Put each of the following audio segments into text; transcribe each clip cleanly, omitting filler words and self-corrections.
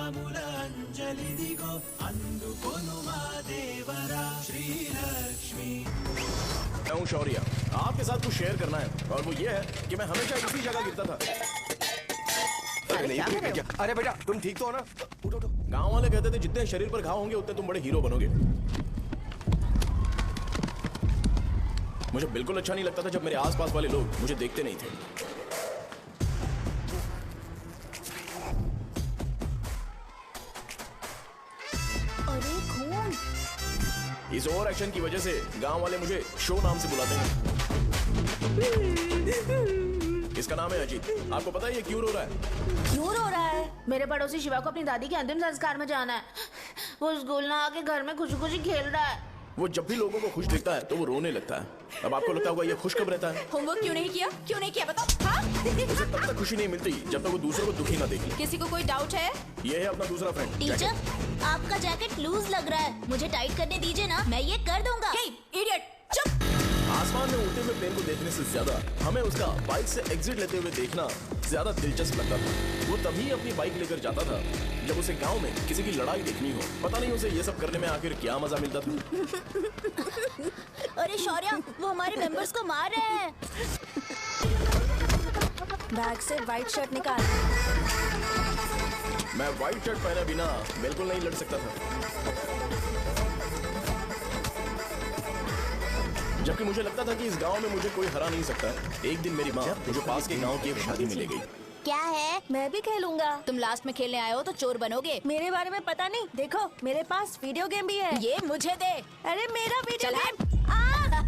శ్రీరాముల అంజలిదిగో అందుకొను మా దేవరా శ్రీలక్ష్మి। मैं हूँ शौर्य, आपके साथ कुछ शेयर करना है और वो ये है कि मैं हमेशा इसी जगह गिरता था। अरे बेटा तुम ठीक तो हो ना? उठो उठो। गांव वाले कहते थे जितने शरीर पर घाव होंगे उतने तुम बड़े हीरो बनोगे। मुझे बिल्कुल अच्छा नहीं लगता था जब मेरे आसपास वाले लोग मुझे देखते नहीं थे। अरे खून! इस ओवर एक्शन की वजह से गांव वाले मुझे शो नाम से बुलाते हैं। इसका नाम है अजीत। आपको पता है ये क्यों रो रहा है? क्यों रो रहा है? मेरे पड़ोसी शिवा को अपनी दादी के अंतिम संस्कार में जाना है। वो स्कूल ना आके घर में खुशी खुशी खेल रहा है। वो जब भी लोगों को खुश दिखता है तो वो रोने लगता है। अब आपको लगता होगा ये खुश कब रहता है? होमवर्क क्यों नहीं किया? क्यों नहीं किया बताओ? हाँ? उसे तब तक खुशी नहीं मिलती जब तक वो दूसरों को दुखी ना देखे। किसी को कोई डाउट है? ये है अपना दूसरा फ्रेंड। टीचर, आपका जैकेट लूज लग रहा है, मुझे टाइट करने दीजिए ना, मैं ये कर दूंगा। हे, इडियट, चुप! आसमान में उड़ते हुए प्लेन को देखने से ज्यादा हमें उसका बाइक से एग्जिट लेते हुए देखना ज्यादा दिलचस्प लगता था। वो तभी अपनी बाइक लेकर जाता था जब उसे गांव में किसी की लड़ाई देखनी हो। पता नहीं उसे ये सब करने में आखिर क्या मजा मिलता था। अरे शौर्य, वो हमारे मेंबर्स को मार रहे हैं। बैग से व्हाइट शर्ट निकाल। मैं व्हाइट शर्ट पहने बिना बिल्कुल नहीं लड़ सकता था, जबकि मुझे लगता था कि इस गांव में मुझे कोई हरा नहीं सकता। एक दिन मेरी माँ मुझे पास के गांव की एक शादी में ले गई। क्या है? मैं भी खेलूंगा। तुम लास्ट में खेलने आए हो तो चोर बनोगे। मेरे बारे में पता नहीं। देखो मेरे पास वीडियो गेम भी है। ये मुझे दे। अरे मेरा वीडियो गेम।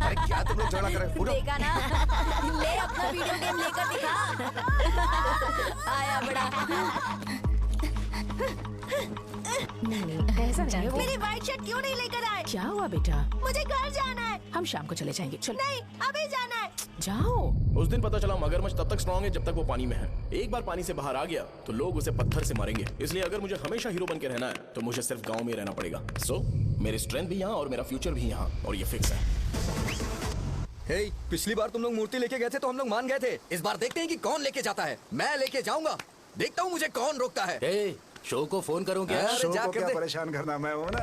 अरे क्या तुम लोग झगड़ा कर रहे हो? उठो। देखा ना? ले अपना वीडियो गेम लेकर दिखा। आया बड़ा। ऐसा नहीं है। मेरी व्हाइट शर्ट क्यों नहीं लेकर आए? क्या हुआ बेटा? मुझे घर जाना है। हम शाम को चले जाएंगे। चलो। नहीं, अभी जाना है। जाओ। उस दिन पता चला मगरमच्छ तब तक स्ट्रॉन्ग है जब तक वो पानी में है। एक बार पानी से बाहर आ गया तो लोग उसे पत्थर से मारेंगे। इसलिए अगर मुझे हमेशा हीरो बन के रहना है तो मुझे सिर्फ गांव में रहना पड़ेगा। सो मेरी स्ट्रेंथ भी यहाँ और मेरा फ्यूचर भी यहाँ, और ये फिक्स है। हे, पिछली बार तुम लोग मूर्ति लेके गए थे तो हम लोग मान गए थे। इस बार देखते हैं कि कौन लेके जाता है। मैं लेके जाऊंगा, देखता हूँ मुझे कौन रोकता है। ए, शो को फोन करूं क्या? अरे शो जा को कर क्या दे। परेशान करना, मैं हूं ना।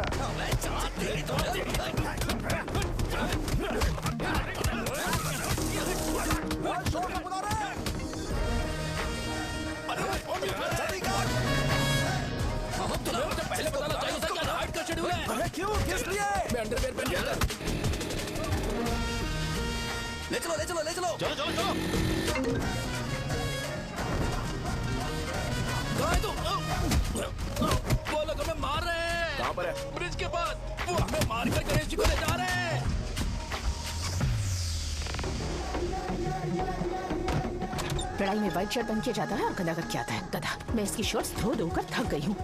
पहले बताना चाहिए था क्या हाइट का शेड्यूल है। अरे क्यों, किस लिए? मैं अंडरवेयर पहन के अंदर। ले चलो ले चलो ले चलो। चलो चलो चलो। कहाँ है तू? वो लोग हमें मार रहे हैं। कहाँ पर है? ब्रिज के पास। वो हमें मार कर गणेश जी को ले जा रहे हैं। लड़ाई में व्हाइट शर्ट पहन के जाता है और गधा करके आता है। गधा। मैं इसकी शॉर्ट्स धो धोकर थक गई हूँ।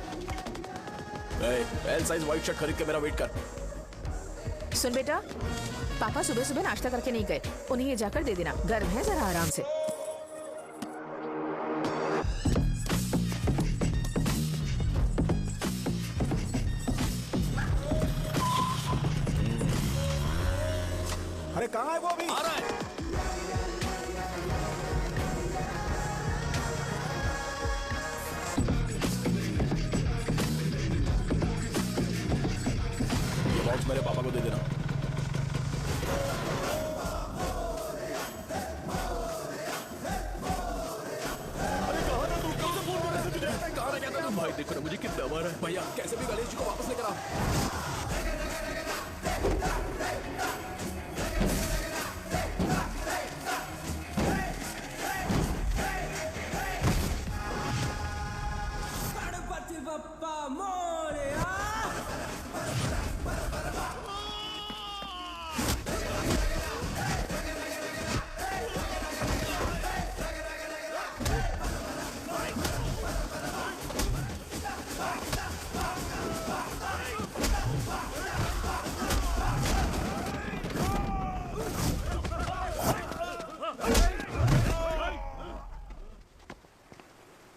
एल साइज व्हाइट शर्ट खरीद के मेरा वेट कर। सुन बेटा, पापा सुबह सुबह नाश्ता करके नहीं गए, उन्हें ये जाकर दे देना। गर्म है, जरा आराम से। अरे कहाँ है वो अभी? आ रहा है। ये बॉक्स मेरे पापा को दे देना। भाई देखो ना मुझे कितना मारा है। भैया कैसे भी गणेश जी को वापस लेकर आओ।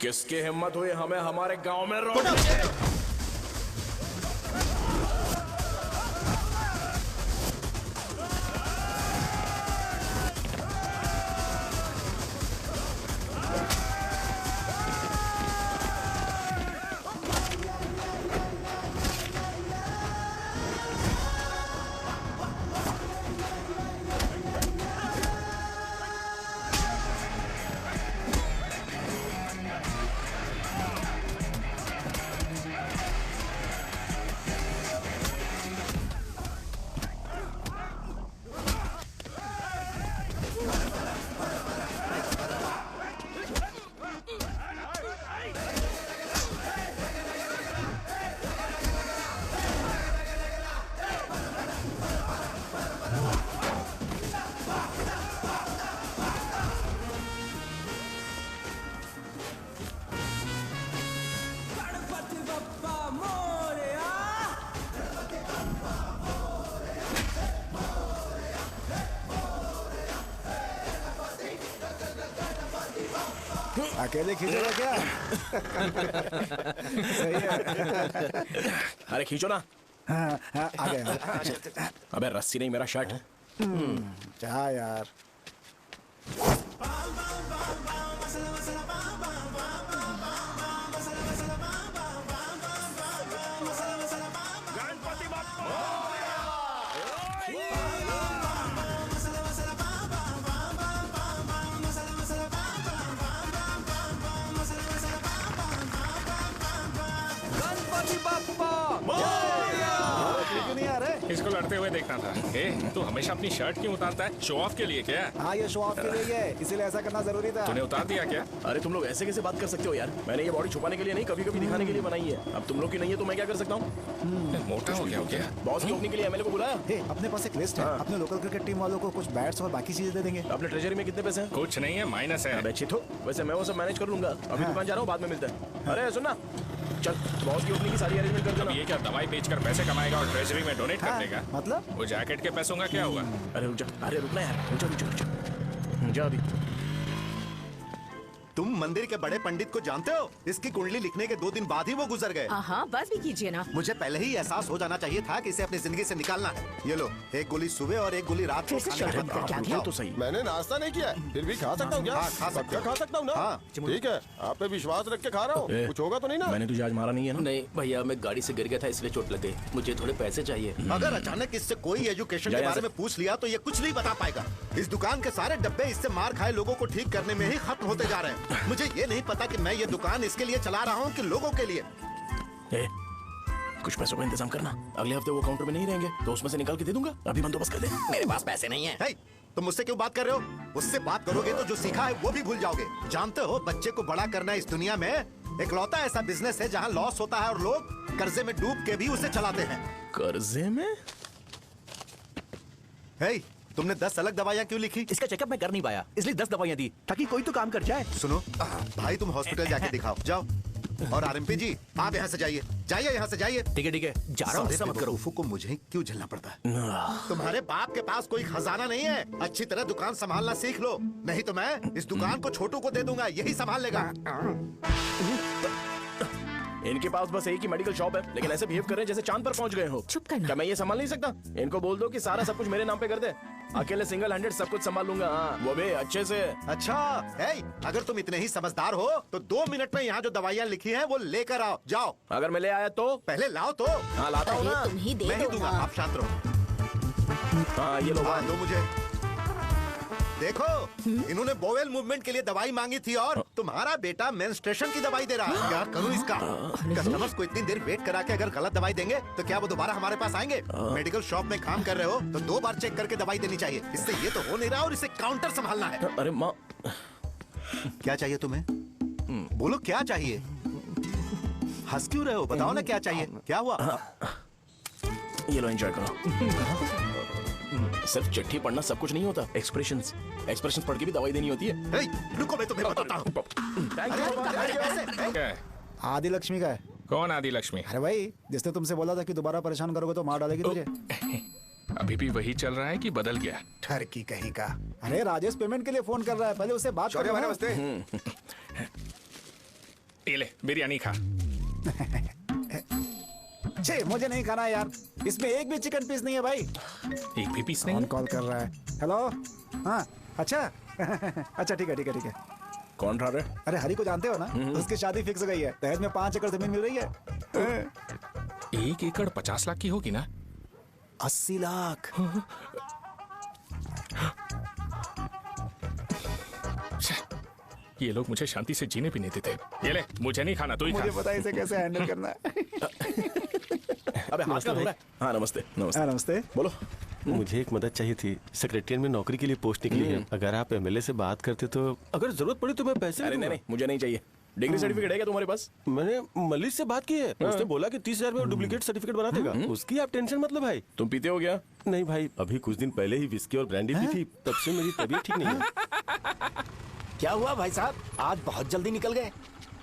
किसकी हिम्मत हुई हमें हमारे गांव में रोक? अकेले खींचेगा क्या? सही है। अरे खींचो ना। हाँ, हाँ, आ गया। अबे रस्सी नहीं, मेरा शर्ट। क्या यार? गणपति बप्पा क्यों नहीं आ रहे? इसको लड़ते हुए देखना था। ए, तू हमेशा अपनी शर्ट क्यों उतारता है? शो ऑफ के लिए क्या? हाँ, ये शो ऑफ के लिए ही है, इसीलिए ऐसा करना जरूरी था। तूने उतार दिया क्या? अरे तुम लोग ऐसे कैसे बात कर सकते हो यार? मैंने ये बॉडी छुपाने के लिए नहीं, कभी कभी दिखाने के लिए बनाई है। अब तुम लोग की नहीं है तो मैं क्या कर सकता हूँ? मोटा हो गया हो क्या? बॉस की ओपनिंग के लिए एमएलए को बुलाया। हे, अपने पास एक लिस्ट है। अपने लोकल क्रिकेट टीम वालों को कुछ बैट्स और बाकी चीजें दे देंगे। अपने ट्रेजरी में कितने पैसे हैं? कुछ नहीं है, माइनस है। अबे चित हो, वैसे मैं वो सब मैनेज कर लूंगा। अभी दुकान जा रहा हूँ, बाद में मिलते हैं। अरे सुन ना, चल बॉस की ओपनिंग की सारी अरेंजमेंट कर अब देना। ये क्या दवाई बेचकर पैसे कमाएगा और ट्रेजरी में डोनेट कर हाँ, देगा? मतलब? वो जैकेट के पैसों का क्या हुआ? अरे रुक जा, अरे रुकना यार, रुक जा रुक जा रुक जा। जा अभी। तुम मंदिर के बड़े पंडित को जानते हो? इसकी कुंडली लिखने के 2 दिन बाद ही वो गुजर गए। हाँ, बस भी कीजिए ना। मुझे पहले ही एहसास हो जाना चाहिए था कि इसे अपनी जिंदगी से निकालना है। ये लो, एक गोली सुबह और एक गोली रात को फिर से खाने के शर्ट बाद क्या खाओ। किया? तो सही। मैंने नाश्ता नहीं किया है, फिर भी खा सकता हूँ क्या? हाँ, खा सकते हो। खा सकता हूँ ना? हाँ। ठीक है, आप पे विश्वास रख के खा रहा हूँ। ए, कुछ होगा तो नहीं ना? मैंने तुझे आज मारा नहीं है ना? नहीं भैया, मैं गाड़ी से गिर गया था इसलिए चोट लग गई। मुझे थोड़े पैसे चाहिए। अगर अचानक इससे कोई एजुकेशन जा के यहाँ बारे से। में पूछ लिया तो ये कुछ नहीं बता पाएगा। इस दुकान के सारे डब्बे इससे मार खाए लोगों को ठीक करने में ही खत्म होते जा रहे हैं। मुझे ये नहीं पता कि मैं ये दुकान इसके लिए चला रहा हूँ कि लोगों के लिए। ए, कुछ पैसों का इंतजाम करना। अगले हफ्ते वो काउंटर में नहीं रहेंगे तो उसमें से निकाल के दे दूंगा। अभी बंदोबस्त कर दे। मेरे पास पैसे नहीं है। हे, तुम मुझसे क्यों बात कर रहे हो? उससे बात करोगे तो जो सीखा है वो भी भूल जाओगे। जानते हो, बच्चे को बड़ा करना इस दुनिया में इकलौता ऐसा बिजनेस है जहाँ लॉस होता है और लोग कर्जे में डूब के भी उसे चलाते हैं। कर्जे में? हे, तुमने 10 अलग दवाइयाँ क्यों लिखी? इसका चेकअप मैं कर नहीं पाया, इसलिए 10 दवाइयां दी ताकि कोई तो काम कर जाए। सुनो भाई, तुम हॉस्पिटल जाके दिखाओ, जाओ। और आरएमपी जी, आप यहाँ से जाइए, जाइए यहाँ से जाइए। ठीक है, जा रहा हूँ, सारे गुस्सा मत करो। बेवकूफों को मुझे क्यों झेलना पड़ता है? तुम्हारे बाप के पास कोई खजाना नहीं है। अच्छी तरह दुकान संभालना सीख लो, नहीं तो मैं इस दुकान को छोटू को दे दूंगा, यही संभाल लेगा। इनके पास बस एक ही मेडिकल शॉप है, लेकिन ऐसे बिहेव कर रहे हैं जैसे चांद पर पहुंच गए हो। चुप करना। क्या मैं ये संभाल नहीं सकता? इनको बोल दो कि सारा सब कुछ मेरे नाम पे कर दे। अकेले सिंगल हैंडेड सब कुछ संभाल लूंगा। हाँ, वो भी अच्छे से। अच्छा, हे, अगर तुम इतने ही समझदार हो तो 2 मिनट में यहाँ जो दवाइयाँ लिखी हैं वो लेकर आओ, जाओ। अगर मैं ले आया तो? पहले लाओ तो। हाँ लाता हूँ ना। तुम ही दे मैं ही दो दूंगा, ना। आप शांत रहो। हाँ ये लो। हाँ, दो मुझे। देखो, इन्होंने बोवेल मूवमेंट के लिए दवाई मांगी थी और तुम्हारा बेटा मेंस्ट्रुएशन की दवाई दे रहा है। क्या करूं इसका? कस्टमर्स को इतनी देर वेट करा के अगर गलत दवाई देंगे तो क्या वो दोबारा हमारे पास आएंगे? मेडिकल शॉप में काम कर रहे हो तो 2 बार चेक करके दवाई देनी चाहिए। इससे ये तो हो नहीं रहा और इसे काउंटर संभालना है। अरे माँ, क्या चाहिए तुम्हें? बोलो क्या चाहिए? हंस क्यों रहे हो? बताओ ना क्या चाहिए? क्या हुआ? ये लो एंजॉय करो। सिर्फ चिट्ठी पढ़ना सब कुछ नहीं होता। एक्सप्रेशंस पढ़ के भी दवाई देनी होती है। हे, रुको, मैं तुम्हें बताता हूँ। क्या है? आदि लक्ष्मी का है। कौन आदि लक्ष्मी? अरे भाई, जिसने तुमसे बोला था कि दोबारा परेशान करोगे तो मार डालेगी तुझे। अभी भी वही चल रहा है कि बदल गया? ठरकी कहीं का। अरे राजेश पेमेंट के लिए फोन कर रहा है, पहले उससे बात करो। ये ले बिरयानी खा। छे, मुझे नहीं खाना है यार, इसमें एक भी चिकन पीस नहीं है भाई। एक भी पीस कौन नहीं? कॉल कर रहा है? हेलो, हाँ, अच्छा। अच्छा ठीक है। कौन रहा है? अरे हरी को जानते हो ना, उसकी शादी फिक्स हो गई है। दहेज में 5 एकड़ जमीन मिल रही है। 1 एकड़ 50 लाख की होगी ना? 80 लाख। ये लोग मुझे शांति से जीने भी नहीं देते। ये ले, मुझे नहीं खाना, तू ही मुझे खा। पता है इसे कैसे हैंडल करना है। अबे हाथ का धो रहा है। हाँ नमस्ते। नमस्ते। बोलो। मुझे एक मदद चाहिए थी। सेक्रेटरिएट में नौकरी के लिए पोस्ट निकली है। अगर आप एमएलए से बात करते तो अगर जरूरत पड़ी तो मैं पैसे अरे नहीं, मुझे नहीं चाहिए। डिग्री सर्टिफिकेट है क्या तुम्हारे पास? मैंने मलिक से बात की है। उसने बोला कि 30,000 में डुप्लीकेट सर्टिफिकेट बना देगा। उसकी आप टेंशन मतलब भाई। तुम पीते हो क्या? नहीं भाई, अभी कुछ दिन पहले ही विस्की और ब्रांडी पी थी, तब से मेरी तबीयत ठीक नहीं है। क्या हुआ भाई साहब, आज बहुत जल्दी निकल गए?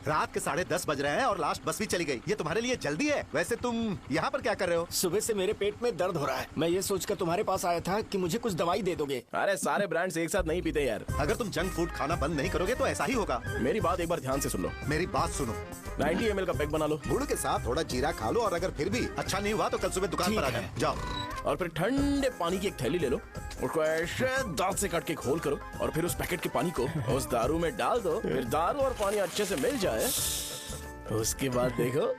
रात के 10:30 बज रहे हैं और लास्ट बस भी चली गई। ये तुम्हारे लिए जल्दी है। वैसे तुम यहाँ पर क्या कर रहे हो? सुबह से मेरे पेट में दर्द हो रहा है। मैं ये सोचकर तुम्हारे पास आया था कि मुझे कुछ दवाई दे दोगे। अरे सारे ब्रांड्स एक साथ नहीं पीते यार। अगर तुम जंक फूड खाना बंद नहीं करोगे तो ऐसा ही होगा। मेरी बात एक बार ध्यान से सुन लो। मेरी बात सुनो, 90 ml का पैक बना लो गुड़ के साथ थोड़ा जीरा खा लो और अगर फिर भी अच्छा नहीं हुआ तो कल सुबह दुकान पर आ ठीक जाओ। और फिर ठंडे पानी की एक थैली ले लो, उसको ऐसे दांत से काट के घोल करो और फिर उस पैकेट के पानी को उस दारू में डाल दो। फिर दारू और पानी अच्छे से मिल जाए, उसके बाद देखो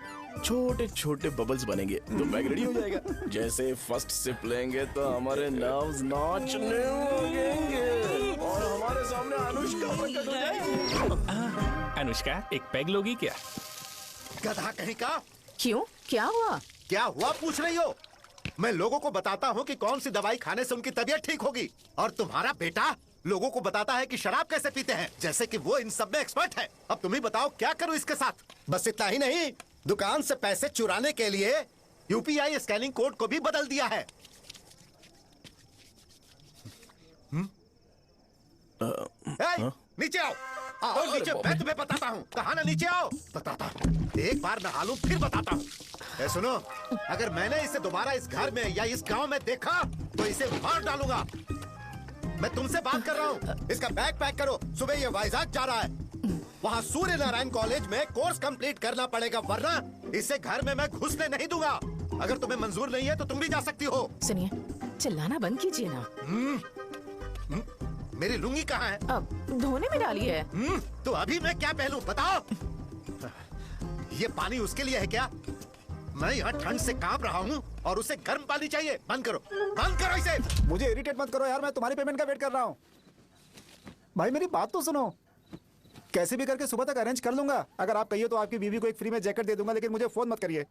छोटे छोटे बबल्स बनेंगे तो पैक रेडी हो जाएगा। जैसे फर्स्ट सिप लेंगे तो हमारे नर्व्स नाचने लगेंगे और हमारे सामने अनुष्का प्रकट हो जाएगी। अनुष्का एक पैग लोगी क्या? गधा कहीं का। क्यों, क्या हुआ? क्या हुआ पूछ रही हो? मैं लोगों को बताता हूँ कि कौन सी दवाई खाने से उनकी तबीयत ठीक होगी और तुम्हारा बेटा लोगों को बताता है कि शराब कैसे पीते हैं, जैसे कि वो इन सब में एक्सपर्ट है। अब तुम ही बताओ क्या करूँ इसके साथ? बस इतना ही नहीं, दुकान से पैसे चुराने के लिए यूपीआई स्कैनिंग कोड को भी बदल दिया है। नीचे आओ, आओ नीचे, मैं तुम्हें बताता हूँ। कहा ना नीचे आओ, बताता हूँ। एक बार नहा लूं फिर बताता हूँ। सुनो, अगर मैंने इसे दोबारा इस घर में या इस गांव में देखा तो इसे मार डालूंगा। मैं तुमसे बात कर रहा हूँ। इसका बैग पैक करो, सुबह ये वाइजाग जा रहा है। वहाँ सूर्य नारायण कॉलेज में कोर्स कंप्लीट करना पड़ेगा, वरना इसे घर में मैं घुसने नहीं दूंगा। अगर तुम्हें मंजूर नहीं है तो तुम भी जा सकती हो। सुनिए, चिल्लाना बंद कीजिए ना। मेरी लुंगी कहाँ है? अब धोने में डाली है। तो अभी मैं क्या पहनूं बताओ? ये पानी उसके लिए है क्या? मैं यहाँ ठंड से कांप रहा हूँ और उसे गर्म पानी चाहिए। बंद करो, बंद करो इसे। मुझे इरिटेट मत करो यार, मैं तुम्हारी पेमेंट का वेट कर रहा हूँ। भाई मेरी बात तो सुनो, कैसे भी करके सुबह तक अरेंज कर लूंगा। अगर आप कहिए तो आपकी बीवी को एक फ्री में जैकेट दे दूंगा, लेकिन मुझे फोन मत करिए।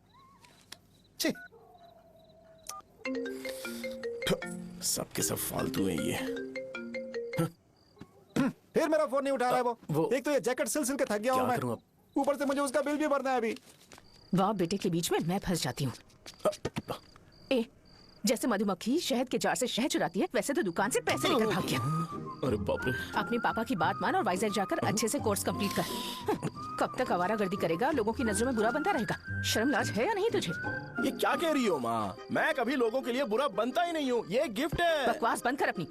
सबके सब फालतू है ये। फिर मेरा फोन नहीं उठा रहा है वो। एक तो ये जैकेट सिल सिल के थक गया हूँ मैं, ऊपर से मुझे उसका बिल भी भरना है अभी। वाह बेटे के बीच में मैं फंस जाती हूँ। ए, जैसे मधुमक्खी शहद के जार से शहद चुराती है, वैसे तो दुकान से पैसे लेकर भाग गया। अरे बाप रे। अपने पापा की बात मान और वाइजैक जाकर अच्छे से कोर्स कंप्लीट कर। कब तक आवारागर्दी करेगा, लोगों की नजरों में बुरा बनता रहेगा। शर्म लाज है या नहीं तुझे? ये क्या कह रही हो माँ? मैं कभी लोगों के लिए बुरा बनता ही नहीं हूँ, ये गिफ्ट है। बकवास बंद कर अपनी।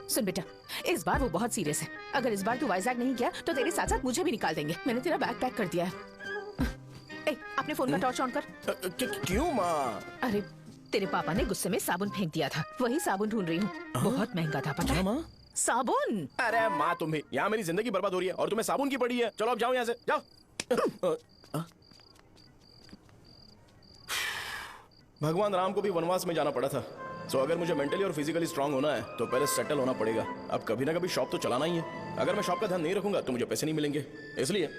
सुन बेटा, इस बार वो बहुत सीरियस है। अगर इस बार तू वाइजैक नहीं गया तो तेरे साथ साथ मुझे भी निकाल देंगे। मैंने तेरा बैग पैक कर दिया है। ए, अपने फोन का टॉर्च ऑन कर। क्यों माँ? अरे तेरे पापा ने गुस्से में साबुन फेंक दिया था, वही साबुन ढूंढ रही हूँ। बहुत महंगा था, पता है? माँ? साबुन। अरे माँ तुम भी, यहाँ मेरी जिंदगी बर्बाद हो रही है और तुम्हें साबुन की पड़ी है। चलो अब जाओ यहाँ से, जाओ। भगवान राम को भी वनवास में जाना पड़ा था। सो अगर मुझे मेंटली और फिजिकली स्ट्रांग होना है तो पहले सेटल होना पड़ेगा। अब कभी ना कभी शॉप तो चलाना ही है। अगर मैं शॉप का ध्यान नहीं रखूंगा तो मुझे पैसे नहीं मिलेंगे। इसलिए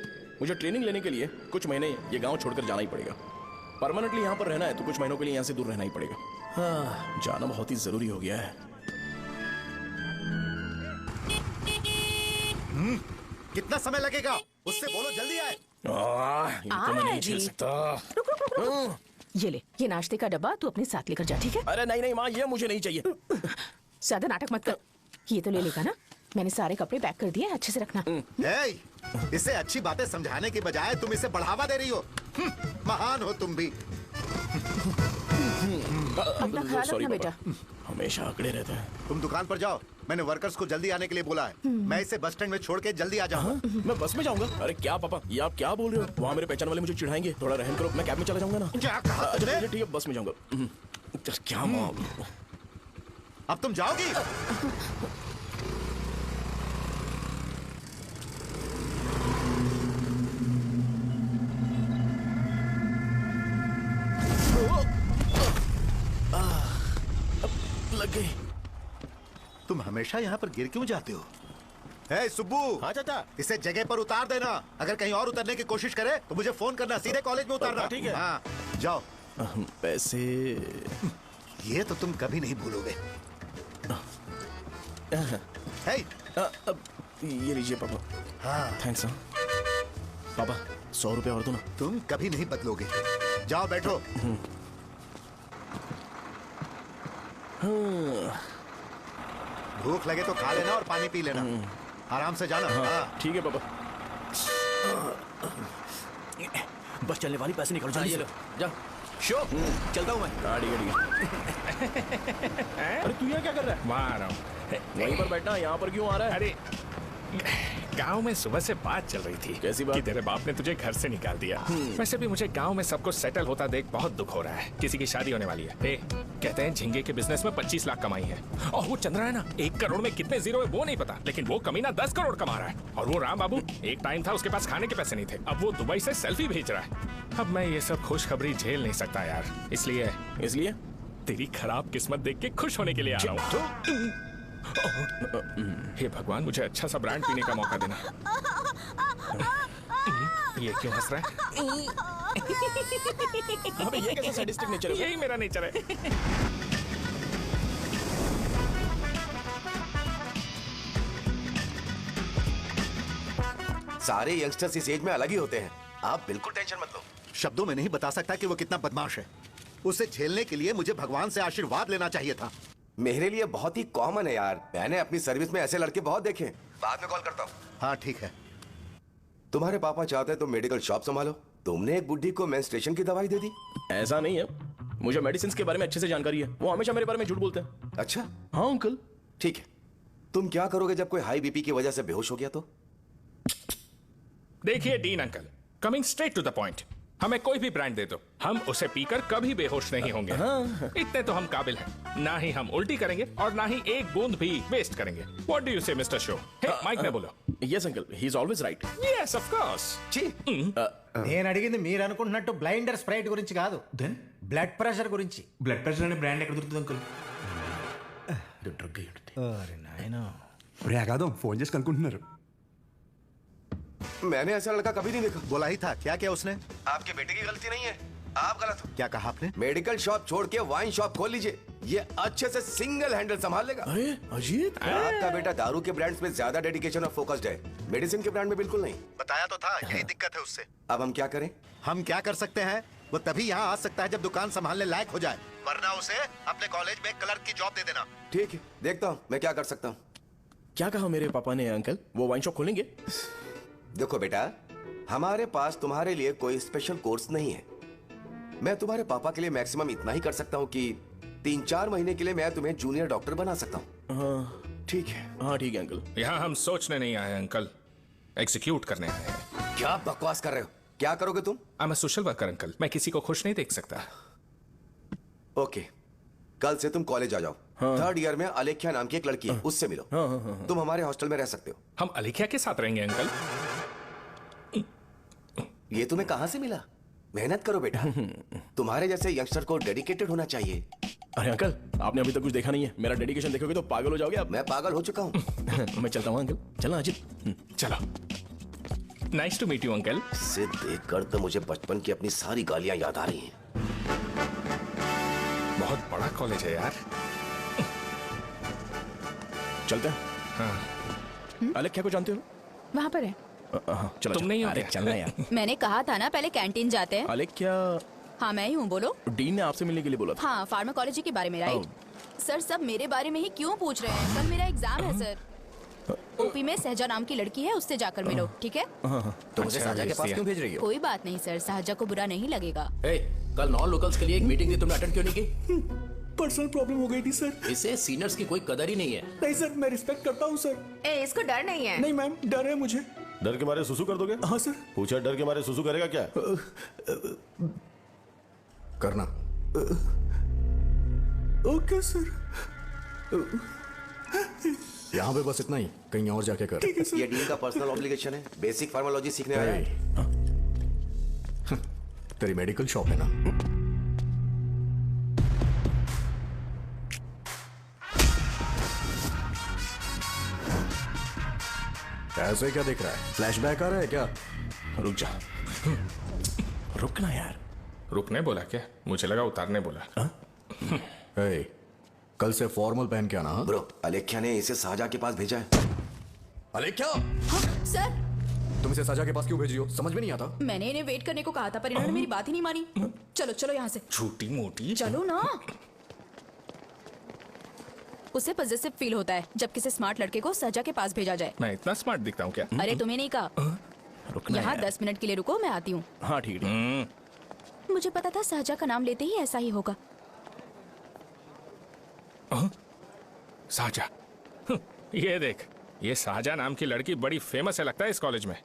मुझे ट्रेनिंग लेने के लिए कुछ महीने ये गांव छोड़कर जाना ही पड़ेगा। परमानेंटली यहाँ पर रहना है तो कुछ महीनों के लिए यहाँ से दूर रहना ही पड़ेगा। हाँ, जाना बहुत ही जरूरी हो गया है। कितना समय लगेगा? उससे बोलो जल्दी आए। ये तो मैं नहीं झेल सकता। रुक रुक रुक रुक। ये ले, ये नाश्ते का डब्बा तू अपने साथ लेकर जा, ठीक है? अरे नहीं नहीं माँ, ये मुझे नहीं चाहिए। ज्यादा नाटक मत कर। ये तो ले लेगा ना? मैंने सारे कपड़े पैक कर दिए, अच्छे से रखना। इसे अच्छी बातें समझाने के बजाय तुम इसे बढ़ावा दे रही हो। महान हो तुम भी। अपना ख्याल रखना बेटा। हमेशा अकड़े रहते हैं। तुम दुकान पर जाओ, मैंने वर्कर्स को जल्दी आने के लिए बोला है। मैं इसे बस स्टैंड में छोड़ के जल्दी आ जाऊंगा। मैं बस में जाऊंगा? अरे क्या पापा, ये आप क्या बोल रहे हो? वहाँ मेरे पहचान वाले मुझे चिढ़ाएंगे। थोड़ा रहम करो, मैं कैब में चला जाऊंगा ना। क्या कहा? अच्छा ठीक है, बस में जाऊंगा। क्या माँ, अब तुम जाओगी? लग गई। तुम हमेशा यहाँ पर गिर क्यों जाते हो? हे सुब्बू। हाँ चाचा। इसे जगह पर उतार देना। अगर कहीं और उतरने की कोशिश करे तो मुझे फोन करना, सीधे कॉलेज में उतारना। ठीक है। हाँ, जाओ। पैसे ये तो तुम कभी नहीं भूलोगे। हे, ये लीजिए पापा। हाँ, थैंक्स। पापा 100 रुपए और दो ना। तुम कभी नहीं बदलोगे। जाओ बैठो। भूख लगे तो खा लेना और पानी पी लेना। आराम से जाना। हाँ। ठीक है पापा। बस चलने वाली, पैसे निकालो हाँ, जल्दी ये से। लो जा शो चलता हूँ मैं। गाड़ी गाड़ी अरे तू यहाँ क्या कर रहा है? वहाँ आ रहा हूँ। वहीं पर बैठना, यहाँ पर क्यों आ रहा है? अरे गांव में सुबह से बात चल रही थी। कैसी बात? कि तेरे बाप ने तुझे घर से निकाल दिया। वैसे भी मुझे गांव में सबको सेटल होता देख बहुत दुख हो रहा है। किसी की शादी होने वाली है। कहते हैं झींगे के बिजनेस में 25 लाख कमाई है। और वो चंद्रा है ना, 1 करोड़ में कितने जीरो है वो नहीं पता, लेकिन वो कमीना 10 करोड़ कमा रहा है। और वो राम बाबू, एक टाइम था उसके पास खाने के पैसे नहीं थे, अब वो दुबई से सेल्फी भेज रहा है। अब मैं ये सब खुशखबरी झेल नहीं सकता यार, इसलिए तेरी खराब किस्मत देख के खुश होने के लिए आ रहा हूँ। हे भगवान, मुझे अच्छा सा ब्रांड पीने का मौका देना। ये क्यों हंस रहा है? अबे ये कैसा सैडिस्टिक नेचर है? यही मेरा नेचर है। सारे यंगस्टर्स इस एज में अलग ही होते हैं, आप बिल्कुल टेंशन मत लो। शब्दों में नहीं बता सकता कि वो कितना बदमाश है। उसे झेलने के लिए मुझे भगवान से आशीर्वाद लेना चाहिए था। मेरे लिए बहुत ही कॉमन है यार, मैंने अपनी सर्विस में ऐसे लड़के बहुत देखे। बाद में कॉल करता हूँ। हाँ ठीक है। तुम्हारे पापा चाहते हैं तुम मेडिकल शॉप संभालो, तुमने एक बुढ़ी को मेंस्ट्रुएशन की दवाई दे दी। ऐसा नहीं है, मुझे मेडिसिन के बारे में अच्छे से जानकारी है। वो हमेशा मेरे बारे में झूठ बोलते हैं। अच्छा हाँ अंकल। ठीक है, तुम क्या करोगे जब कोई हाई बीपी की वजह से बेहोश हो गया तो? देखिए Dean uncle, coming straight to the point, हमें कोई भी ब्रांड दे दो, हम उसे पीकर कभी बेहोश नहीं होंगे। इतने तो हम काबिल हैं। ना ही हम उल्टी करेंगे और ना ही एक बूंद भी वेस्ट करेंगे। व्हाट डू यू से मिस्टर शो? माइक में बोलो। Yes uncle, he is always right. Yes of course. నేను అడిగింది మీరు అనుకుంటున్నట్టు బ్లైండర్ స్ప్రైట్ గురించి కాదు, దెన్ బ్లడ్ ప్రెషర్ గురించి. బ్లడ్ ప్రెషర్ అనే బ్రాండ్ ఎక్కడ దొరుకుతుంది అంకుల్? అరే నాయనా, రే అగాదం ఫోన్ చేసి కనుక్కుంటున్నారు. मैंने ऐसा लड़का कभी नहीं देखा। बोला ही था। क्या किया उसने? आपके बेटे की गलती नहीं है, आप गलत हो। क्या कहा आपने? मेडिकल शॉप छोड़ के वाइन शॉप खोल लीजिए, ये अच्छे से सिंगल हैंडल संभाल लेगा। अरे अजीत, आपका बेटा दारू के ब्रांड्स में ज्यादा डेडिकेशन और फोकस्ड है, मेडिसिन के ब्रांड में बिल्कुल नहीं। बताया तो था, यही दिक्कत है उससे। अब हम क्या करें? हम क्या कर सकते हैं? वो तभी यहाँ आ सकता है जब दुकान संभालने लायक हो जाए, वरना उसे अपने कॉलेज में क्लर्क की जॉब दे देना। ठीक है, देखता हूँ मैं क्या कर सकता हूँ। क्या कहा मेरे पापा ने अंकल? वो वाइन शॉप खोलेंगे? देखो बेटा, हमारे पास तुम्हारे लिए कोई स्पेशल कोर्स नहीं है। मैं तुम्हारे पापा के लिए मैक्सिमम इतना ही कर सकता हूँ कि 3-4 महीने के लिए मैं तुम्हें जूनियर डॉक्टर बना सकता हूँ। हाँ ठीक है। हाँ ठीक है अंकल। यहाँ हम सोचने नहीं आए अंकल, एग्जीक्यूट करने आए हैं। क्या बकवास कर रहे हो? क्या करोगे तुम? I am a social worker uncle, मैं किसी को खुश नहीं देख सकता। ओके, कल से तुम कॉलेज आ जाओ। 3rd ईयर में अलेख्या नाम की एक लड़की है, उससे मिलो। तुम हमारे हॉस्टल में रह सकते हो। हम अलेख्या के साथ रहेंगे अंकल? ये तुम्हें कहां से मिला? मेहनत करो बेटा, तुम्हारे जैसे यंगस्टर को डेडिकेटेड होना चाहिए। अरे अंकल, आपने अभी तक कुछ देखा नहीं है, मेरा डेडिकेशन देखोगे तो पागल हो जाओगे आप। मैं पागल हो चुका हूँ। मैं चलता हूँ अंकल। चलना अजीत। चलो। Nice to meet you uncle. इसे देखकर तो मुझे बचपन की अपनी सारी गालियां याद आ रही हैं। बहुत बड़ा कॉलेज है यार। चलते हैं। हाँ। अलेख्या को जानते हो? वहाँ पर है। चलो तुम नहीं हो अरे क्या? चलना यार। मैंने कहा था ना पहले कैंटीन जाते हैं। अलेख्या, हाँ मैं ही हूँ, बोलो। डीन ने आपसे मिलने के लिए बोला था। हाँ, फार्माकोलॉजी के बारे में, राइट? सर सब मेरे बारे में ही क्यों पूछ रहे हैं? कल मेरा एग्जाम है सर। ओपी में सहजा नाम की लड़की है, उससे जाकर मिलो, ठीक है? तो मुझे साजा के पास क्यों भेज रही हो? कोई बात नहीं सर, सहजा को बुरा नहीं लगेगा। कल नॉन लोकल्स के लिए एक मीटिंग थी, तुमने अटेंड क्यों नहीं की? पर्सनल प्रॉब्लम हो गई थी सर। इसे सीनियर्स की कोई कदर ही नहीं है। नहीं सर, मैं रिस्पेक्ट करता हूँ सर। इसको डर नहीं है। नहीं मैम, डर है मुझे। डर के मारे सुसु कर दोगे? हाँ सर। पूछा डर के मारे सुसु करेगा क्या? करना। Okay sir. यहाँ पे बस इतना ही, कहीं और जाके कर। ये डीन का पर्सनल ऑब्लिगेशन है, बेसिक फार्माकोलॉजी सीखने आया है। तेरी मेडिकल शॉप है ना? ऐसे क्या देख रहा है? फ्लैशबैक आ रहा है क्या? रुक जा। रुकना यार। रुकने बोला क्या? मुझे लगा उतारने बोला। कल से फॉर्मल पहन के आना। हाँ? ब्रो, अलेख्या ने इसे साजा के पास भेजा है। अलेख्या, हाँ, सर तुम इसे साजा के पास क्यों भेज रही हो? समझ में नहीं आता। मैंने इन्हें वेट करने को कहा था, पर इन्होंने मेरी बात ही नहीं मानी। चलो चलो यहाँ से। छोटी मोटी। चलो ना। उसे पॉजिटिव फील होता है जब किसी स्मार्ट लड़के को सहजा के पास भेजा जाए। मैं इतना स्मार्ट दिखता हूँ क्या? अरे तुम्हें नहीं कहा। रुकना यहाँ है। 10 मिनट के लिए रुको, मैं आती हूँ। हाँ ठीक है। मुझे पता था सहजा का नाम लेते ही ऐसा ही होगा। साजा, ये देख, ये साजा नाम की लड़की बड़ी फेमस है लगता है इस कॉलेज में।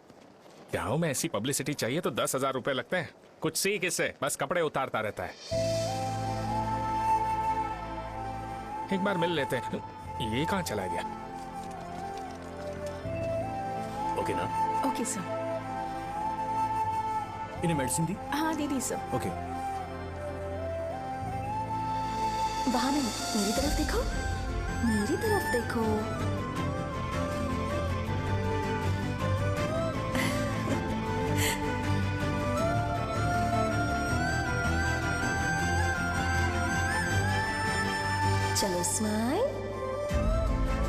गाँव में ऐसी पब्लिसिटी चाहिए तो 10,000 रुपए लगते हैं। कुछ सीख इससे, बस कपड़े उतारता रहता है। एक बार मिल लेते हैं। ये कहाँ चला गया? ओके ना? Okay sir. इन्हें मेडिसिन दी? हाँ दीदी सर। ओके। वहां नहीं, मेरी तरफ देखो, मेरी तरफ देखो। चलो स्माइल,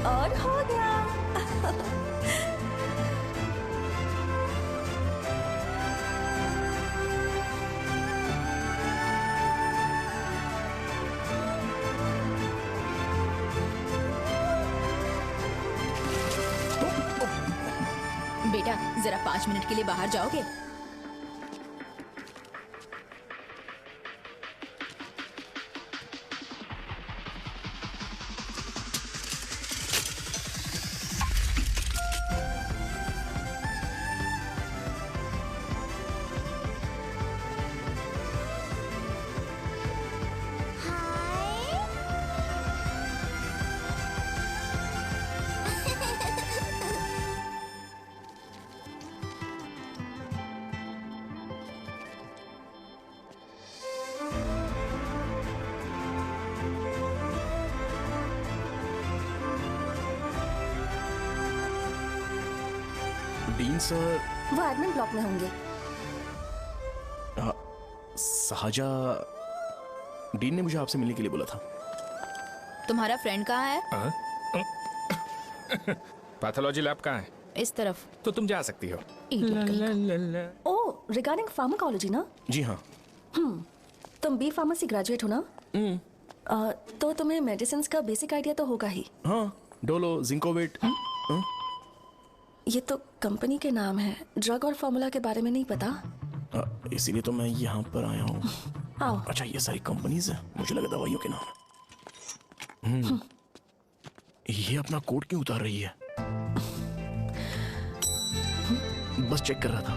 और हो गया। बेटा जरा 5 मिनट के लिए बाहर जाओगे? Dean sir. वो एडमिन ब्लॉक में होंगे। साजा, डीन ने मुझे आपसे मिलने के लिए बोला था। तुम्हारा फ्रेंड कहाँ है? पैथोलॉजी लैब कहाँ है? इस तरफ। तो तुम जा सकती हो। ओ, रिगार्डिंग फार्माकोलॉजी ना? जी हाँ। तुम बी फार्मेसी ग्रेजुएट हो ना? तो तुम्हें मेडिसिन का बेसिक आइडिया तो होगा ही। हाँ, डोलो, जिंकोवेट। ये तो कंपनी के नाम है, ड्रग और फॉर्मूला के बारे में नहीं पता। इसीलिए तो मैं यहाँ पर आया हूँ। आओ। अच्छा, ये सारी कंपनीज है, मुझे लगा दवाइयों के नाम। ये अपना कोट क्यों उतार रही है? बस चेक कर रहा था।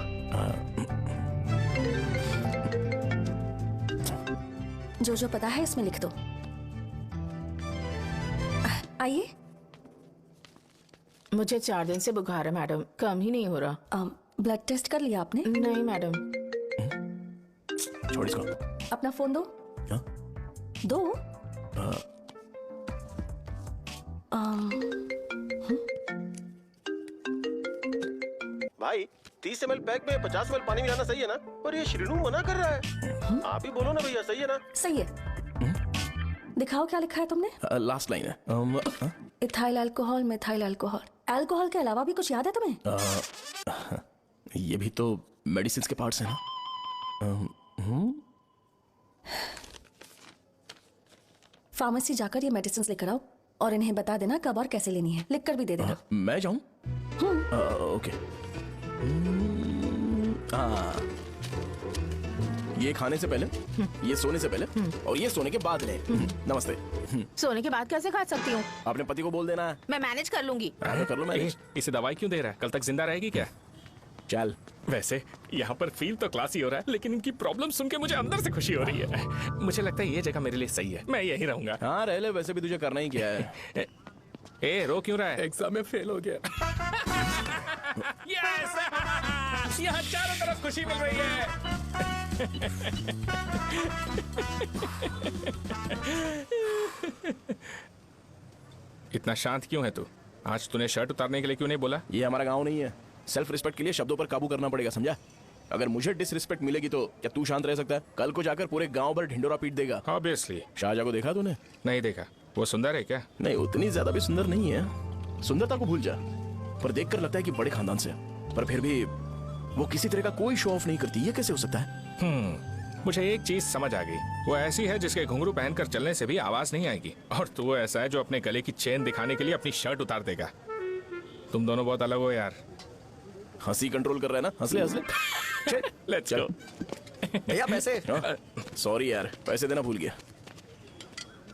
जो जो पता है इसमें लिख दो। आइए। मुझे 4 दिन से बुखार है मैडम, कम ही नहीं हो रहा। ब्लड टेस्ट कर लिया आपने? नहीं मैडम। छोड़ इसको। अपना फोन दो। हाँ? दो। भाई 30 ml पैक में 50 ml पानी मिलाना सही है ना? पर ये श्रीनू मना कर रहा है। आप ही बोलो ना भैया, सही है ना? सही है। दिखाओ क्या लिखा है तुमने? लास्ट लाइन है। Ethyl alcohol, methyl alcohol. Alcohol के अलावा भी कुछ याद है तुम्हें? ये भी तो मेडिसिन के पार्ट्स हैं ना? फार्मेसी जाकर ये मेडिसिन लेकर आओ और इन्हें बता देना कब और कैसे लेनी है। लिख कर भी दे देना। मैं जाऊं? ओके। ये खाने से पहले, ये सोने से पहले और ये सोने के बाद ले। नमस्ते। सोने के बाद कैसे खा सकती हूँ? अपने पति को बोल देना है। मैं मैनेज कर लूंगी। कर लो मैनेज। इसे दवाई क्यों दे रहा है? कल तक जिंदा रहेगी क्या? चल। वैसे यहाँ पर फील तो क्लासी हो रहा है, लेकिन इनकी प्रॉब्लम सुन के मुझे अंदर से खुशी हो रही है। मुझे लगता है ये जगह मेरे लिए सही है, मैं यहीं रहूंगा। हाँ रह ले, वैसे भी तुझे करना ही क्या है। ए रो क्यों रहा है? एग्जाम में फेल हो गया। यस! यहाँ चारों तरफ खुशी मिल रही है। इतना शांत क्यों है तू? आज तूने शर्ट उतारने के लिए क्यों नहीं बोला? ये हमारा गांव नहीं है। सेल्फ रिस्पेक्ट के लिए शब्दों पर काबू करना पड़ेगा, समझा? अगर मुझे डिसरिस्पेक्ट मिलेगी तो क्या तू शांत रह सकता है? कल को जाकर पूरे गांव भर ढिंडोरा पीट देगा। ऑब्वियसली। शाहजहां को देखा तूने? नहीं देखा। वो सुंदर है क्या? नहीं, उतनी ज्यादा भी सुंदर नहीं है। सुंदरता को भूल जा, पर देखकर लगता है कि बड़े खानदान से, पर फिर भी वो किसी तरह का कोई शो ऑफ नहीं करती। ये कैसे हो सकता है? मुझे एक चीज समझ आ गई। वो ऐसी है जिसके घुंघरू पहनकर चलने से भी आवाज नहीं आएगी, और तू ऐसा है जो अपने गले की चेन दिखाने के लिए अपनी शर्ट उतार देगा। तुम दोनों बहुत अलग हो यार। हंसी कंट्रोल कर रहा है ना? हंस ले हंस ले। Let's go. भैया पैसे। सॉरी यार, पैसे देना भूल गया।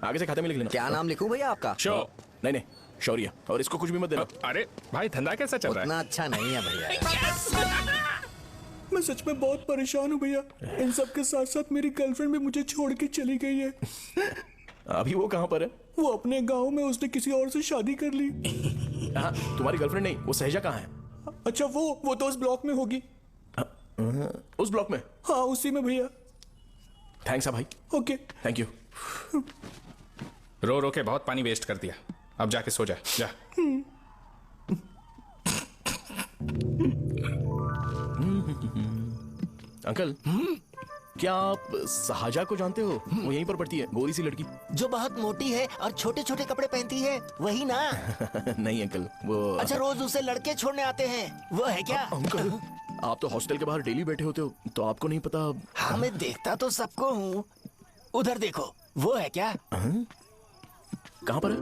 आगे से खाते में लिख लेना। क्या नाम लिखूं भैया आपका? शो नहीं शौर्य, और इसको कुछ भी मत देना। अरे भाई धंधा कैसा चल रहा है? उतना अच्छा नहीं है भैया। मैं सच में बहुत परेशान हूँ भैया। इन सब के साथ साथ मेरी गर्लफ्रेंड भी मुझे छोड़ के चली गई है। अभी वो कहाँ पर है? वो अपने गांव में, उसने किसी और से शादी कर ली। हाँ, तुम्हारी गर्लफ्रेंड नहीं, वो सहजा कहाँ है? अच्छा वो तो उस ब्लॉक में होगी। उस ब्लॉक में? हाँ उसी में भैया। थैंक्स भाई। Okay thank you. रो रो के बहुत पानी वेस्ट कर दिया, अब जाके सो जा जा। अंकल, क्या आप सहाजा को जानते हो? वो यहीं पर पढ़ती है, गोरी सी लड़की। जो बहुत मोटी है और छोटे छोटे कपड़े पहनती है, वही ना? नहीं अंकल, वो अच्छा रोज उसे लड़के छोड़ने आते हैं, वो है क्या? अंकल, आप तो हॉस्टल के बाहर डेली बैठे होते हो, तो आपको नहीं पता? हाँ मैं देखता तो सबको हूँ। उधर देखो, वो है क्या? कहाँ पर है?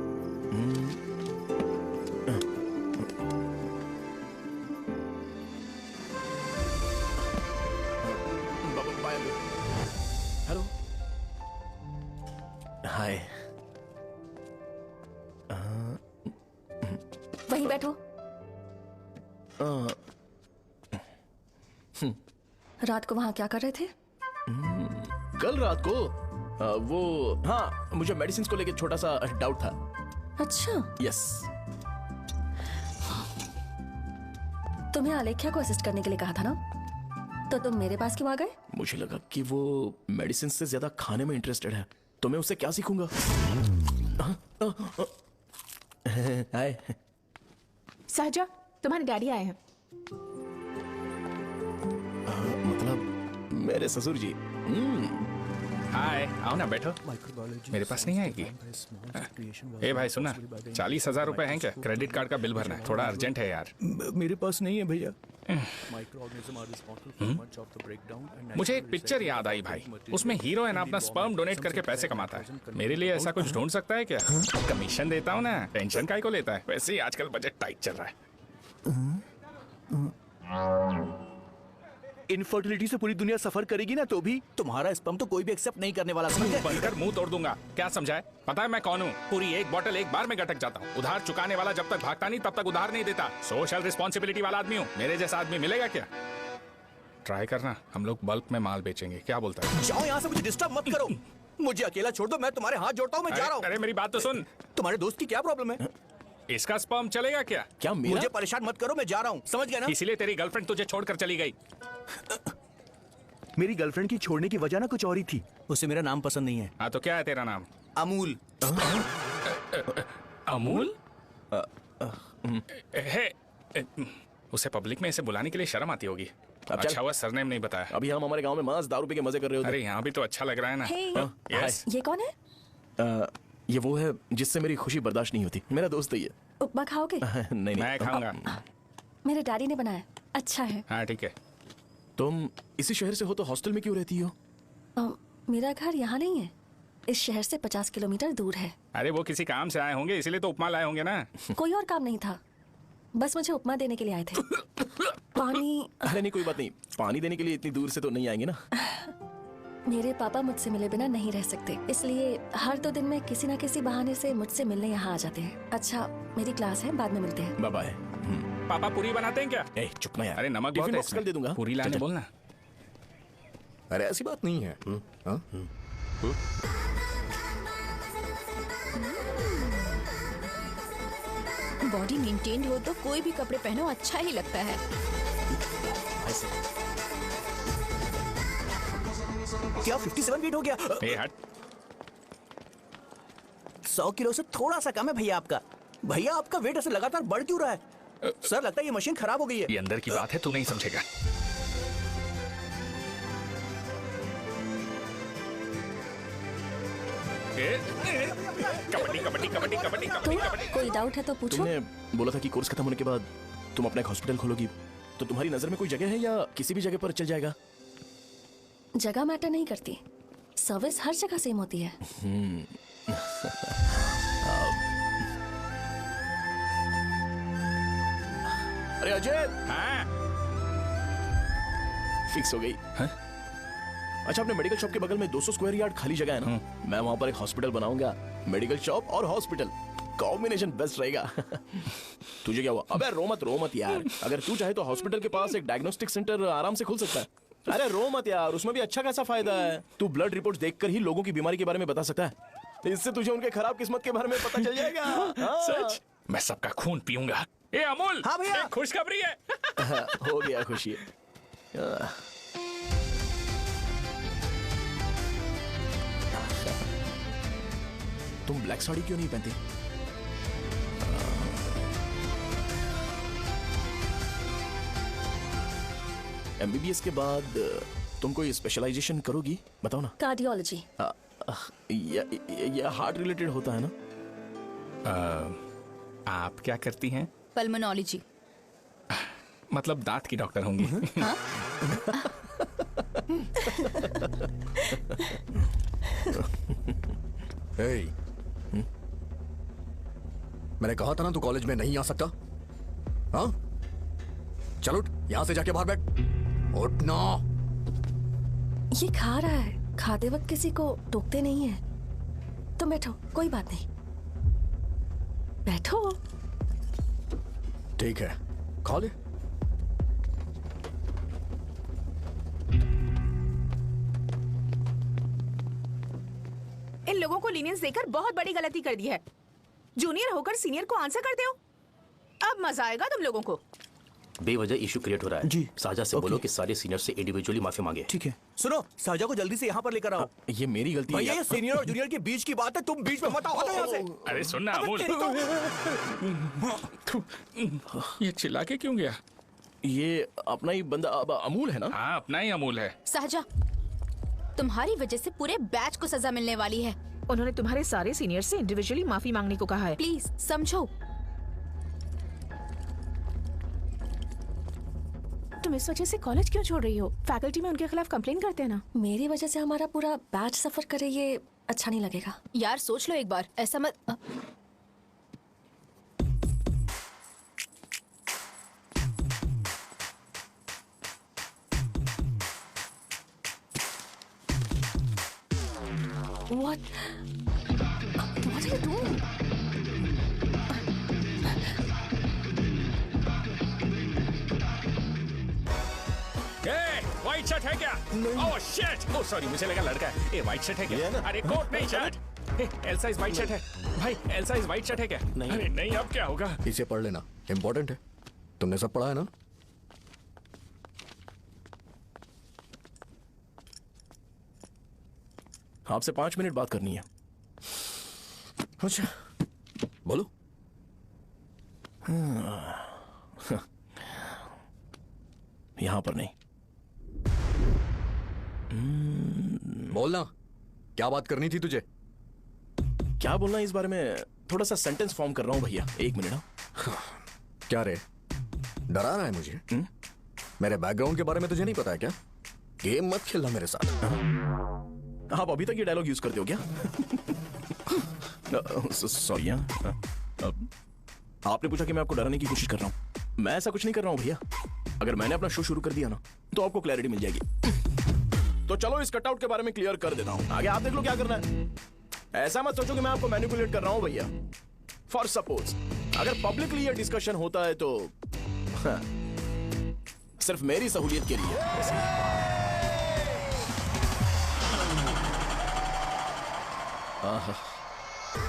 हेलो, हाय। वहीं बैठो। रात को वहां क्या कर रहे थे? कल रात को वो, हाँ, मुझे मेडिसिन को लेके छोटा सा डाउट था। अच्छा, यस। तुम्हें आलेख्या को असिस्ट करने के लिए कहा था ना, तो तुम मेरे पास क्यों आ गए? मुझे लगा कि वो मेडिसिन से ज्यादा खाने में इंटरेस्टेड है, तो मैं उससे क्या सीखूंगा? हाय। सहजा, तुम्हारे डैडी आए हैं। मतलब मेरे ससुर जी। हाय, आओ ना बैठो। मेरे पास नहीं आएगी? ए भाई सुना, 40,000 रुपए हैं क्या? क्रेडिट कार्ड का बिल भरना है, थोड़ा अर्जेंट है यार। मेरे पास नहीं है भैया। मुझे एक पिक्चर याद आई भाई, उसमें हीरोइन अपना स्पर्म डोनेट करके पैसे कमाता है। मेरे लिए ऐसा कुछ ढूंढ सकता है क्या? कमीशन देता हूँ ना, टेंशन काहे को लेता है? वैसे ही आजकल बजट टाइट चल रहा है। इनफर्टिलिटी से पूरी दुनिया सफर करेगी ना, तो भी तुम्हारा स्पर्म तो कोई भी एक्सेप्ट नहीं करने वाला। बनकर मुंह तोड़ दूंगा। क्या समझा है? पता है मैं कौन हूँ? पूरी एक बोतल एक बार में गटक जाता हूँ। उधार चुकाने वाला जब तक भागता नहीं, तब तक उधार नहीं देता। सोशल रिस्पॉन्सिबिलिटी वाला आदमी हूँ। मेरे जैसा आदमी मिलेगा क्या? ट्राई करना, हम लोग बल्क में माल बेचेंगे। क्या बोलता है? जाओ यहाँ से, मुझे डिस्टर्ब मत करो। मुझे अकेला छोड़ दो, मैं तुम्हारे हाथ जोड़ता हूँ, मैं जा रहा हूँ। अरे मेरी बात तो सुन। तुम्हारे दोस्त की क्या प्रॉब्लम है? इसका स्पर्म चलेगा क्या? क्या मेरा? मुझे परेशान मत करो, मैं जा रहा हूँ, समझ गया ना? इसीलिए तेरी गर्लफ्रेंड तुझे छोड़कर चली गई। मेरी गर्लफ्रेंड की छोड़ने की वजह ना कुछ और ही थी। उसे मेरा नाम पसंद नहीं है। हाँ तो क्या है तेरा नाम? अमूल। अमूल? उसे पब्लिक में इसे बुलाने के लिए शर्म आती होगी। अच्छा हुआ सरनेम नहीं बताया। अभी हम हमारे गांव में मांस दारू पी के मजे कर रहे होते। अरे यहाँ भी तो अच्छा लग रहा है ना। Hey. यस। ये कौन है? ये वो है जिससे मेरी खुशी बर्दाश्त नहीं होती। मेरा दोस्त है ये। उपमा खाओगे? नहीं मैं खाऊंगा। मेरे डैडी ने बनाया, अच्छा है। हाँ ठीक है। तुम इसी शहर से हो तो हॉस्टल में क्यों रहती हो? मेरा घर यहाँ नहीं है, इस शहर से 50 किलोमीटर दूर है। अरे वो किसी काम से आए होंगे, इसीलिए तो उपमा लाए होंगे ना। कोई और काम नहीं था, बस मुझे उपमा देने के लिए आए थे। पानी? अरे नहीं, कोई बात नहीं। पानी देने के लिए इतनी दूर से तो नहीं आएंगे ना। मेरे पापा मुझसे मिले बिना नहीं रह सकते, इसलिए हर 2 दिन में किसी न किसी बहाने से मुझसे मिलने यहाँ आ जाते हैं। अच्छा, मेरी क्लास है, बाद में मिलते हैं। Bye bye. पापा पूरी बनाते हैं क्या? ए, चुप ना यार। अरे नमक बहुत है इसमें। दे दूंगा। पूरी लाने बोलना। अरे ऐसी बात नहीं है। बॉडी मेंटेन्ड हो तो कोई भी कपड़े पहनो अच्छा ही लगता है। क्या 57 फीट हो गया? ए हट। 100 किलो से थोड़ा सा कम है भैया आपका। भैया आपका वेट ऐसे लगातार बढ़ क्यों रहा है? सर लगता है ये मशीन खराब हो गई है। ये अंदर की बात है, तू नहीं समझेगा। कबड्डी कबड्डी कबड्डी कबड्डी कबड्डी। कोई डाउट है तो पूछो। तुमने बोला था कि कोर्स खत्म होने के बाद तुम अपना एक हॉस्पिटल खोलोगी, तो तुम्हारी नजर में कोई जगह है या किसी भी जगह पर चल जाएगा? जगह मैटर नहीं करती, सर्विस हर जगह सेम होती है। अरे अजय, हाँ फिक्स हो गई। अच्छा, अपने मेडिकल शॉप के बगल में 200 स्क्वायर यार्ड खाली जगह है ना, मैं वहां पर एक हॉस्पिटल बनाऊंगा। मेडिकल शॉप और हॉस्पिटल कॉम्बिनेशन बेस्ट रहेगा। तुझे क्या हुआ? अबे रो मत यार। अगर तू चाहे तो हॉस्पिटल के पास एक डायग्नोस्टिक सेंटर आराम से खुल सकता है। अरे रो मत यार, उसमें भी अच्छा खासा फायदा है। तू ब्लड रिपोर्ट्स देखकर ही लोगों की बीमारी के बारे में बता सकता है। इससे तुझे उनके खराब किस्मत के बारे में पता चल जाएगा। सच? मैं सबका खून पीऊंगा। ए अमूल, हाँ भैया, एक खुशखबरी है। हो गया खुशी। तुम ब्लैक साड़ी क्यों नहीं पहनती? MBBS के बाद तुम कोई स्पेशलाइजेशन करोगी? बताओ ना। कार्डियोलॉजी। ये हार्ट रिलेटेड होता है ना? आप क्या करती हैं? पल्मोनोलॉजी। मतलब दांत की डॉक्टर होंगी। हाँ? hey, मैंने कहा था ना तू कॉलेज में नहीं आ सकता। हाँ, चल उठ, यहां से जाके बाहर बैठ। उठ ना। ये खा रहा है, खाते वक्त किसी को टोकते नहीं है। तुम बैठो, कोई बात नहीं, बैठो। ठीक है, खा ले। इन लोगों को लीनियंस देकर बहुत बड़ी गलती कर दी है। जूनियर होकर सीनियर को आंसर करते हो। अब मजा आएगा तुम लोगों को। बेवजह इशू क्रिएट हो रहा है। जी, साजा से बोलो कि सारे सीनियर से इंडिविजुअली माफी मांगे। ठीक है। सुनो, साजा को जल्दी से यहाँ पर लेकर आओ। ये मेरी गलती है। भैया, ये सीनियर और जूनियर के बीच की बात है, तुम बीच में मत आओ यहाँ से। अरे सुन ना अमूल, ये चिल्ला के क्यों गया? ये अपना ही बंदा अमूल है ना? हाँ, अपना ही अमूल है। साजा, तुम्हारी वजह से पूरे बैच को सजा मिलने वाली है। उन्होंने तुम्हारे सारे सीनियर से इंडिविजुअली माफी मांगने को कहा है। प्लीज समझो। तुम इस वजह से कॉलेज क्यों छोड़ रही हो? फैकल्टी में उनके खिलाफ कंप्लेन करते हैं ना। मेरी वजह से हमारा पूरा बैच सफर करे, ये अच्छा नहीं लगेगा। यार सोच लो एक बार, ऐसा मत। What are you doing? White shirt है क्या? Oh shit! ओह सॉरी, मुझे लगा लड़का है। ए व्हाइट शर्ट है क्या? अरे कोट नहीं, shirt. L size white shirt है। भाई एल साइज व्हाइट शर्ट है क्या? नहीं। अरे नहीं, अब क्या होगा? इसे पढ़ लेना, इम्पोर्टेंट है। तुमने सब पढ़ा है ना? आपसे 5 मिनट बात करनी है। अच्छा, बोलो। यहां पर नहीं। बोलना, क्या बात करनी थी तुझे? क्या बोलना इस बारे में? थोड़ा सा सेंटेंस फॉर्म कर रहा हूं भैया, 1 मिनट। क्या रे, डरा रहा है मुझे? मेरे बैकग्राउंड के बारे में तुझे नहीं पता है क्या? गेम मत खेलना मेरे साथ। आप अभी तक ये डायलॉग यूज करते हो क्या? सॉरी। आपने पूछा कि मैं आपको डराने की कोशिश कर रहा हूं। मैं ऐसा कुछ नहीं कर रहा हूं भैया। अगर मैंने अपना शो शुरू कर दिया ना, तो आपको क्लैरिटी मिल जाएगी। तो चलो इस कटआउट के बारे में क्लियर कर देता हूं। आगे आप देख लो क्या करना है। ऐसा मत सोचो कि मैं आपको मैनिपुलेट कर रहा हूं भैया। फॉर सपोज अगर पब्लिकली ये डिस्कशन होता है तो सिर्फ मेरी सहूलियत के लिए।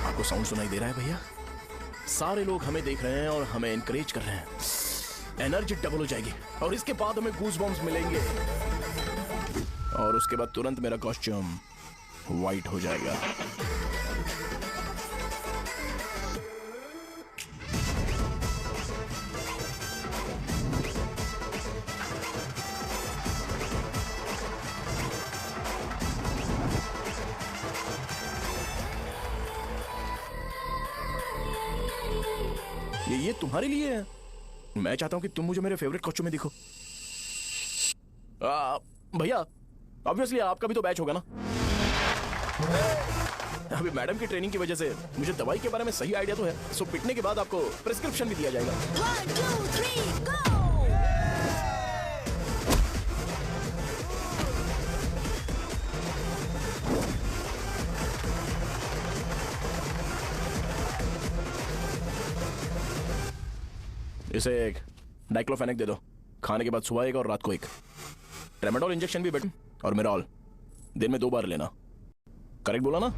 आपको साउंड सुनाई दे रहा है भैया? सारे लोग हमें देख रहे हैं और हमें एनकरेज कर रहे हैं। एनर्जी डबल हो जाएगी और इसके बाद हमें गूज़बम्प्स मिलेंगे और उसके बाद तुरंत मेरा कॉस्ट्यूम वाइट हो जाएगा। ये तुम्हारे लिए है। मैं चाहता हूं कि तुम मुझे मेरे फेवरेट कॉस्ट्यूम में दिखो। भैया ऑब्वियसली आपका भी तो बैच होगा ना। अभी मैडम की ट्रेनिंग की वजह से मुझे दवाई के बारे में सही आइडिया तो है। सो पिटने के बाद आपको प्रिस्क्रिप्शन भी दिया जाएगा। 1 2 3 गो। इसे एक डाइक्लोफेनेक दे दो, खाने के बाद सुबह एक और रात को एक। ट्रेमाडोल इंजेक्शन भी बेटा, और मिराल दिन में 2 बार लेना। करेक्ट बोला ना?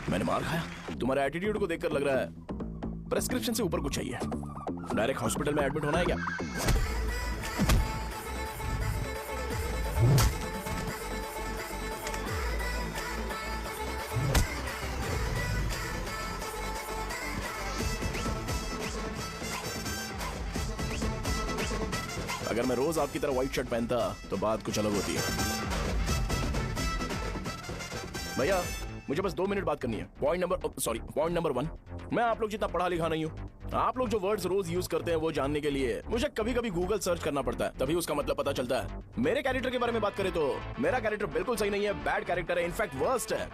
मैंने मार खाया? तुम्हारे एटीट्यूड को देखकर लग रहा है प्रेस्क्रिप्शन से ऊपर कुछ चाहिए। डायरेक्ट हॉस्पिटल में एडमिट होना है क्या? अगर मैं रोज आपकी तरह व्हाइट शर्ट पहनता तो बात कुछ अलग होती है। भैया मुझे बस 2 मिनट बात करनी है। पॉइंट नंबर 1, मैं आप लोग जितना पढ़ा लिखा नहीं हूँ। आप लोग जो वर्ड्स रोज यूज करते हैं वो जानने के लिए मुझे कभी कभी गूगल सर्च करना पड़ता है, तभी उसका मतलब पता चलता है। मेरे कैरेक्टर के बारे में बात करें तो मेरा कैरेक्टर बिल्कुल सही नहीं है, बैड कैरेक्टर है, इनफैक्ट वर्स्ट है।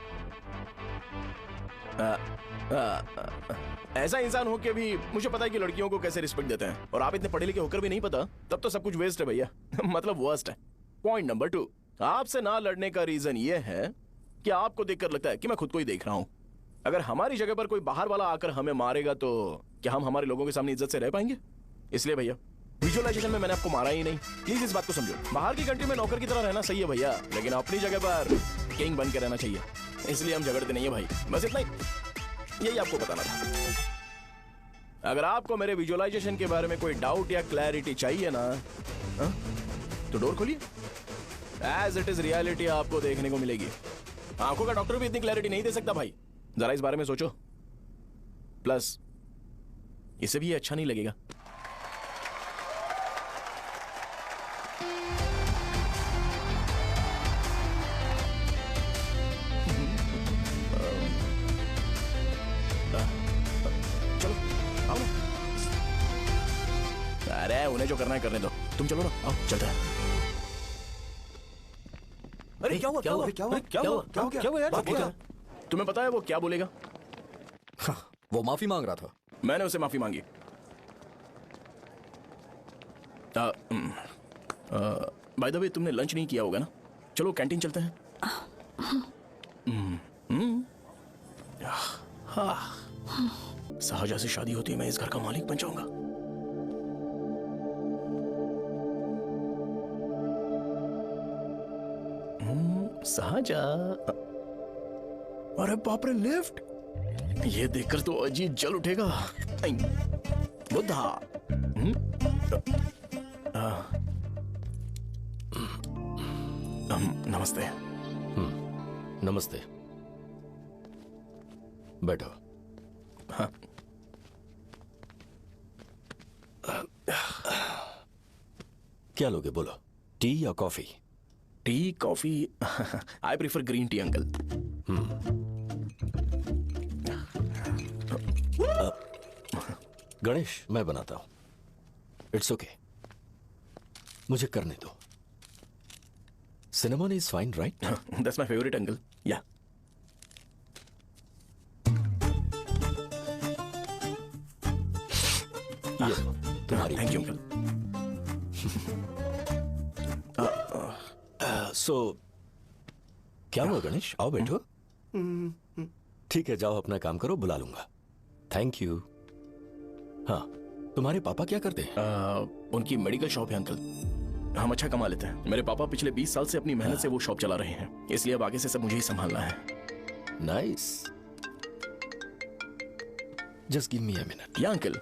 ऐसा इंसान हो के भी मुझे पता है कि लड़कियों को कैसे रिस्पेक्ट देते हैं, और आप इतने पढ़े लिखे होकर भी नहीं पता, तब तो सब कुछ वेस्ट है भैया। मतलब वर्स्ट है। पॉइंट नंबर 2, आपसे ना लड़ने का रीजन ये है कि आपको देखकर लगता है कि मैं खुद को ही देख रहा हूं। अगर हमारी जगह पर कोई बाहर वाला आकर हमें मारेगा तो क्या हम हमारे लोगों के सामने इज्जत से रह पाएंगे? इसलिए भैया विजुअलाइजेशन में मैंने आपको मारा ही नहीं। प्लीज इस बात को समझो। बाहर की कंट्री में नौकर की तरह रहना सही है भैया, लेकिन अपनी जगह पर किंग बन के रहना चाहिए। इसलिए हम झगड़ते नहीं है भाई, बस इतना ही, यही आपको बताना था। अगर आपको मेरे विजुअलाइजेशन के बारे में कोई डाउट या क्लैरिटी चाहिए ना, तो डोर खोलिए। एज इट इज रियलिटी आपको देखने को मिलेगी। आंखों का डॉक्टर भी इतनी क्लैरिटी नहीं दे सकता भाई, जरा इस बारे में सोचो। प्लस इसे भी ये अच्छा नहीं लगेगा। चलो आओ ना। अरे उन्हें जो करना है करने दो, तुम चलो ना, आओ चलते हैं। अरे क्या हुआ? यार? तुम्हें पता है वो क्या बोलेगा? वो माफी मांग रहा था। मैंने उसे माफी मांगी। बाय द वे तुमने लंच नहीं किया होगा ना? चलो कैंटीन चलते हैं। शाहजहां से शादी होती है, मैं इस घर का मालिक बन जाऊंगा। शाहजहां, अरे बाप रे, लिफ्ट! ये देखकर तो अजीत जल उठेगा। बुद्धा। नमस्ते। नमस्ते, बैठो। हाँ। क्या लोगे बोलो, टी या coffee? T, coffee? I prefer green tea uncle. Ganesh, मैं बनाता हूं। इट्स ओके, मुझे करने दो। Cinnamon is fine, right? That's my favourite uncle. या तुम्हारी। Thank you uncle. सो क्या हुआ गणेश? आओ बैठो। ठीक है, जाओ अपना काम करो, बुला लूंगा। Thank you. हाँ, तुम्हारे पापा क्या करते हैं? उनकी मेडिकल शॉप है अंकल। हम अच्छा कमा लेते हैं। मेरे पापा पिछले 20 साल से अपनी मेहनत से वो शॉप चला रहे हैं, इसलिए अब आगे से सब मुझे ही संभालना है। Nice. Just give me a minute. या अंकल।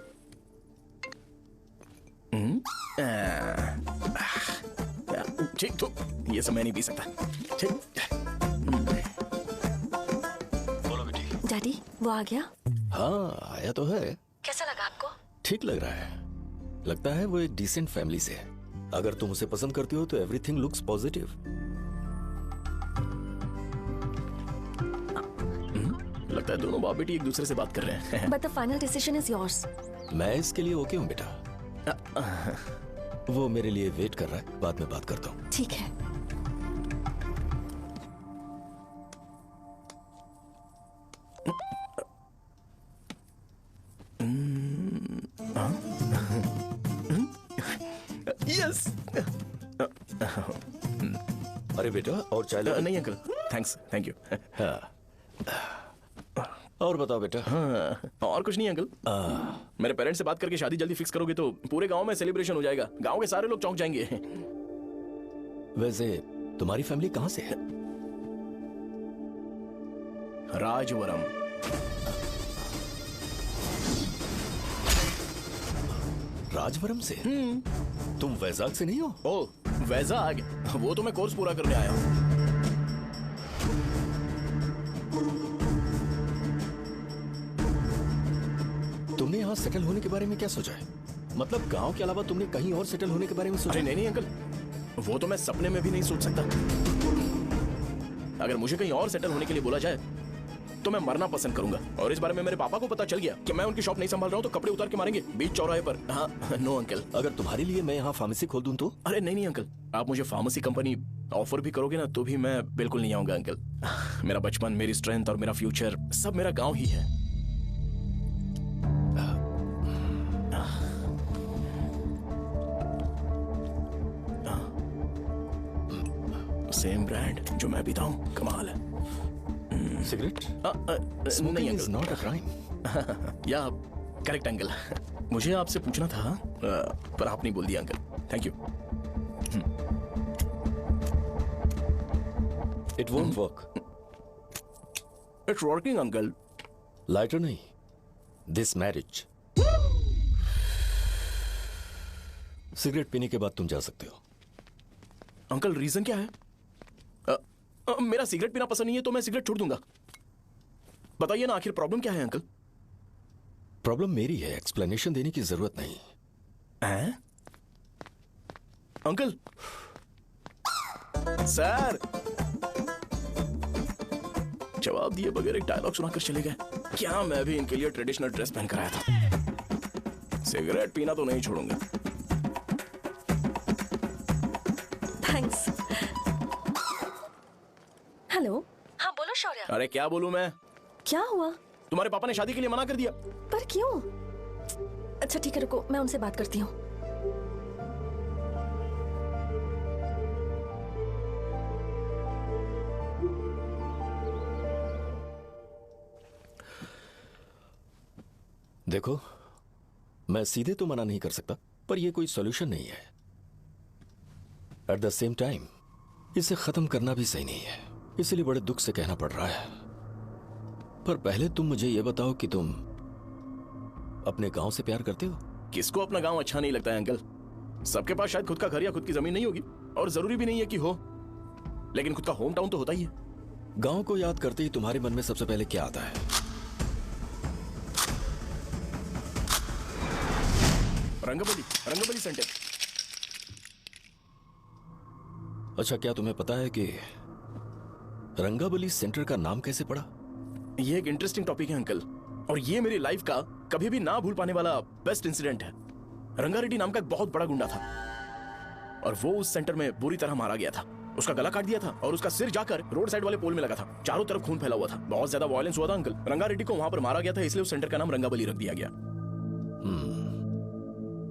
ठीक, तो ये सब मैं नहीं पी सकता। ठीक। डैडी, वो आ गया? हाँ, आया तो है। कैसा लगा आपको? ठीक लग रहा है। लगता है वो एक डिसेंट फैमिली से है। अगर तुम उसे पसंद करती हो तो एवरीथिंग लुक्स पॉजिटिव। लगता है दोनों बाप बेटी एक दूसरे से बात कर रहे हैं। But the final decision is yours. मैं इसके लिए ओके हूँ बेटा। वो मेरे लिए वेट कर रहा है, बाद में बात करता हूँ। ठीक है। यस। अरे बेटा, और चाय लो। नहीं अंकल, थैंक्स, थैंक यू। हाँ। और बताओ बेटा। हाँ, और कुछ नहीं अंकल। मेरे पेरेंट्स से बात करके शादी जल्दी फिक्स करोगे तो पूरे गांव में सेलिब्रेशन हो जाएगा। गांव के सारे लोग चौंक जाएंगे। वैसे तुम्हारी फैमिली कहाँ से है? राजवरम। राजवरम से? तुम वैजाग से नहीं हो? ओ, वैजाग? वो तो मैं कोर्स पूरा करने आया हूँ। तुमने यहाँ सेटल होने के बारे में क्या सोचा है? मतलब गांव के अलावा तुमने कहीं और सेटल होने के बारे में सोचा? नहीं नहीं अंकल, वो तो मैं सपने में भी नहीं सोच सकता। अगर मुझे कहीं और सेटल होने के लिए बोला जाए तो मैं मरना पसंद करूंगा। और इस बारे में मेरे पापा को पता चल गया कि मैं उनकी शॉप नहीं संभाल रहा हूँ तो कपड़े उतार के मारेंगे बीच चौराहे पर। हाँ, नो अंकल। अगर तुम्हारे लिए मैं यहाँ फार्मेसी खोल दूं तो? अरे नहीं नहीं अंकल, आप मुझे फार्मेसी कंपनी ऑफर भी करोगे ना तो भी मैं बिल्कुल नहीं आऊंगा अंकल। मेरा बचपन, मेरी स्ट्रेंथ और मेरा फ्यूचर सब मेरा गाँव ही है। सेम ब्रांड जो मैं पीता हूँ, कमाल है। सिगरेट? नहीं इज नॉट अ क्राइम। या करेक्ट अंकल। मुझे आपसे पूछना था पर आपने बोल दिया uncle. Thank you. It won't work. It's working uncle. Lighter नहीं, दिस मैरिज। सिगरेट पीने के बाद तुम जा सकते हो। अंकल रीजन क्या है? मेरा सिगरेट पीना पसंद नहीं है तो मैं सिगरेट छोड़ दूंगा। बताइए ना, आखिर प्रॉब्लम क्या है अंकल? प्रॉब्लम मेरी है, एक्सप्लेनेशन देने की जरूरत नहीं है। अंकल सर जवाब दिए बगैर एक डायलॉग सुनाकर चले गए। क्या मैं भी इनके लिए ट्रेडिशनल ड्रेस पहन कर आया था। सिगरेट पीना तो नहीं छोड़ूंगा। थैंक्स। हेलो। हाँ बोलो शौर्य। अरे क्या बोलूं मैं? क्या हुआ? तुम्हारे पापा ने शादी के लिए मना कर दिया। पर क्यों? अच्छा ठीक है, रुको मैं उनसे बात करती हूँ। देखो, मैं सीधे तो मना नहीं कर सकता, पर यह कोई सॉल्यूशन नहीं है। एट द सेम टाइम इसे खत्म करना भी सही नहीं है, इसलिए बड़े दुख से कहना पड़ रहा है। पर पहले तुम मुझे यह बताओ कि तुम अपने गांव से प्यार करते हो? किसको अपना गांव अच्छा नहीं लगता है अंकल? सबके पास शायद खुद का घर या खुद की जमीन नहीं होगी, और जरूरी भी नहीं है कि हो, लेकिन खुद का होम टाउन तो होता ही है। गांव को याद करते ही तुम्हारे मन में सबसे पहले क्या आता है? रंगबली सेंटर। अच्छा, क्या तुम्हें पता है कि रंगाबली सेंटर का नाम कैसे पड़ा? ये एक इंटरेस्टिंग टॉपिक है अंकल, और ये मेरी लाइफ का कभी भी ना भूल पाने वाला बेस्ट इंसिडेंट है। रंगारेड्डी नाम का एक बहुत बड़ा गुंडा था और वो उस सेंटर में बुरी तरह मारा गया था। उसका गला काट दिया था और उसका सिर जाकर रोड साइड वाले पोल में लगा था। चारों तरफ खून फैला हुआ था, बहुत ज्यादा वायलेंस हुआ था अंकल। रंगारेड्डी को वहां पर मारा गया था, इसलिए उस सेंटर का नाम रंगाबली रख दिया गया।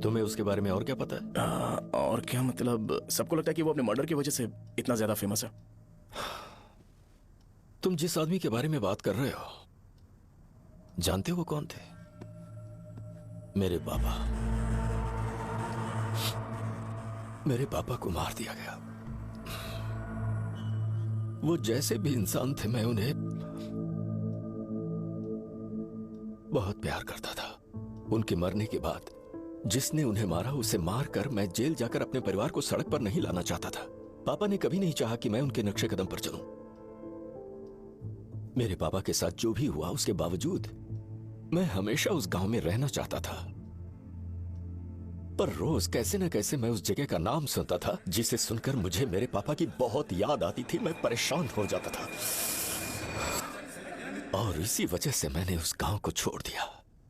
तुम्हें उसके बारे में और क्या पता है? और क्या मतलब, सबको लगता है कि वो अपने मर्डर की वजह से इतना ज्यादा फेमस है। तुम जिस आदमी के बारे में बात कर रहे हो, जानते हो वो कौन थे? मेरे पापा। मेरे पापा को मार दिया गया। वो जैसे भी इंसान थे, मैं उन्हें बहुत प्यार करता था। उनके मरने के बाद जिसने उन्हें मारा उसे मारकर मैं जेल जाकर अपने परिवार को सड़क पर नहीं लाना चाहता था। पापा ने कभी नहीं चाहा कि मैं उनके नक्शे कदम पर चलूं। मेरे पापा के साथ जो भी हुआ उसके बावजूद मैं हमेशा उस गांव में रहना चाहता था। पर रोज कैसे न कैसे मैं उस जगह का नाम सुनता था जिसे सुनकर मुझे मेरे पापा की बहुत याद आती थी। मैं परेशान हो जाता था और इसी वजह से मैंने उस गांव को छोड़ दिया।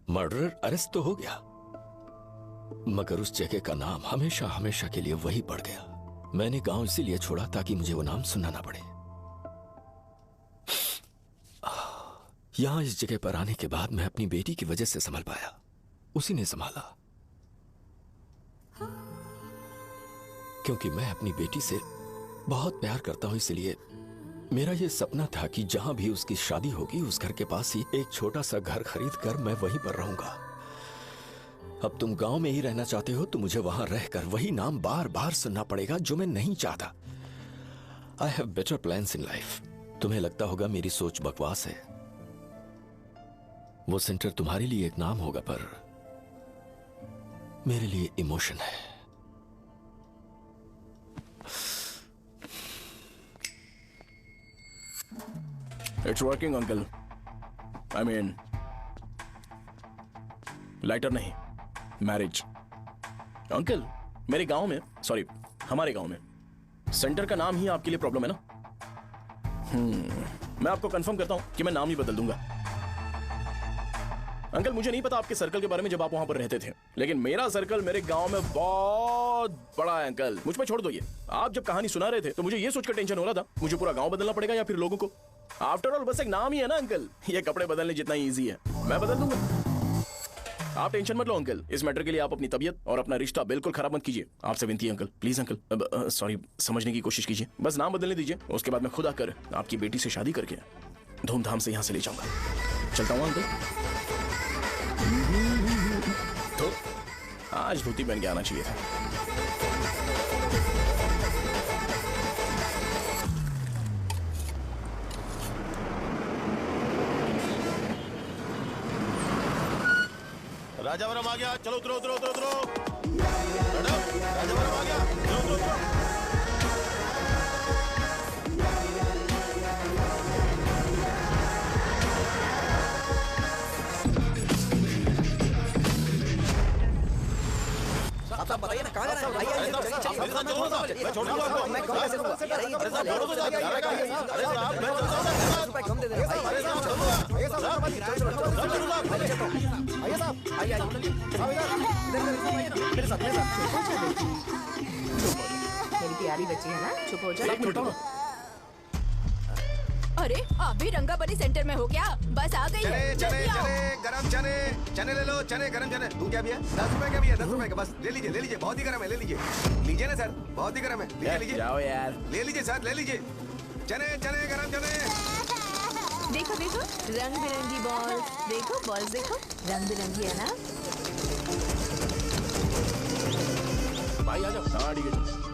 मर्डरर अरेस्ट तो हो गया, मगर उस जगह का नाम हमेशा हमेशा के लिए वही पड़ गया। मैंने गांव इसीलिए छोड़ा ताकि मुझे वो नाम सुनना ना पड़े। यहां इस जगह पर आने के बाद मैं अपनी बेटी की वजह से संभल पाया। उसी ने संभाला, क्योंकि मैं अपनी बेटी से बहुत प्यार करता हूं। इसलिए मेरा यह सपना था कि जहां भी उसकी शादी होगी उस घर के पास ही एक छोटा सा घर खरीद कर मैं वहीं पर रहूंगा। अब तुम गांव में ही रहना चाहते हो तो मुझे वहां रहकर वही नाम बार बार सुनना पड़ेगा जो मैं नहीं चाहता। I have better plans in life. तुम्हें लगता होगा मेरी सोच बकवास है। वो सेंटर तुम्हारे लिए एक नाम होगा, पर मेरे लिए इमोशन है। It's working uncle. I mean lighter नहीं, मैरिज। अंकल मेरे गांव में, सॉरी हमारे गांव में सेंटर का नाम ही आपके लिए प्रॉब्लम है ना? मैं आपको कंफर्म करता हूं कि मैं नाम ही बदल दूंगा। अंकल मुझे नहीं पता आपके सर्कल के बारे में जब आप वहां पर रहते थे, लेकिन मेरा सर्कल मेरे गांव में बहुत बड़ा है अंकल। मुझ पे छोड़ दो ये। आप जब कहानी सुना रहे थे तो मुझे ये सोचकर टेंशन हो रहा था मुझे पूरा गांव बदलना पड़ेगा या फिर लोगों को। आफ्टर ऑल बस एक नाम ही है ना अंकल, ये कपड़े बदलने जितना ही ईजी है। मैं बदल दूंगा, आप टेंशन मत लो अंकल। इस मैटर के लिए आप अपनी तबीयत और अपना रिश्ता बिल्कुल खराब मत कीजिए। आपसे विनती है अंकल, प्लीज अंकल। सॉरी, समझने की कोशिश कीजिए। बस नाम बदलने दीजिए, उसके बाद मैं खुद आकर आपकी बेटी से शादी करके धूमधाम से यहां से ले जाऊंगा। चलता हूं अंकल। तो आज धोती पहन के आना चाहिए था। राजावरम आ गया, चलो उतरो उतरो उतरो उतरो। मैडम राजावरम आ गया, चलो उतरो उतरो। आप बताइए ना कहाँ जाना है? आइए चलिए मैं छोड़ दूंगा आपको। मैं कौन कैसे दूंगा? अरे साहब छोड़ दो साहब। अरे साहब मैं छोड़ दूंगा। 50 रुपए कम दे देना। अरे साहब छोड़ दूंगा। आइए साहब, आइए साहब, आइए मेरे साथ मेरी प्यारी बच्ची है ना, चुप हो जा। अरे आप भी रंगाबली सेंटर में हो क्या? बस आ गई है। चने चने चने गरम चने चने ले लो। चने गरम चने। तू क्या भी है? 10 रुपए का भी है, 10 रुपए का। बस ले लीजिए ले लीजिए, बहुत ही गरम है, ले लीजिए। लीजिए ना सर, बहुत ही गरम है, लीजिए लीजिए। जाओ यार, ले लीजिए सर, ले लीजिए। चने चने गरम चने। देखो देखो रंग बिरंगी बॉल्स, देखो बॉल्स देखो रंग बिरंगी है ना। भाई आ जाओ। हाँ ठीक है।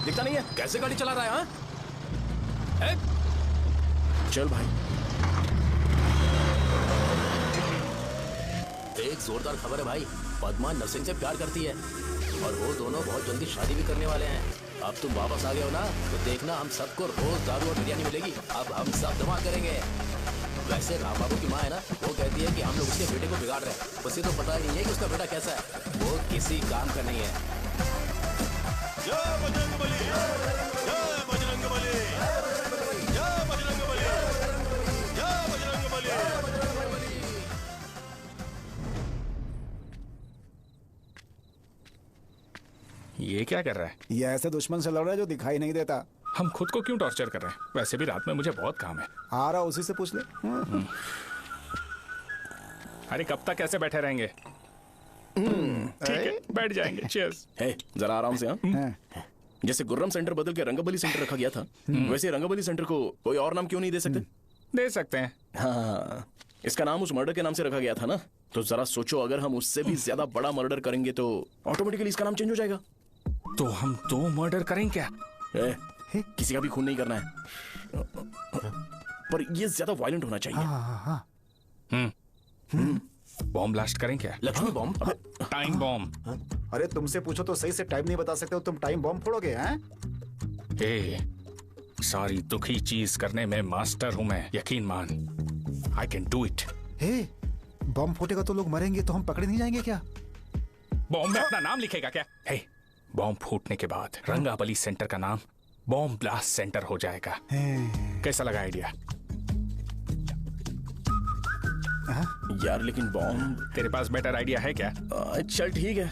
दिखता नहीं है, कैसे गाड़ी चला रहा है? हाँ चल भाई। एक जोरदार खबर है भाई, पद्मा नरसिंह से प्यार करती है और वो दोनों बहुत जल्दी शादी भी करने वाले हैं। अब तुम वापस आ गए हो ना, तो देखना हम सबको रोज दारू और बिरयानी मिलेगी। अब हम सब धमाल करेंगे। वैसे राम बाबू की माँ है ना, वो कहती है कि हम लोग उसके बेटे को बिगाड़ रहे हैं। उसे तो पता ही नहीं है कि उसका बेटा कैसा है। वो किसी काम का नहीं है। जय बजरंगबली, जय बजरंगबली, जय बजरंगबली, जय बजरंगबली। ये क्या कर रहा है? ये ऐसे दुश्मन से लड़ रहा है जो दिखाई नहीं देता। हम खुद को क्यों टॉर्चर कर रहे हैं? वैसे भी रात में मुझे बहुत काम है। आ रहा उसी से पूछ ले। अरे कब तक ऐसे बैठे रहेंगे? ठीक है, बैठ जाएंगे। चीयर्स। हे जरा आराम से। हाँ जैसे गुर्रम सेंटर बदल के रंगाबली सेंटर रखा गया था, वैसे रंगाबली सेंटर को कोई और नाम क्यों नहीं दे सकते? दे सकते हैं। हाँ इसका नाम उस मर्डर के नाम से रखा गया था ना, तो जरा सोचो अगर हम उससे भी ज्यादा बड़ा मर्डर करेंगे तो ऑटोमेटिकली इसका नाम चेंज हो जाएगा। तो हम 2 मर्डर करें क्या? किसी का भी खून नहीं करना है, पर ये ज्यादा वायलेंट होना चाहिए। बॉम्ब ब्लास्ट करें क्या? लक्ष्मी बॉम्ब? Time bomb. अरे तुमसे पूछो तो सही से टाइम नहीं बता सकते हो, तुम टाइम बॉम्ब फोड़ोगे हैं? सारी दुखी चीज करने में मास्टर हूं मैं, यकीन मान। I can do it. Bomb फूटेगा तो लोग मरेंगे, तो हम पकड़े नहीं जाएंगे क्या? बॉम्ब में अपना नाम लिखेगा क्या? बॉम्ब फूटने के बाद रंगाबली सेंटर का नाम बॉम्ब ब्लास्ट सेंटर हो जाएगा। कैसा लगा आइडिया? यार लेकिन बॉम्ब, तेरे पास बेटर आइडिया है क्या? चल ठीक है,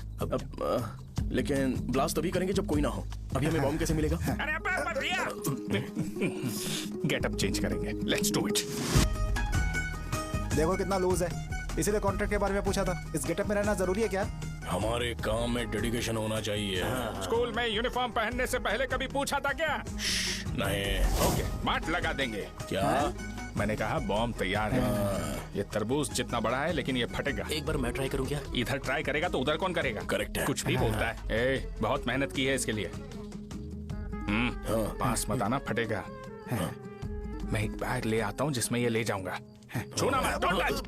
लेकिन ब्लास्ट तभी करेंगे जब कोई ना हो। अभी हमें बॉम्ब कैसे मिलेगा? गेटअप चेंज करेंगे। Let's do it. देखो कितना लूज है, इसीलिए कॉन्ट्रैक्ट के बारे में पूछा था। इस गेटअप में रहना जरूरी है क्या? हमारे काम में डेडिकेशन होना चाहिए। स्कूल में यूनिफॉर्म पहनने से पहले कभी पूछा था क्या? नहीं। ओके, मार्ट लगा देंगे। क्या? मैंने कहा बॉम्ब तैयार है। ये तरबूज जितना बड़ा है लेकिन ये फटेगा। एक बार मैं ट्राई करूं क्या? इधर ट्राई करेगा तो उधर कौन करेगा? करेक्ट है। कुछ भी बोलता है। बहुत मेहनत की है इसके लिए। पास मत आना, फटेगा। मैं एक बैग ले आता हूँ जिसमें ये ले जाऊंगा। छूना मत, don't touch,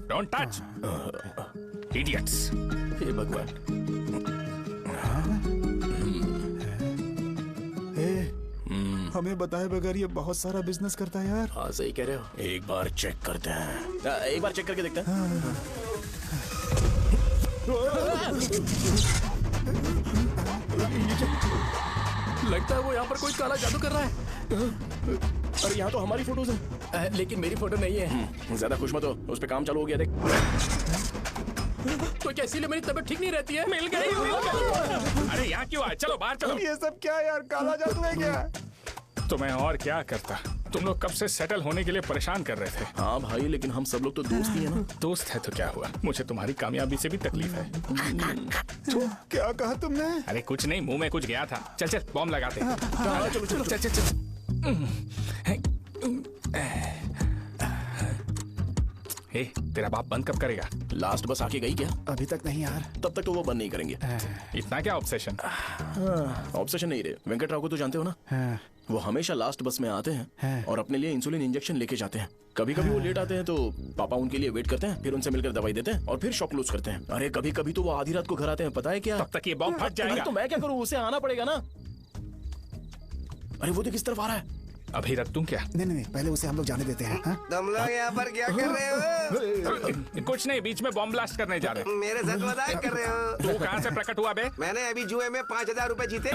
don't touch, idiots. हे भगवान। हमें बताए बगैर ये बहुत सारा बिजनेस करता है यार। हाँ सही कह रहे हो। एक बार चेक करते हैं। एक बार चेक करके देखते हैं। लगता है वो यहाँ पर कोई काला जादू कर रहा है। अरे यहाँ तो हमारी फोटोज हैं, लेकिन मेरी फोटो नहीं है। ज्यादा खुश मत हो, उस पे काम चालू हो गया। देख तो क्या इसीलिए मेरी तबीयत ठीक नहीं रहती है? मिल गई। अरे यहाँ क्यों आए? चलो बाहर चलो। ये सब क्या यार, काला जादू है क्या? तो मैं और क्या करता? तुम लोग कब से सेटल होने के लिए परेशान कर रहे थे। हाँ भाई, लेकिन हम सब लोग तो दोस्त ही हैं ना। दोस्त है तो क्या हुआ? मुझे तुम्हारी कामयाबी से भी तकलीफ है। तो क्या कहा तुमने? अरे कुछ नहीं, मुंह में कुछ गया था। चल चल बॉम्ब लगाते हैं। चलो चलो चल चल चल। तेरा बाप बंद कब करेगा? लास्ट बस आके गई क्या? अभी तक नहीं यार। तब तक तो वो बंद नहीं करेंगे। इतना क्या ऑब्सेशन? ऑब्सेशन नहीं रहे। वेंकट राव को तो जानते हो ना? वो हमेशा लास्ट बस में आते हैं और अपने लिए इंसुलिन इंजेक्शन लेके जाते हैं। कभी कभी वो लेट आते हैं तो पापा उनके लिए वेट करते हैं, फिर उनसे मिलकर दवाई देते हैं और फिर शॉप क्लोज करते हैं। अरे कभी कभी तो वो आधी रात को घर आते हैं, पता है क्या? तब तक ये बॉम्ब फट जाएगा। तो मैं क्या करूँ? उसे आना पड़ेगा ना। अरे वो तो किस तरफ आ रहा है? अभी रख दूं क्या? नहीं, पहले उसे हम लोग जाने देते हैं। तुम लोग यहाँ पर क्या कर रहे हो? कुछ नहीं, बीच में बॉम्ब ब्लास्ट करने जा रहे हैं। मेरे साथ मजाक कर रहे हो? तू कहाँ से प्रकट हुआ बे? मैंने अभी जुए में 5000 रुपए जीते।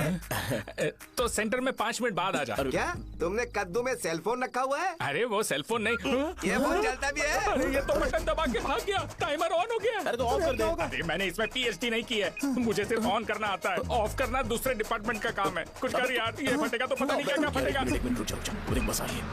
तो सेंटर में 5 मिनट बाद आ जा। क्या तुमने कद्दू में सेलफोन रखा हुआ है? अरे वो सेलफोन नहीं, ये फोन चलता भी है। अरे ये तो बटन दबा के भाग गया, टाइमर ऑन हो गया। अरे तो ऑफ कर दे। अरे मैंने इसमें PhD नहीं की है, मुझे सिर्फ ऑन करना आता है, ऑफ करना दूसरे डिपार्टमेंट का काम है। कुछ कर यार, ये फटेगा तो पता नहीं क्या फटेगा। एक मिनट रुक जाओ, बस आ रही है।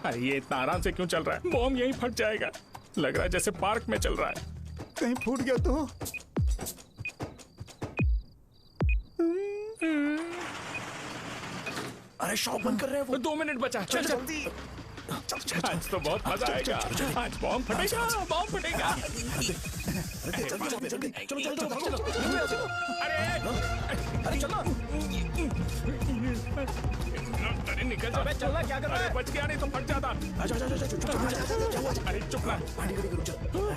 अरे ये इतना आराम से क्यों चल रहा है? बॉम्ब यहीं फट जाएगा। लग रहा है जैसे पार्क में चल रहा है। कहीं फूट गया तो? अरे शॉप बंद कर रहे हैं वो। 2 मिनट बचा। चल जल्दी। आज तो बहुत मजा आएगा। आज बॉम्ब फटेगा, बॉम्ब फटेगा। चलो। अरे चलो। अरे निकल जा। चलना क्या कर रहा है? बच गया, नहीं तो फट जाता। अरे चुप ना।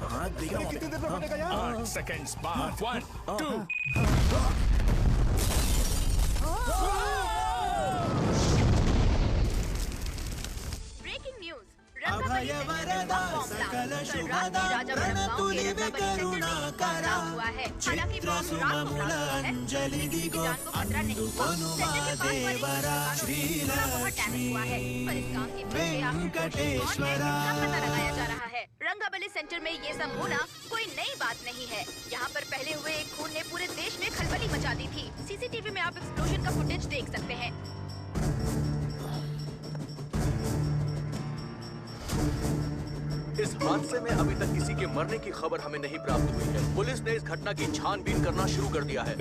हाँ देख रहा हूँ। कितनी देर में फटेगा यार? 8 सेकंड्स बाद। 1 2। Breaking news. अभय वरदा सकल शुभदा प्रणतुलिवे करुणाकरा चित्र सुममूल अंजलि दिगो अनुपनुमा देवरा श्रीलक्ष्मी वेंकटेश्वरा। लगाया जा रहा है। रंगाबली सेंटर में ये सब होना कोई नई बात नहीं है। यहाँ पर पहले हुए एक खून ने पूरे देश में खलबली मचा दी थी। सीसीटीवी में आप एक्सप्लोजन का फुटेज देख सकते हैं। इस हादसे में अभी तक किसी के मरने की खबर हमें नहीं प्राप्त हुई है। पुलिस ने इस घटना की छानबीन करना शुरू कर दिया है।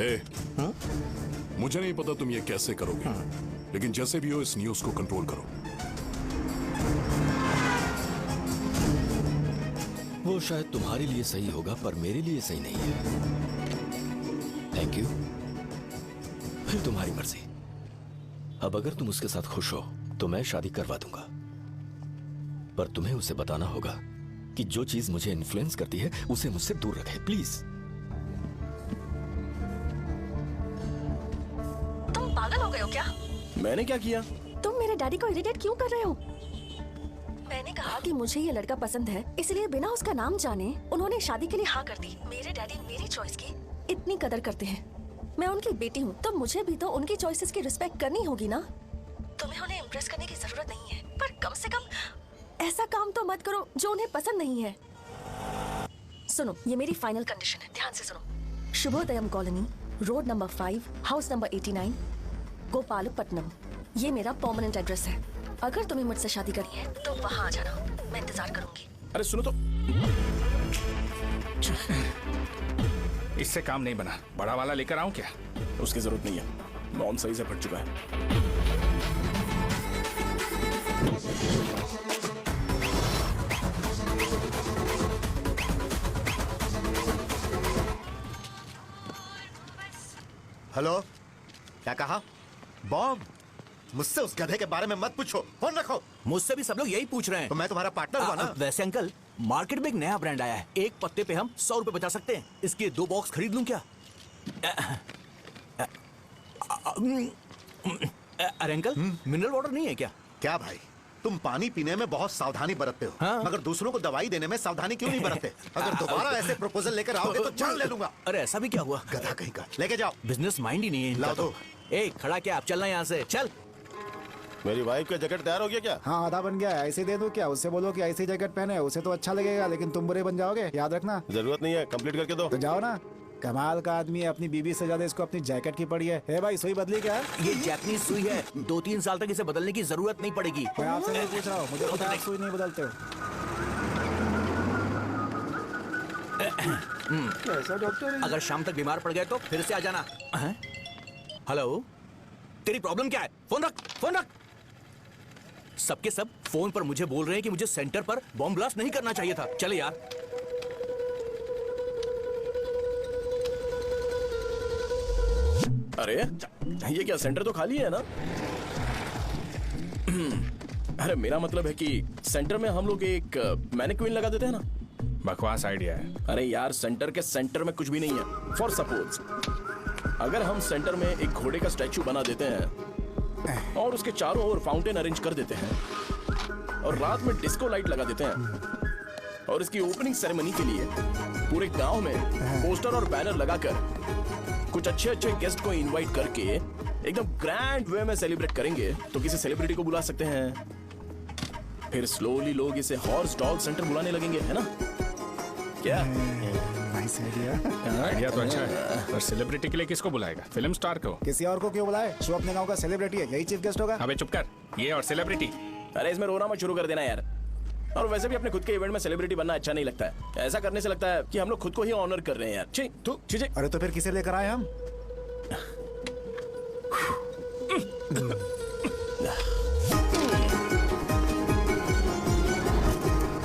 मुझे नहीं पता तुम ये कैसे करोगे, लेकिन जैसे भी हो इस न्यूज को कंट्रोल करो। वो शायद तुम्हारे लिए सही होगा पर मेरे लिए सही नहीं है। Thank you. फिर तुम्हारी मर्जी। अब अगर तुम उसके साथ खुश हो तो मैं शादी करवा दूंगा, पर तुम्हें उसे बताना होगा कि जो चीज मुझे इन्फ्लुएंस करती है उसे मुझसे दूर रखे, प्लीज। तुम पागल हो गए हो क्या? मैंने क्या किया? तुम मेरे डैडी को इरिटेट क्यों कर रहे हो? मैंने कहा कि मुझे ये लड़का पसंद है, इसलिए बिना उसका नाम जाने उन्होंने शादी के लिए हाँ कर दी। मेरे डैडी मेरी चॉइस की इतनी कदर करते हैं। मैं उनकी बेटी हूँ, तो मुझे भी तो उनकी चॉइसेस की रिस्पेक्ट करनी होगी ना। तुम्हें उन्हें इम्प्रेस करने की जरूरत नहीं है, पर कम से कम ऐसा काम तो मत करो जो उन्हें पसंद नहीं है। सुनो, ये मेरी फाइनल कंडीशन है, ध्यान से सुनो। Shubhodayam colony, road number 5, house number 89, Gopalapatnam. ये मेरा परमानेंट एड्रेस है। अगर तुम्हें मुझसे शादी करनी है तो वहाँ आ जाना, मैं इंतजार करूंगी। अरे सुनो तो। इससे काम नहीं बना, बड़ा वाला लेकर आऊं क्या? उसकी जरूरत नहीं है, नॉन सही से फट चुका है। हेलो, क्या कहा? बॉम्ब? मुझसे उस गधे के बारे में मत पूछो, फोन रखो। मुझसे भी सब लोग यही पूछ रहे हैं। तो मैं तुम्हारा पार्टनर हुआ ना। वैसे अंकल, मार्केट में एक नया ब्रांड आया है, एक पत्ते पे हम 100 रुपए बचा सकते हैं। इसके 2 बॉक्स खरीद लूं क्या? अरे अंकल, मिनरल वाटर नहीं है क्या? क्या भाई, तुम पानी पीने में बहुत सावधानी बरतते हो, हाँ? मगर दूसरों को दवाई देने में सावधानी क्यों नहीं बरतते? अगर दोबारा ऐसे प्रपोजल लेकर आओगे तो जान ले लूंगा। अरे ऐसा भी क्या हुआ? गधा कहीं का, लेके जाओ। बिजनेस माइंड ही नहीं है इनका। लाओ तो खड़ा क्या, आप चलना यहाँ से, चल। मेरी वाइफ का जैकेट तैयार हो गया क्या? हाँ, आधा बन गया है। ऐसे दे दो क्या? उससे बोलो कि ऐसी जैकेट पहने, उसे तो अच्छा लगेगा, लेकिन तुम बुरे बन जाओगे, याद रखना। जरूरत नहीं है, कंप्लीट करके दो। तो जाओ ना। कमाल का आदमी है, अपनी बीबी से ज्यादा इसको अपनी जैकेट की पड़ी है। भाई, सुई बदली क्या? ये जैपनीज सुई है, 2-3 साल तक इसे बदलने की जरूरत नहीं पड़ेगी। मैं आपसे नहीं पूछ रहा हूँ, मुझे पता है आप सुई नहीं बदलते हो। कैसा डॉक्टर? अगर शाम तक बीमार पड़ गए तो फिर से आ जाना। हेलो, तेरी प्रॉब्लम क्या है? फोन रख, फोन रख। सबके सब फोन पर मुझे बोल रहे हैं कि मुझे सेंटर पर बॉम्ब ब्लास्ट नहीं करना चाहिए था। चले यार। अरे ये क्या, सेंटर तो खाली है ना? अरे मेरा मतलब है कि सेंटर में हम लोग एक मैनिक्विन लगा देते हैं ना। बकवास आइडिया है। अरे यार, सेंटर के सेंटर में कुछ भी नहीं है। फॉर सपोज अगर हम सेंटर में एक घोड़े का स्टैचू बना देते हैं और उसके चारों ओर फाउंटेन अरेंज कर देते हैं और रात में डिस्को लाइट लगा देते हैं और इसकी ओपनिंग सेरेमनी के लिए पूरे गांव में पोस्टर और बैनर लगाकर कुछ अच्छे अच्छे गेस्ट को इनवाइट करके एकदम ग्रैंड वे में सेलिब्रेट करेंगे, तो किसी सेलिब्रिटी को बुला सकते हैं। फिर स्लोली लोग इसे हॉर्स डॉग सेंटर बुलाने लगेंगे, है ना? क्या नाइस आइडिया। आइडिया तो अच्छा है, पर सेलिब्रिटी के लिए किसको बुलाएगा? फिल्म स्टार को। किसी और को क्यों बुलाए? शो अपने गांव का सेलिब्रिटी है, यही चीफ गेस्ट होगा। अबे चुप कर, ये और सेलिब्रिटी। अरे इसमें रोना मत शुरू कर देना यार। और वैसे भी अपने खुद के इवेंट में सेलिब्रिटी बनना अच्छा नहीं लगता है। ऐसा करने से लगता है कि हम लोग खुद को ही ऑनर कर रहे हैं यार। छी। अरे तो फिर किसे लेकर आए हम?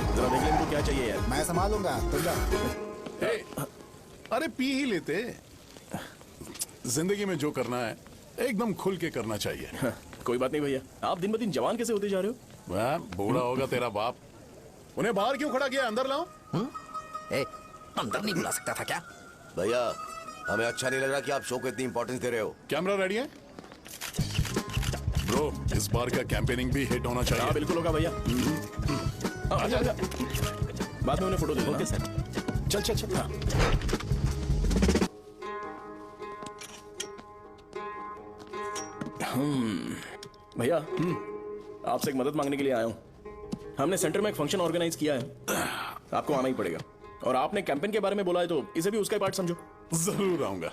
जरा देख ले इनको क्या चाहिए यार। मैं संभालूंगा, तुम जा। अरे पी ही लेते। जिंदगी में जो करना है एकदम खुल के करना चाहिए। कोई बात नहीं भैया, आप दिन ब दिन जवान कैसे होते जा रहे हो? वह बूढ़ा होगा तेरा बाप। उन्हें बाहर क्यों खड़ा किया? अंदर लाओ। अंदर नहीं बुला सकता था क्या? भैया, हमें अच्छा नहीं लग रहा कि आप शो को इतनी इंपॉर्टेंस दे रहे हो। कैमरा रेडी है? ब्रो, इस बार का कैंपेनिंग भी हिट होना चाहिए। हाँ बिल्कुल होगा भैया। आजा। बाद में उन्हें फोटो दे देना। Okay sir. चल। हाँ। भैया, आपसे एक मदद मांगने के लिए आया हूँ। हमने सेंटर में एक फंक्शन ऑर्गेनाइज किया है, आपको आना ही पड़ेगा। और आपने कैंपेन के बारे में बोला है तो इसे भी उसका ही पार्ट समझो। जरूर आऊंगा।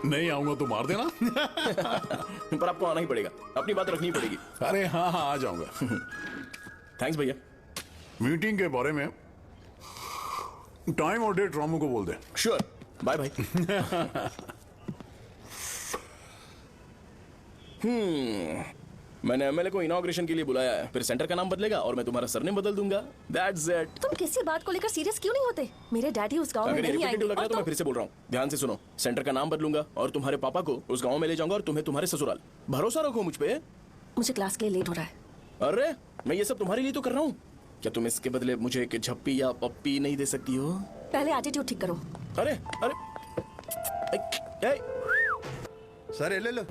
नहीं आऊंगा तो मार देना। पर आपको आना ही पड़ेगा, अपनी बात रखनी पड़ेगी। अरे हाँ, आ जाऊंगा। थैंक्स भैया। मीटिंग के बारे में टाइम और डेट रामू को बोल दे। Sure, bye bye. मैंने एमएलए को इनॉग्रेशन के लिए बुलाया है, फिर सेंटर का नाम बदलेगा और मैं तुम्हारा सरनेम बदल दूंगा। That's it. तुम किसी बात को लेकर सीरियस क्यों नहीं होते? मेरे डैडी उस गांव में नहीं आएंगे। लग रहा है तो मैं फिर से बोल रहा हूँ, ध्यान से सुनो। सेंटर का नाम बदलूंगा और तुम्हारे पापा को उस गांव में ले जाऊंगा और तुम्हें तुम्हारे ससुराल। भरोसा रखो मुझ पे। मुझे क्लास के लिए लेट हो रहा है। अरे मैं ये सब तुम्हारे लिए तो कर रहा हूँ। क्या तुम इसके बदले मुझे एक झप्पी या पप्पी नहीं दे सकती हो? पहले एटीट्यूड ठीक करो। अरे अरे सर ले लो।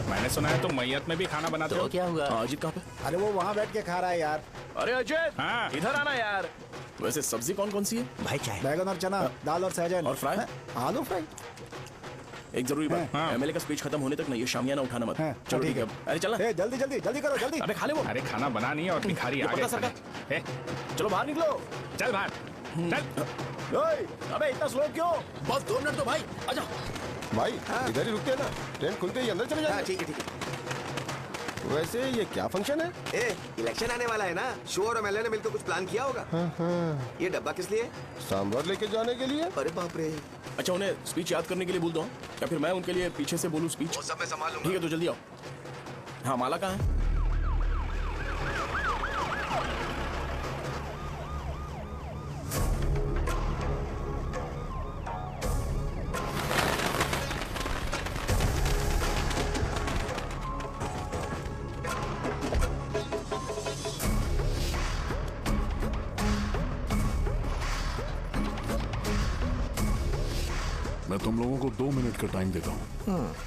मैंने सुना है तुम मैयत में भी खाना बनाते हो। क्या हुआ? अजीत कहाँ पे? अरे वो वहाँ बैठ के खा रहा है यार। अरे अजय, हाँ। इधर आना यार। वैसे सब्जी कौन कौन सी है? भाई चाय, बैगन और चना, दाल और सहजन और फ्राई, आलू फ्राई। एक जरूरी बात, एमएलए का स्पीच खत्म होने तक ना ये शामियाना उठाना मत। चलो ठीक है। अरे चलना। जल्दी जल्दी जल्दी करो जल्दी। अरे खा ले वो। अरे खाना बना नहीं है और भिखारी आ गए। चलो बाहर निकलो। चल बाहर चल। अबे इतना स्लो क्यों? बस 2 मिनट तो भाई, आजा। भाई इधर ही रुकते हैं ना, ट्रेन खुलते ही अंदर चले जाएंगे। ठीक है ठीक है। वैसे ये क्या फंक्शन है? इलेक्शन आने वाला है ना, शो और एमएलए ने मिलकर कुछ प्लान किया होगा। ये डब्बा किस लिए? सांभर लेके जाने के लिए। अरे बाप रे। अच्छा उन्हें स्पीच याद करने के लिए बोल दो या फिर मैं उनके लिए पीछे से बोलूं स्पीच? वो सब मैं संभाल लूंगा। ठीक है तो जल्दी आओ। हाँ माला कहाँ है? मैं तुम लोगों को 2 मिनट का टाइम देता हूँ।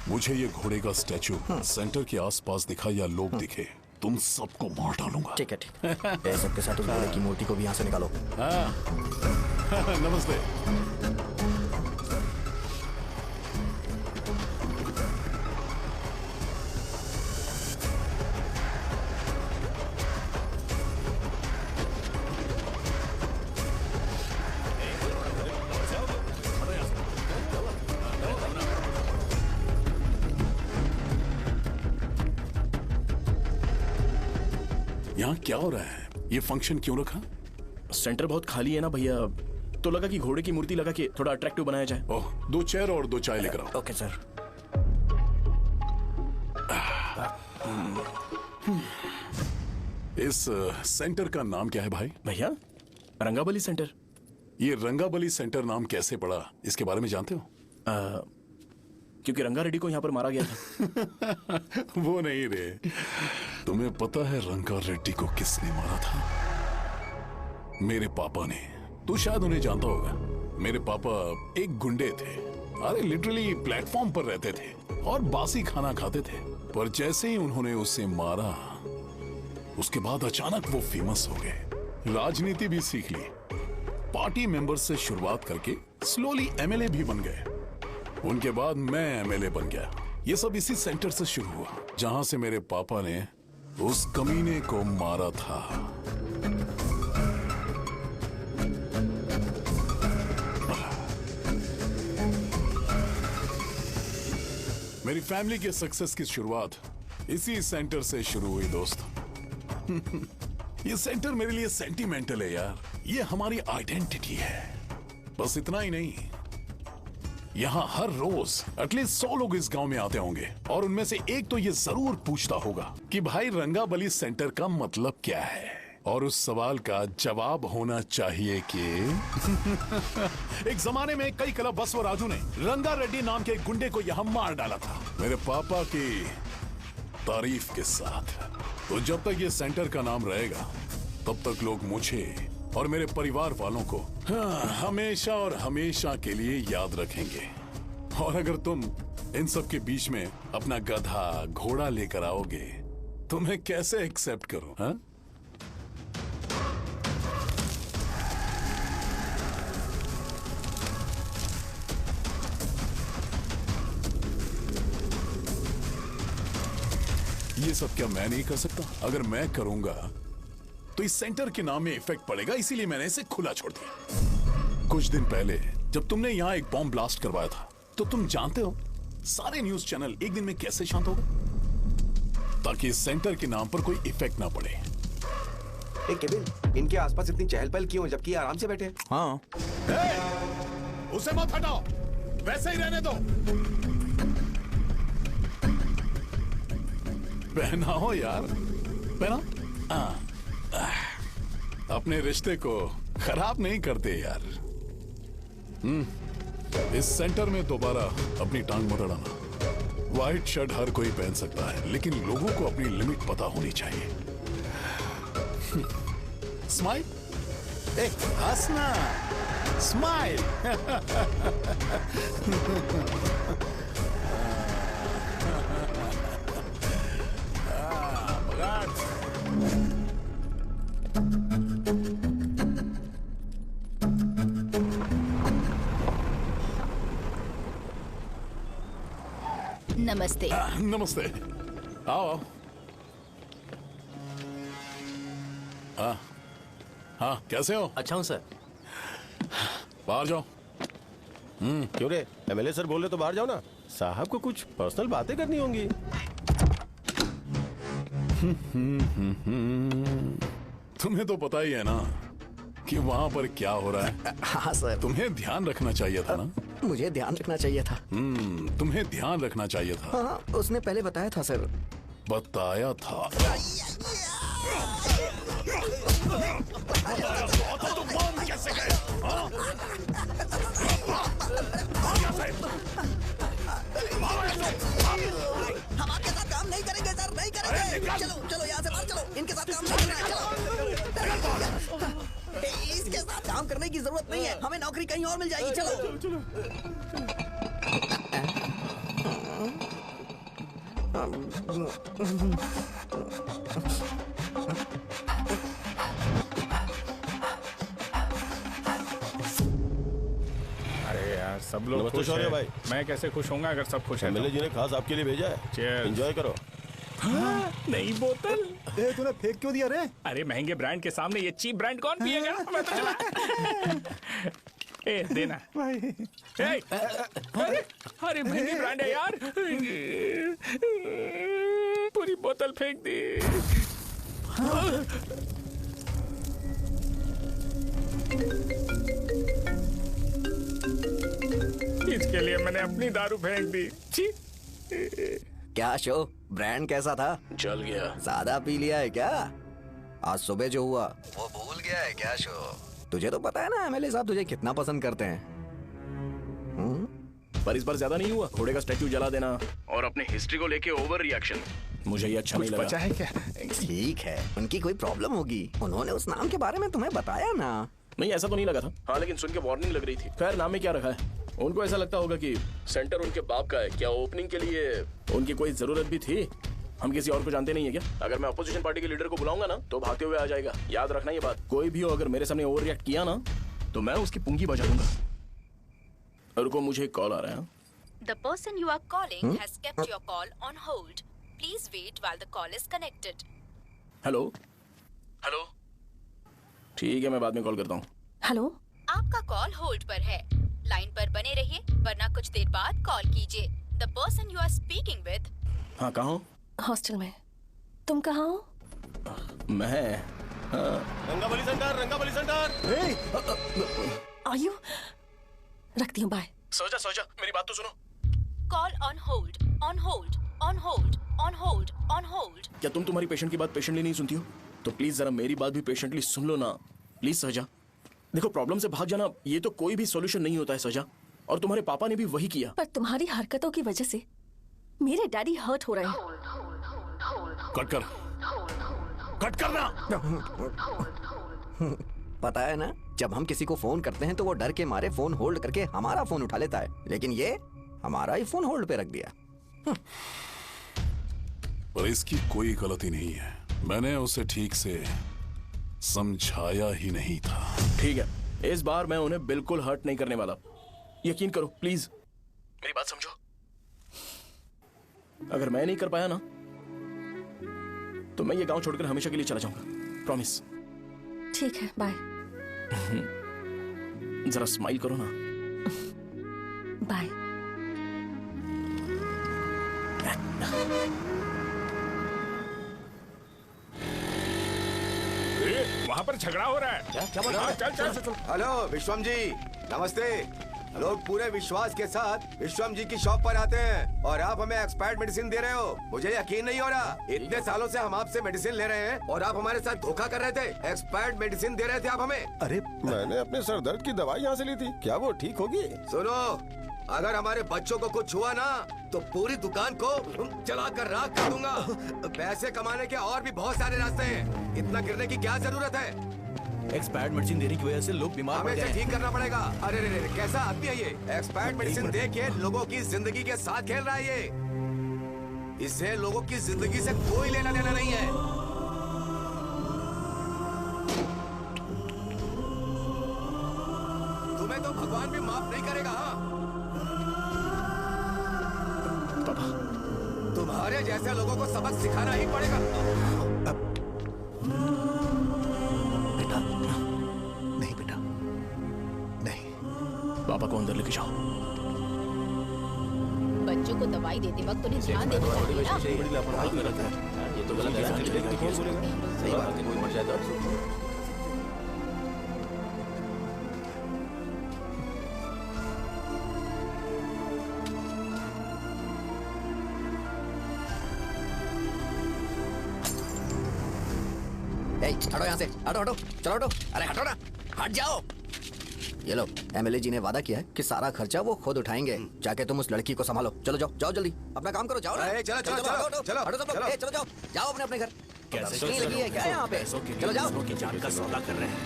मुझे ये घोड़े का स्टैचू सेंटर के आसपास दिखा या लोग दिखे, तुम सबको मार डालूंगा। ठीक है ठीक है। सबके साथ उस घोड़े की मूर्ति को भी यहाँ से निकालो। नमस्ते। यहाँ क्या हो रहा है? ये फंक्शन क्यों रखा? सेंटर बहुत खाली है ना भैया, तो लगा कि घोड़े की मूर्ति लगा के थोड़ा अट्रैक्टिव बनाया जाए। ओह, 2 चेयर और 2 चाय लेकर आओ। Okay sir. इस सेंटर का नाम क्या है भाई? भैया रंगाबली सेंटर। ये रंगाबली सेंटर नाम कैसे पड़ा, इसके बारे में जानते हो? क्योंकि रंगा रेड्डी को यहाँ पर मारा गया था। वो नहीं रे, तुम्हें पता है रंगा रेड्डी को किसने मारा था? मेरे पापा ने। तू शायद उन्हें जानता होगा। मेरे पापा एक गुंडे थे। अरे लिटरली प्लेटफॉर्म पर रहते थे और बासी खाना खाते थे। पर जैसे ही उन्होंने उसे मारा, उसके बाद अचानक वो फेमस हो गए। राजनीति भी सीख ली, पार्टी मेंबर से शुरुआत करके स्लोली एमएलए भी बन गए। उनके बाद मैं एमएलए बन गया। ये सब इसी सेंटर से शुरू हुआ, जहां से मेरे पापा ने उस कमीने को मारा था। मेरी फैमिली के सक्सेस की शुरुआत इसी सेंटर से शुरू हुई दोस्त। ये सेंटर मेरे लिए सेंटिमेंटल है यार, ये हमारी आइडेंटिटी है। बस इतना ही नहीं, यहाँ हर रोज एटलीस्ट 100 लोग इस गांव में आते होंगे और उनमें से एक तो ये जरूर पूछता होगा कि भाई रंगाबली सेंटर का मतलब क्या है, और उस सवाल का जवाब होना चाहिए कि एक जमाने में कई क्लब बस व राजू ने रंगा रेड्डी नाम के एक गुंडे को यहाँ मार डाला था, मेरे पापा की तारीफ के साथ। तो जब तक ये सेंटर का नाम रहेगा तब तक लोग मुझे और मेरे परिवार वालों को हमेशा और हमेशा के लिए याद रखेंगे। और अगर तुम इन सब के बीच में अपना गधा घोड़ा लेकर आओगे तो मैं कैसे एक्सेप्ट करूं? हाँ? ये सब क्या मैं नहीं कर सकता? अगर मैं करूंगा तो इस सेंटर के नाम में इफेक्ट पड़ेगा, इसीलिए मैंने इसे खुला छोड़ दिया। कुछ दिन पहले जब तुमने यहाँ एक बॉम्ब ब्लास्ट करवाया था, तो तुम जानते हो सारे न्यूज चैनल एक दिन में कैसे शांत हो गए? ताकि इस सेंटर के नाम पर कोई इफेक्ट ना पड़े। केविन, इनके आसपास इतनी चहल पहल क्यों है जबकि ये आराम से बैठे हैं? हाँ। उसे मत हटाओ, वैसे ही रहने दो। पहनाओ यार, पहनाओ। अपने रिश्ते को खराब नहीं करते यार। इस सेंटर में दोबारा अपनी टांग मत अड़ाना। व्हाइट शर्ट हर कोई पहन सकता है, लेकिन लोगों को अपनी लिमिट पता होनी चाहिए। स्माइल, एक हंसना, स्माइल। नमस्ते। नमस्ते, आओ। हाँ हाँ, कैसे हो? अच्छा हूँ सर। बाहर जाओ। क्यों रे, एमएलए सर बोल रहे तो बाहर जाओ ना। साहब को कुछ पर्सनल बातें करनी होंगी। तुम्हें तो पता ही है ना कि वहाँ पर क्या हो रहा है। हाँ सर। तुम्हें ध्यान रखना चाहिए था ना। मुझे ध्यान रखना चाहिए था। तुम्हें ध्यान रखना चाहिए था। हाँ, उसने पहले बताया था सर। बताया था। तो मान कैसे गए? हम आपके साथ काम नहीं करेंगे सर, नहीं करेंगे। चलो चलो यहाँ से बाहर चलो, इनके साथ काम नहीं करना है। चलो, इसके साथ काम करने की जरूरत नहीं है, हमें नौकरी कहीं और मिल जाएगी। चलो अरे यार, सब लोग नमस्ते खुश शौर्य हैं। भाई। मैं कैसे खुश होऊंगा अगर सब खुश हैं? एमएलए जी ने खास आपके लिए भेजा है। Cheers। एंजॉय करो। नई बोतल। तूने फेंक क्यों दिया रे? अरे महंगे ब्रांड के सामने ये चीप ब्रांड कौन पिएगा? मैं तो चला। ए देना भाई। अरे महंगी ब्रांड है यार। पूरी बोतल फेंक दी। इसके लिए मैंने अपनी दारू फेंक दी। छी। क्या शो, ब्रांड कैसा था? चल गया। ज्यादा पी लिया है क्या? आज सुबह जो हुआ वो भूल गया है क्या शो? तुझे तो पता है ना एमएलए साहब तुझे कितना पसंद करते हैं। पर इस बार ज्यादा नहीं हुआ। घोड़े का स्टैच्यू जला देना और अपने हिस्ट्री को लेके ओवर रिएक्शन, मुझे ये अच्छा नहीं लगा। बचा है क्या? ठीक है, उनकी कोई प्रॉब्लम होगी। उन्होंने उस नाम के बारे में तुम्हें बताया ना? नहीं, ऐसा तो नहीं लगा था। हाँ, लेकिन सुन के वार्निंग लग रही थी। खैर, नाम में क्या रखा है? उनको ऐसा लगता होगा कि सेंटर उनके बाप का है। क्या ओपनिंग के लिए उनकी कोई जरूरत भी थी? हम किसी और को जानते नहीं है क्या? अगर मैं अपोजिशन पार्टी के लीडर को बुलाऊंगा ना तो भागते हुए आ जाएगा। याद रखना ये बात। कोई भी हो अगर मेरे सामने ओवर रिएक्ट किया ना तो मैं उसकी पुंगी बजा दूंगा। रुको, मुझे कॉल आ रहा है। The person you are calling has kept your call on hold. Please wait while the call is connected. Hello hello, ठीक है, मैं बाद में कॉल करता हूँ। हेलो, आपका कॉल होल्ड पर है। लाइन पर बने रहिए वरना कुछ देर बाद कॉल कीजिए। The person you are speaking with। हाँ, कहाँ हो? हॉस्टल में। तुम कहाँ हो? मैं रंगाबली सेंटर, रंगाबली सेंटर। आयु, रखती हूँ, बाय। सोचा मेरी बात तो सुनो। Call on hold, on hold, on hold, on hold, on hold। क्या तुम तुम्हारी पेशेंट की बात पेशेंटली नहीं सुनती हो? तो प्लीज जरा मेरी बात भी पेशेंटली सुन लो ना। प्लीज सहजा, देखो प्रॉब्लम से भाग जाना ये तो कोई भी सॉल्यूशन नहीं होता है सहजा। और तुम्हारे पापा ने भी वही किया। पर तुम्हारी हरकतों की वजह से मेरे डैडी हर्ट हो रहे हैं। कट करना। पता है ना, जब हम किसी को फोन करते हैं तो वो डर के मारे फोन होल्ड करके हमारा फोन उठा लेता है, लेकिन ये हमारा ही फोन होल्ड पे रख दिया। पर इसकी कोई गलती नहीं है। मैंने उसे ठीक से समझाया ही नहीं था। ठीक है, इस बार मैं उन्हें बिल्कुल हर्ट नहीं करने वाला। यकीन करो प्लीज, मेरी बात समझो। अगर मैं नहीं कर पाया ना तो मैं ये गांव छोड़कर हमेशा के लिए चला जाऊंगा। प्रॉमिस। ठीक है, बाय। जरा स्माइल करो ना। बाय। वहाँ पर झगड़ा हो रहा है। क्या बोल रहा है? चल चल। हेलो विश्वम जी, नमस्ते। लोग पूरे विश्वास के साथ विश्वम जी की शॉप पर आते हैं और आप हमें एक्सपायर्ड मेडिसिन दे रहे हो। मुझे यकीन नहीं हो रहा, इतने सालों से हम आपसे मेडिसिन ले रहे हैं और आप हमारे साथ धोखा कर रहे थे। एक्सपायर्ड मेडिसिन दे रहे थे आप हमें। अरे मैंने अपने सर दर्द की दवाई यहाँ से ली थी, क्या वो ठीक होगी? सुनो, अगर हमारे बच्चों को कुछ हुआ ना तो पूरी दुकान को जला कर राख कर दूंगा। पैसे कमाने के और भी बहुत सारे रास्ते हैं, इतना गिरने की क्या जरूरत है? एक्सपायर्ड मेडिसिन देने की वजह से लोग बीमार पड़ हमें गए इसे ठीक करना पड़ेगा। अरे रे रे, कैसा आदमी है ये? एक्सपायर्ड मेडिसिन दे के लोगों की जिंदगी के साथ खेल रहा है ये। इससे लोगों की जिंदगी से कोई लेना देना नहीं है। तुम्हें तो भगवान भी माफ नहीं करेगा। हाँ? तुम्हारे जैसे लोगों को सबक सिखाना ही पड़ेगा। बेटा नहीं, बेटा नहीं। पापा को अंदर लेके जाओ। बच्चों को दवाई देते वक्त उन्हें ध्यान देना चाहिए ना। बड़ी लापरवाही गलत है, ये तो गलत है। कौन बोलेगा? सही बात है, कोई मर जाए तो हटो यहाँ से, हटो हटो, चलो हटो। अरे हटो ना, हट जाओ। ये लो, एमएलए जी ने वादा किया है कि सारा खर्चा वो खुद उठाएंगे। जाके तुम उस लड़की को संभालो। चलो जाओ, जाओ जल्दी, अपना काम करो। जाओ ना, चलो चलो चलो हटो सब लोग, चलो जाओ, जाओ अपने अपने घर। नहीं लगी है क्या यहाँ पे? चलो जाओ। की जान का सौदा कर रहे हैं।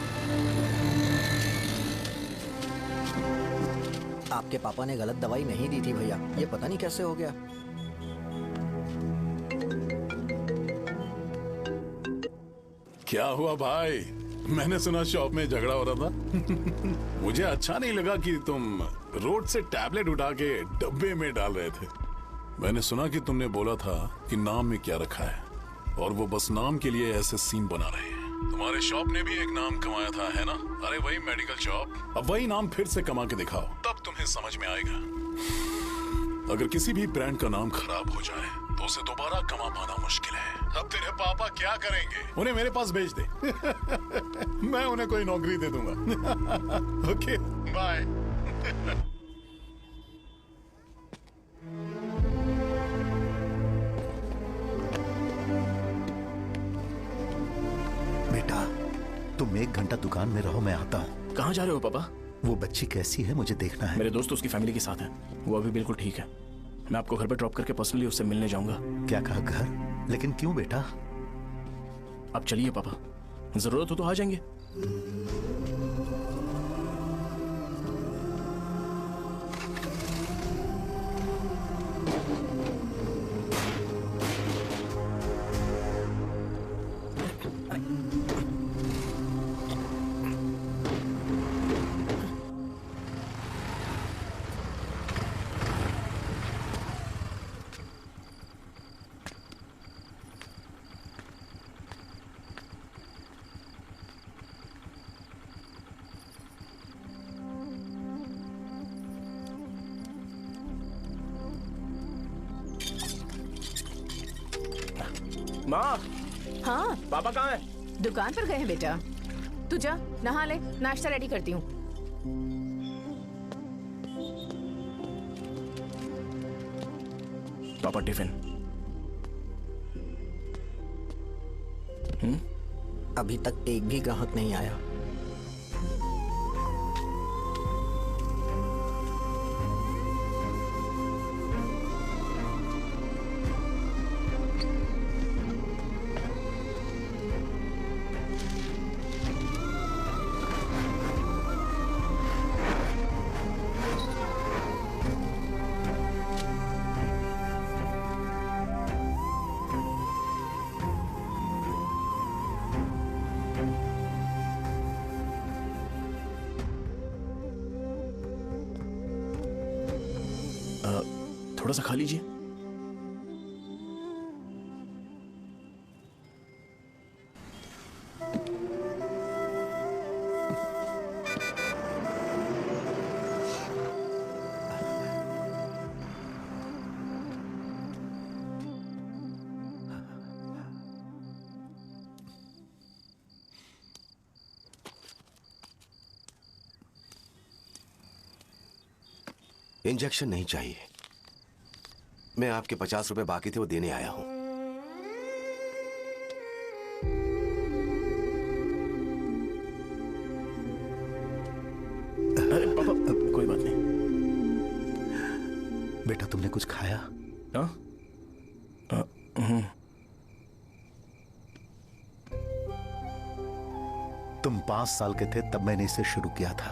आपके पापा ने गलत दवाई नहीं दी थी भैया, ये पता नहीं कैसे हो गया। क्या हुआ भाई? मैंने सुना शॉप में झगड़ा हो रहा था। मुझे अच्छा नहीं लगा कि तुम रोड से टैबलेट उठा के डब्बे में डाल रहे थे। मैंने सुना कि तुमने बोला था कि नाम में क्या रखा है और वो बस नाम के लिए ऐसे सीन बना रहे हैं। तुम्हारे शॉप ने भी एक नाम कमाया था, है ना? अरे वही मेडिकल शॉप। अब वही नाम फिर से कमा के दिखाओ, तब तुम्हें समझ में आएगा। अगर किसी भी ब्रांड का नाम खराब हो जाए तो उसे दोबारा कमा पाना मुश्किल है। अब तेरे पापा क्या करेंगे? उन्हें मेरे पास भेज दे। मैं उन्हें कोई नौकरी दे दूंगा। Okay bye. बेटा तुम 1 घंटा दुकान में रहो, मैं आता हूँ। कहाँ जा रहे हो पापा? वो बच्ची कैसी है मुझे देखना है। मेरे दोस्त उसकी फैमिली के साथ हैं, वो अभी बिल्कुल ठीक है। मैं आपको घर पे ड्रॉप करके पर्सनली उससे मिलने जाऊंगा। क्या कहा घर? लेकिन क्यों बेटा? आप चलिए पापा, जरूरत हो तो आ जाएंगे। माँ। हाँ पापा कहाँ है? दुकान पर गए हैं बेटा। तू जा नहा ले, नाश्ता रेडी करती हूँ। पापा टिफिन। अभी तक एक भी ग्राहक नहीं आया। थोड़ा सा खा लीजिए। इंजेक्शन नहीं चाहिए। मैं आपके 50 रुपए बाकी थे, वो देने आया हूं। अरे पापा, कोई बात नहीं। बेटा तुमने कुछ खाया? हाँ? तुम 5 साल के थे तब मैंने इसे शुरू किया था,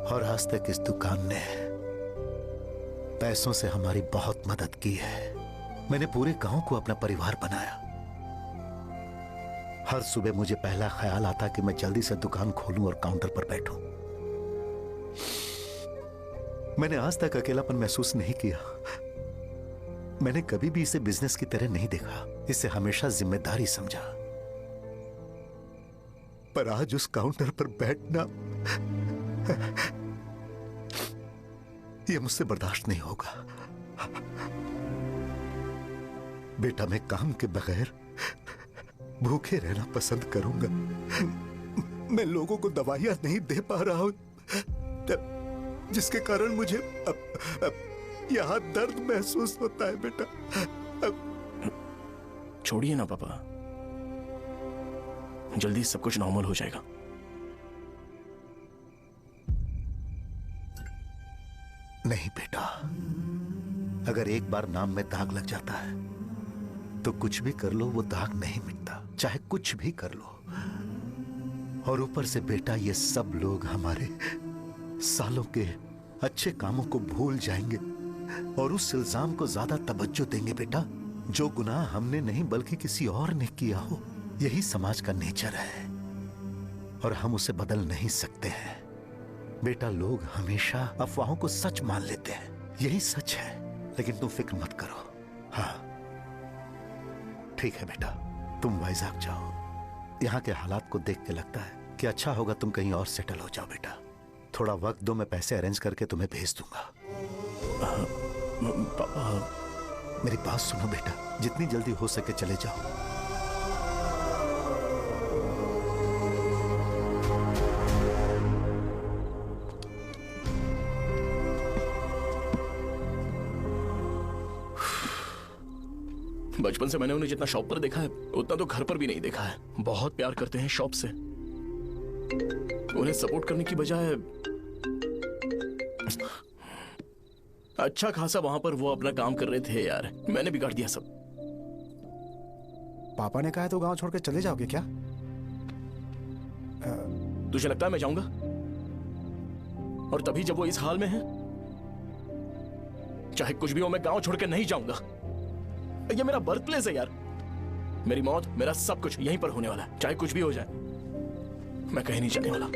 और आज तक इस दुकान ने पैसों से हमारी बहुत मदद की है। मैंने पूरे गांव को अपना परिवार बनाया। हर सुबह मुझे पहला ख्याल आता कि मैं जल्दी से दुकान खोलूं और काउंटर पर बैठूं। मैंने आज तक अकेलापन महसूस नहीं किया। मैंने कभी भी इसे बिजनेस की तरह नहीं देखा, इसे हमेशा जिम्मेदारी समझा। पर आज उस काउंटर पर बैठना यह मुझसे बर्दाश्त नहीं होगा। बेटा मैं काम के बगैर भूखे रहना पसंद करूंगा। मैं लोगों को दवाइयां नहीं दे पा रहा हूं, जिसके कारण मुझे यहां दर्द महसूस होता है। बेटा छोड़िए ना पापा, जल्दी सब कुछ नॉर्मल हो जाएगा। नहीं बेटा, अगर एक बार नाम में दाग लग जाता है तो कुछ भी कर लो वो दाग नहीं मिटता, चाहे कुछ भी कर लो। और ऊपर से बेटा ये सब लोग हमारे सालों के अच्छे कामों को भूल जाएंगे और उस इल्जाम को ज्यादा तवज्जो देंगे बेटा, जो गुनाह हमने नहीं बल्कि किसी और ने किया हो। यही समाज का नेचर है और हम उसे बदल नहीं सकते हैं। बेटा लोग हमेशा अफवाहों को सच मान लेते हैं, यही सच है। लेकिन तुम फिक्र मत करो। हाँ ठीक है बेटा, तुम वाइजाग जाओ। यहाँ के हालात को देख के लगता है कि अच्छा होगा तुम कहीं और सेटल हो जाओ। बेटा थोड़ा वक्त दो, मैं पैसे अरेंज करके तुम्हें भेज दूंगा। मेरी बात सुनो बेटा, जितनी जल्दी हो सके चले जाओ। बचपन से मैंने उन्हें जितना शॉप पर देखा है उतना तो घर पर भी नहीं देखा है। बहुत प्यार करते हैं शॉप से। उन्हें सपोर्ट करने की बजाय अच्छा खासा वहां पर वो अपना काम कर रहे थे। यार मैंने बिगाड़ दिया सब। पापा ने कहा तो गांव छोड़ के चले जाओगे क्या? तुझे लगता है मैं जाऊंगा? और तभी जब वो इस हाल में है, चाहे कुछ भी हो मैं गांव छोड़ के नहीं जाऊंगा। ये मेरा बर्थ प्लेस है यार। मेरी मौत, मेरा सब कुछ यहीं पर होने वाला है, चाहे कुछ भी हो जाए। मैं कहीं नहीं जाने वाला।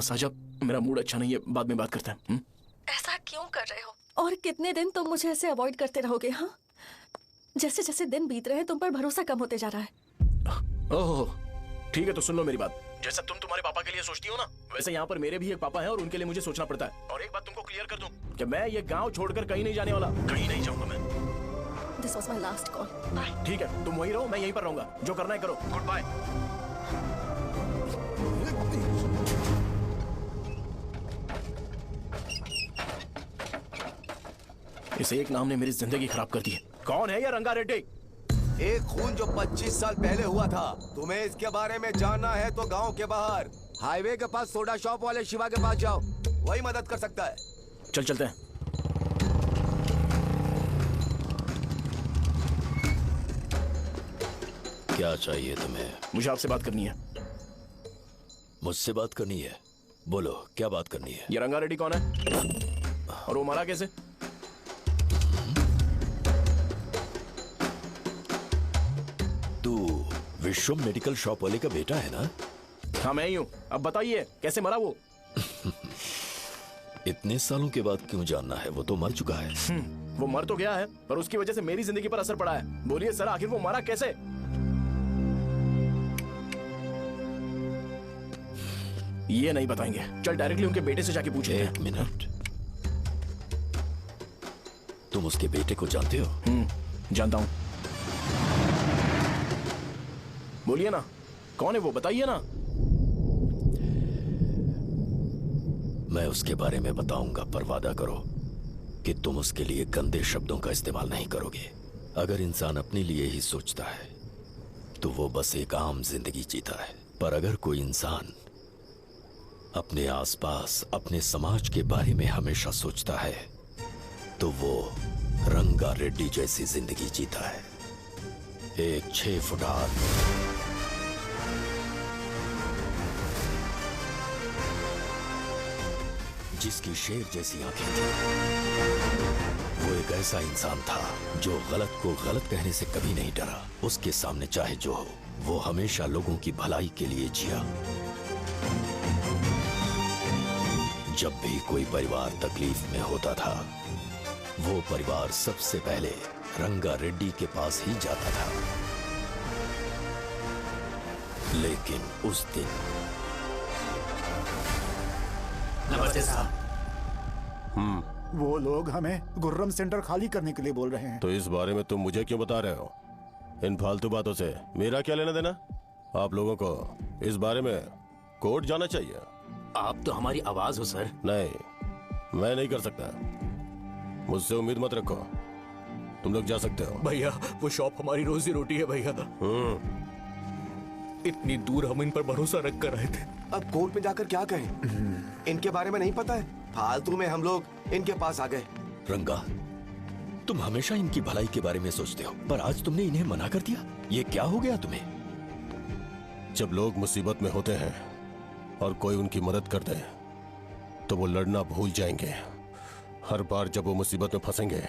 साजा, मेरा मूड अच्छा नहीं है, बाद में बात करते हैं। ऐसा क्यों कर रहे हो? और कितने दिन तुम मुझे ऐसे अवॉइड करते रहोगे? हाँ, जैसे जैसे दिन बीत रहे हैं तुम पर भरोसा कम होते जा रहा है। ओह ठीक है, तो सुन लो मेरी बात। जैसा तुम तुम्हारे पापा के लिए सोचती हो ना, वैसे यहाँ पर मेरे भी एक पापा हैं और उनके लिए मुझे सोचना पड़ता है। और एक बात तुमको क्लियर कर दूं कि मैं ये गांव छोड़कर कहीं नहीं जाने वाला, कहीं नहीं जाऊंगा मैं। This was my last call. Bye. ठीक है, तुम वहीं रहो, मैं यहीं पर रहूंगा। जो करना है करो। Good bye. इस एक नाम ने मेरी जिंदगी खराब कर दी है। कौन है ये रंगा रेड्डी? एक खून जो 25 साल पहले हुआ था। तुम्हें इसके बारे में जानना है तो गांव के बाहर हाईवे के पास सोडा शॉप वाले शिवा के पास जाओ, वही मदद कर सकता है। चल चलते हैं। क्या चाहिए तुम्हें? मुझे आपसे बात करनी है। मुझसे बात करनी है? बोलो क्या बात करनी है? ये रंगा रेड्डी कौन है और वो मरा कैसे? विश्वम मेडिकल शॉप वाले का बेटा है ना? हाँ मैं ही हूँ। अब बताइए कैसे मरा वो? इतने सालों के बाद क्यों जानना है? वो तो मर चुका है। वो मर तो गया है पर उसकी वजह से मेरी जिंदगी पर असर पड़ा है। बोलिए सर, आखिर वो मरा कैसे? ये नहीं बताएंगे। चल डायरेक्टली उनके बेटे से जाके पूछे। एक मिनट, तुम उसके बेटे को जानते हो? जानता हूं। बोलिए ना, कौन है वो? बताइए ना। मैं उसके बारे में बताऊंगा, पर वादा करो कि तुम उसके लिए गंदे शब्दों का इस्तेमाल नहीं करोगे। अगर इंसान अपने लिए ही सोचता है तो वो बस एक आम जिंदगी जीता है, पर अगर कोई इंसान अपने आसपास, अपने समाज के बारे में हमेशा सोचता है तो वो रंगा रेड्डी जैसी जिंदगी जीता है। एक 6 फुट आदमी, जिसकी शेर जैसी आंखें थी। वो एक ऐसा इंसान था जो गलत को गलत कहने से कभी नहीं डरा। उसके सामने चाहे जो हो, वो हमेशा लोगों की भलाई के लिए जिया। जब भी कोई परिवार तकलीफ में होता था, वो परिवार सबसे पहले रंगा रेड्डी के पास ही जाता था। लेकिन उस दिन नमस्ते साहब। वो लोग हमें गुर्रम सेंटर खाली करने के लिए बोल रहे हैं। तो इस बारे में तुम मुझे क्यों बता रहे हो? इन फालतू बातों से मेरा क्या लेना देना? आप लोगों को इस बारे में कोर्ट जाना चाहिए। आप तो हमारी आवाज हो सर। नहीं, मैं नहीं कर सकता। मुझसे उम्मीद मत रखो। तुम लोग जा सकते हो। भैया, वो शॉप हमारी रोजी रोटी है भैया। इतनी दूर हम इन पर भरोसा रख कर आए थे। अब कोर्ट में जाकर क्या कहें? इनके बारे में नहीं पता है। फालतू में हम लोग इनके पास आ गए। रंगा, तुम हमेशा इनकी भलाई के बारे में सोचते हो, पर आज तुमने इन्हें मना कर दिया। ये क्या हो गया तुम्हें? जब लोग मुसीबत में होते हैं और कोई उनकी मदद कर दे तो वो लड़ना भूल जाएंगे। हर बार जब वो मुसीबत में फंसेंगे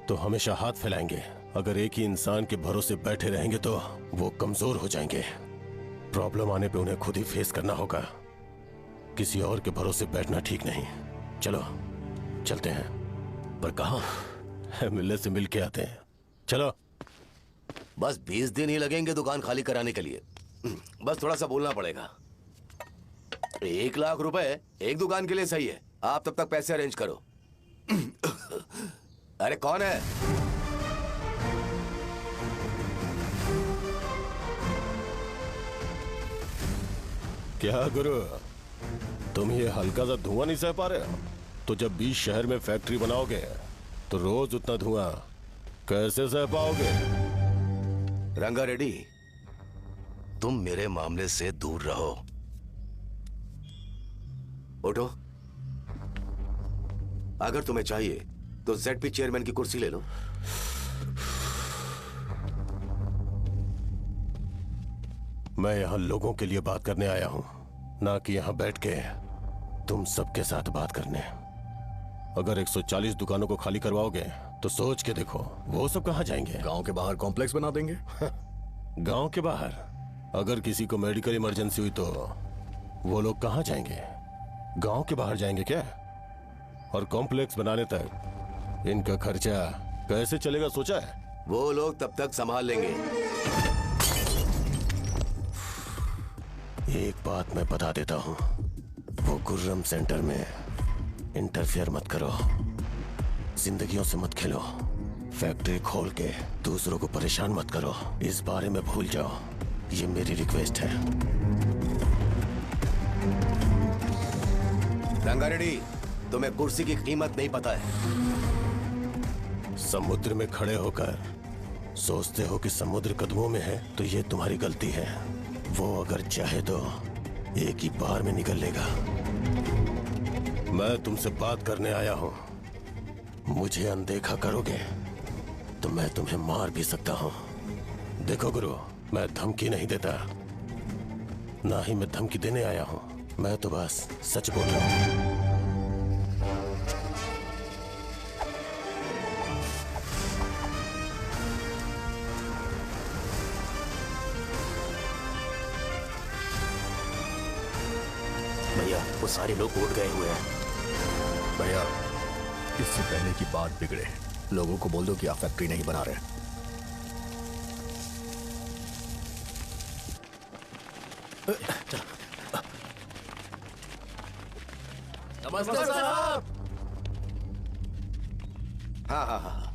तो हमेशा हाथ फैलाएंगे। अगर एक ही इंसान के भरोसे बैठे रहेंगे तो वो कमजोर हो जाएंगे। प्रॉब्लम आने पे उन्हें खुद ही फेस करना होगा। किसी और के भरोसे बैठना ठीक नहीं। चलो चलते हैं। पर कहाँ? मिलने से मिल के आते हैं। चलो। बस 20 दिन ही लगेंगे दुकान खाली कराने के लिए। बस थोड़ा सा बोलना पड़ेगा। 1 लाख रुपए एक दुकान के लिए सही है। आप तब तक पैसे अरेंज करो। अरे कौन है? क्या गुरु, तुम ये हल्का सा धुआं नहीं सह पा रहे हो? तो जब 20 शहर में फैक्ट्री बनाओगे तो रोज उतना धुआं कैसे सह पाओगे? रंगा रेड्डी, तुम मेरे मामले से दूर रहो। उठो। अगर तुम्हें चाहिए तो ZP चेयरमैन की कुर्सी ले लो। मैं यहाँ लोगों के लिए बात करने आया हूँ, ना कि यहाँ बैठ के तुम सबके साथ बात करने। अगर 140 दुकानों को खाली करवाओगे तो सोच के देखो वो सब कहाँ जाएंगे? गांव के बाहर कॉम्प्लेक्स बना देंगे। गांव के बाहर? अगर किसी को मेडिकल इमरजेंसी हुई तो वो लोग कहाँ जाएंगे? गांव के बाहर जाएंगे क्या? और कॉम्प्लेक्स बनाने तक इनका खर्चा कैसे चलेगा सोचा है? वो लोग तब तक संभाल लेंगे। एक बात मैं बता देता हूँ, वो गुर्रम सेंटर में इंटरफेयर मत करो। जिंदगियों से मत खेलो। फैक्ट्री खोल के दूसरों को परेशान मत करो। इस बारे में भूल जाओ। ये मेरी रिक्वेस्ट है। रंगा रेड्डी, तुम्हें कुर्सी की कीमत नहीं पता है। समुद्र में खड़े होकर सोचते हो कि समुद्र कदमों में है तो ये तुम्हारी गलती है। वो अगर चाहे तो एक ही बार में निकल लेगा। मैं तुमसे बात करने आया हूं। मुझे अनदेखा करोगे तो मैं तुम्हें मार भी सकता हूं। देखो गुरु, मैं धमकी नहीं देता, ना ही मैं धमकी देने आया हूं। मैं तो बस सच बोल रहा हूं। भैया, वो सारे लोग उठ गए हुए हैं। भैया, इससे पहले की बात बिगड़े, लोगों को बोल दो कि आप फैक्ट्री नहीं बना रहे। नमस्कार साहब। हाँ हाँ हाँ,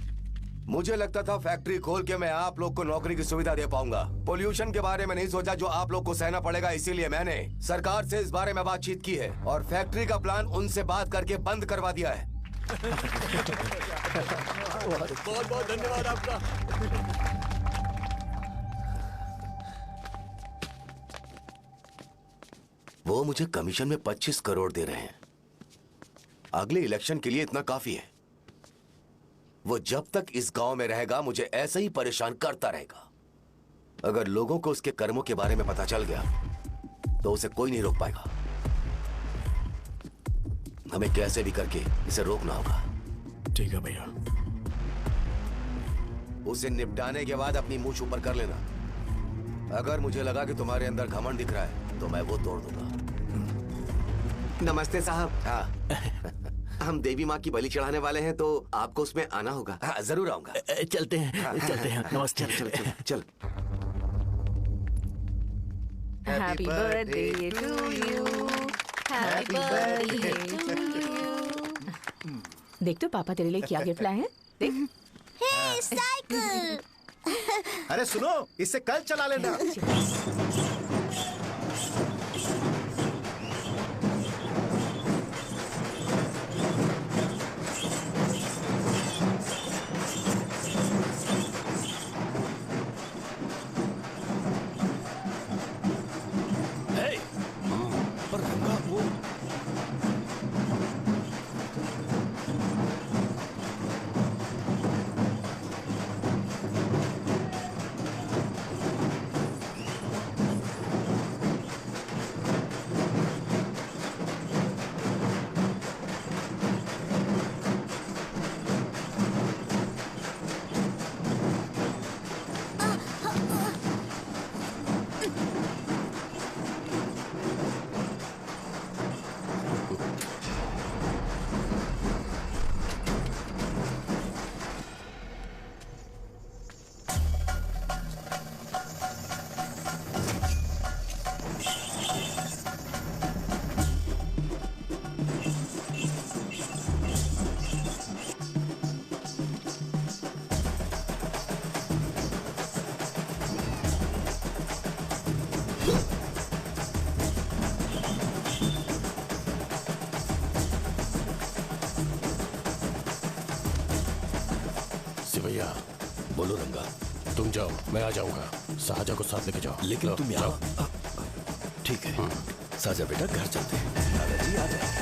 मुझे लगता था फैक्ट्री खोल के मैं आप लोग को नौकरी की सुविधा दे पाऊंगा। पोल्यूशन के बारे में नहीं सोचा जो आप लोग को सहना पड़ेगा, इसीलिए मैंने सरकार से इस बारे में बातचीत की है और फैक्ट्री का प्लान उनसे बात करके बंद करवा दिया है। बहुत बहुत धन्यवाद आपका। वो मुझे कमीशन में 25 करोड़ दे रहे हैं। अगले इलेक्शन के लिए इतना काफी है। वो जब तक इस गांव में रहेगा मुझे ऐसे ही परेशान करता रहेगा। अगर लोगों को उसके कर्मों के बारे में पता चल गया तो उसे कोई नहीं रोक पाएगा। हमें कैसे भी करके इसे रोकना होगा। ठीक है भैया। उसे निपटाने के बाद अपनी मूंछ ऊपर कर लेना। अगर मुझे लगा कि तुम्हारे अंदर घमंड दिख रहा है तो मैं वो तोड़ दूंगा। नमस्ते साहब। हाँ हम देवी माँ की बलि चढ़ाने वाले हैं तो आपको उसमें आना होगा। हाँ जरूर आऊंगा। चलते हैं चलते हैं। नमस्ते। चल चल चल। Happy birthday to you. Happy birthday to you. देख तो पापा तेरे लिए क्या गिफ्ट लाए हैं। देख। हे साइकिल। अरे सुनो, इससे कल चला लेना। भैया बोलो रंगा। तुम जाओ, मैं आ जाऊंगा। साजा को साथ लेके जाओ। लेकिन तुम यहाँ। ठीक है साजा बेटा, घर चलते हैं। दादाजी आ जाओ।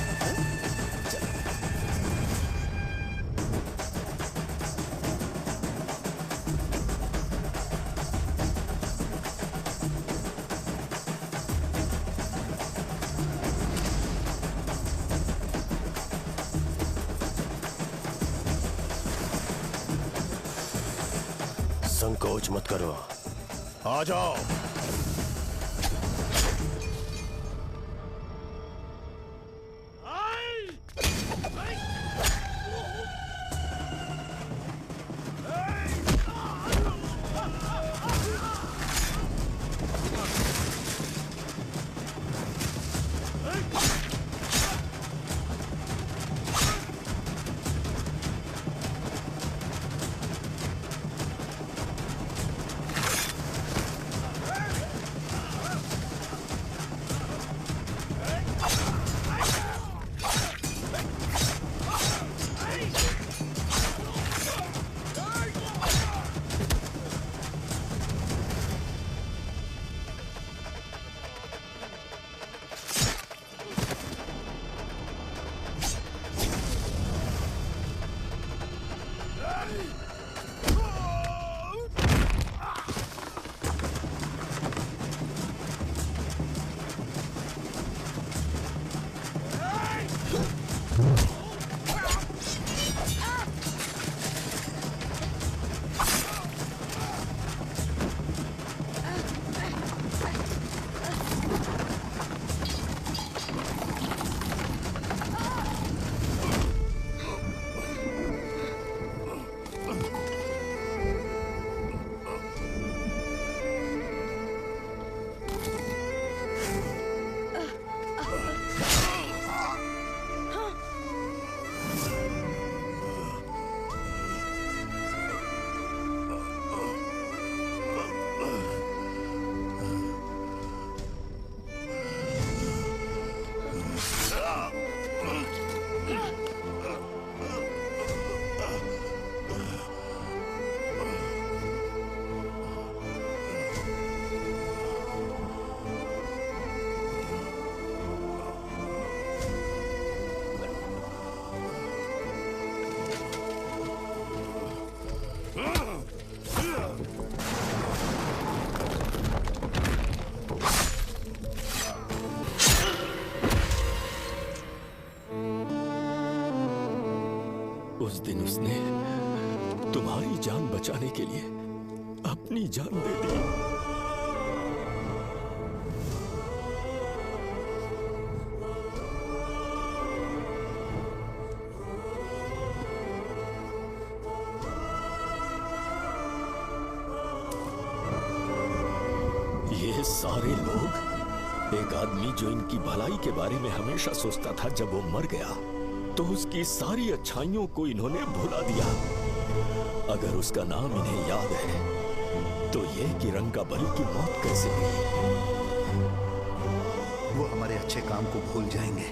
संकोच मत करो, आ जाओ। दिन उसने तुम्हारी जान बचाने के लिए अपनी जान दे दी। ये सारे लोग, एक आदमी जो इनकी भलाई के बारे में हमेशा सोचता था, जब वो मर गया तो उसकी सारी अच्छाइयों को इन्होंने भुला दिया। अगर उसका नाम इन्हें याद है तो ये कि रंगाबली की मौत कैसे हुई। वो हमारे अच्छे काम को भूल जाएंगे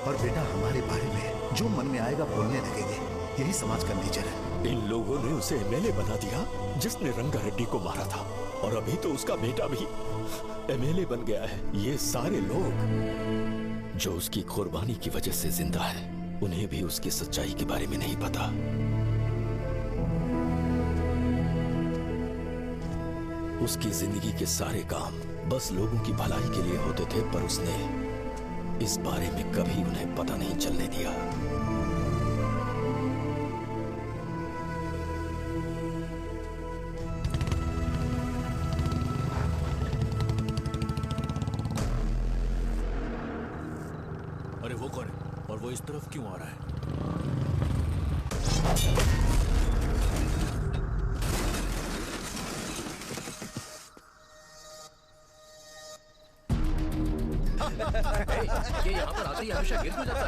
और बेटा हमारे बारे में जो मन में आएगा बोलने लगेंगे। यही समाज का नेचर है। इन लोगों ने उसे एमएलए बना दिया जिसने रंगा रेड्डी को मारा था, और अभी तो उसका बेटा भी एमएलए बन गया है। ये सारे लोग जो उसकी कुर्बानी की वजह से जिंदा हैं, उन्हें भी उसकी सच्चाई के बारे में नहीं पता। उसकी जिंदगी के सारे काम बस लोगों की भलाई के लिए होते थे, पर उसने इस बारे में कभी उन्हें पता नहीं चलने दिया। अरे वो कौन है और वो इस तरफ क्यों आ रहा है? ये यहाँ पर आते ही हमेशा गिर क्यों जाता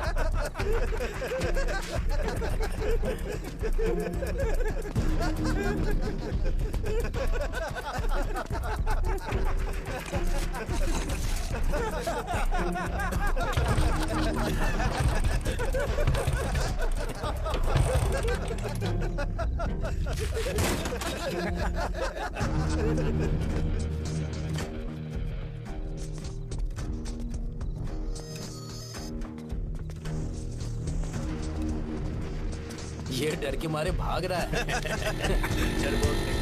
ये डर के मारे भाग रहा है। डरपोक नहीं।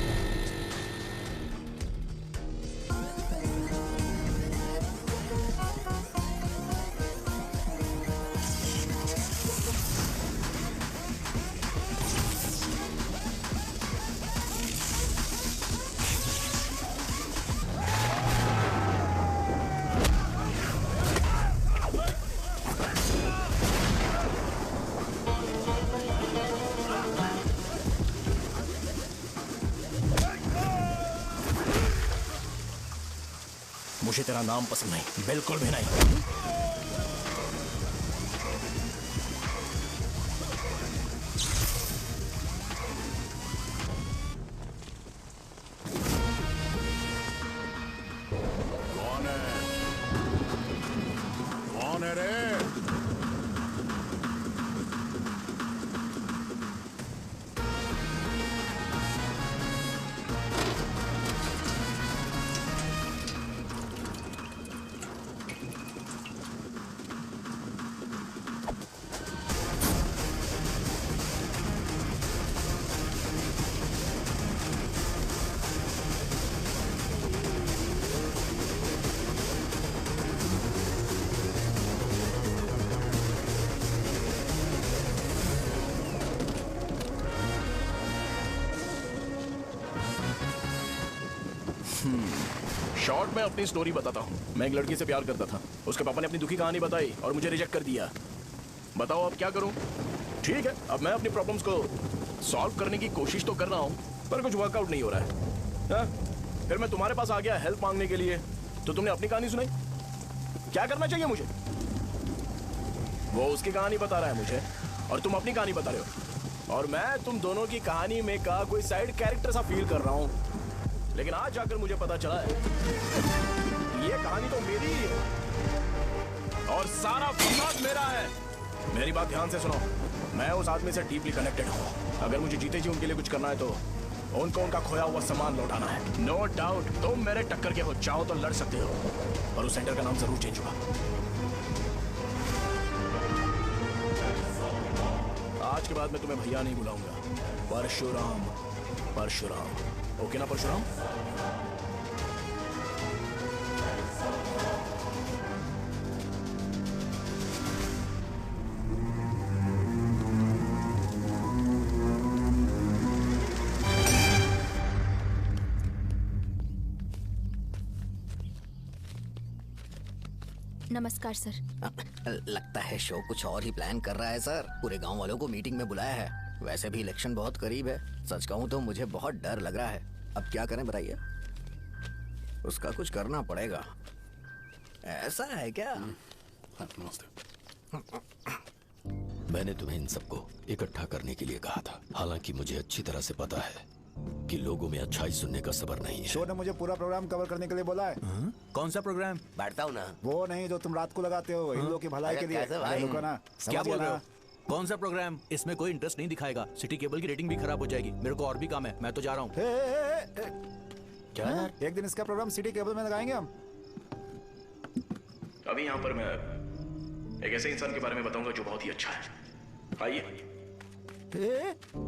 मुझे तेरा नाम पसंद नहीं, बिल्कुल भी नहीं। कौन है? कौन है रे? शॉर्ट में अपनी स्टोरी बताता हूँ। मैं एक लड़की से प्यार करता था। उसके पापा ने अपनी दुखी कहानी बताई और मुझे रिजेक्ट कर दिया। बताओ अब क्या करूँ? ठीक है, अब मैं अपनी प्रॉब्लम्स को सॉल्व करने की कोशिश तो कर रहा हूँ, पर कुछ वर्कआउट नहीं हो रहा है। हाँ? फिर मैं तुम्हारे पास आ गया हेल्प मांगने के लिए, तो तुमने अपनी कहानी सुनाई। क्या करना चाहिए मुझे? वो उसकी कहानी बता रहा है मुझे और तुम अपनी कहानी बता रहे हो, और मैं तुम दोनों की कहानी में का कोई साइड कैरेक्टर सा फील कर रहा हूँ। लेकिन आज जाकर मुझे पता चला है ये कहानी तो मेरी ही है और सारा फसाद मेरा है। मेरी बात ध्यान से सुनो, मैं उस आदमी से डीपली कनेक्टेड हूँ। अगर मुझे जीते जी उनके लिए कुछ करना है तो उनको उनका खोया हुआ सामान लौटाना है। नो डाउट तुम मेरे टक्कर के हो, चाहो तो लड़ सकते हो, और उस सेंटर का नाम जरूर चेंज होगा। आज के बाद मैं तुम्हें भैया नहीं बुलाऊंगा, परशुराम। परशुराम, ओके ना परशुराम? नमस्कार सर। लगता है शो कुछ और ही प्लान कर रहा है सर। पूरे गांव वालों को मीटिंग में बुलाया है। वैसे भी इलेक्शन बहुत करीब है। सच कहूं तो मुझे बहुत डर लग रहा है। अब क्या करें बताइए? उसका कुछ करना पड़ेगा। ऐसा है क्या? मैंने तुम्हें इन सबको इकट्ठा करने के लिए कहा था। हालांकि मुझे अच्छी तरह से पता है कि लोगों में अच्छाई सुनने का सब्र नहीं है। शो ने मुझे पूरा प्रोग्राम कवर करने के लिए बोला है। कौन सा प्रोग्राम? बैठता हूँ ना। वो नहीं जो तुम रात को लगाते हो इन लोगों की भलाई के लिए। कैसे भाई? रुको ना, क्या समझ बोल रहे गया हो? कौन सा प्रोग्राम? इसमें कोई इंटरेस्ट नहीं दिखाएगा। सिटी केबल की रेटिंग भी खराब हो जाएगी। मेरे को और भी काम है, मैं तो जा रहा हूँ। क्या? एक दिन इसका प्रोग्राम सिटी केबल में लगाएंगे हम। अभी यहाँ पर मैं एक ऐसे इंसान के बारे में बताऊंगा जो बहुत ही अच्छा है। आइए।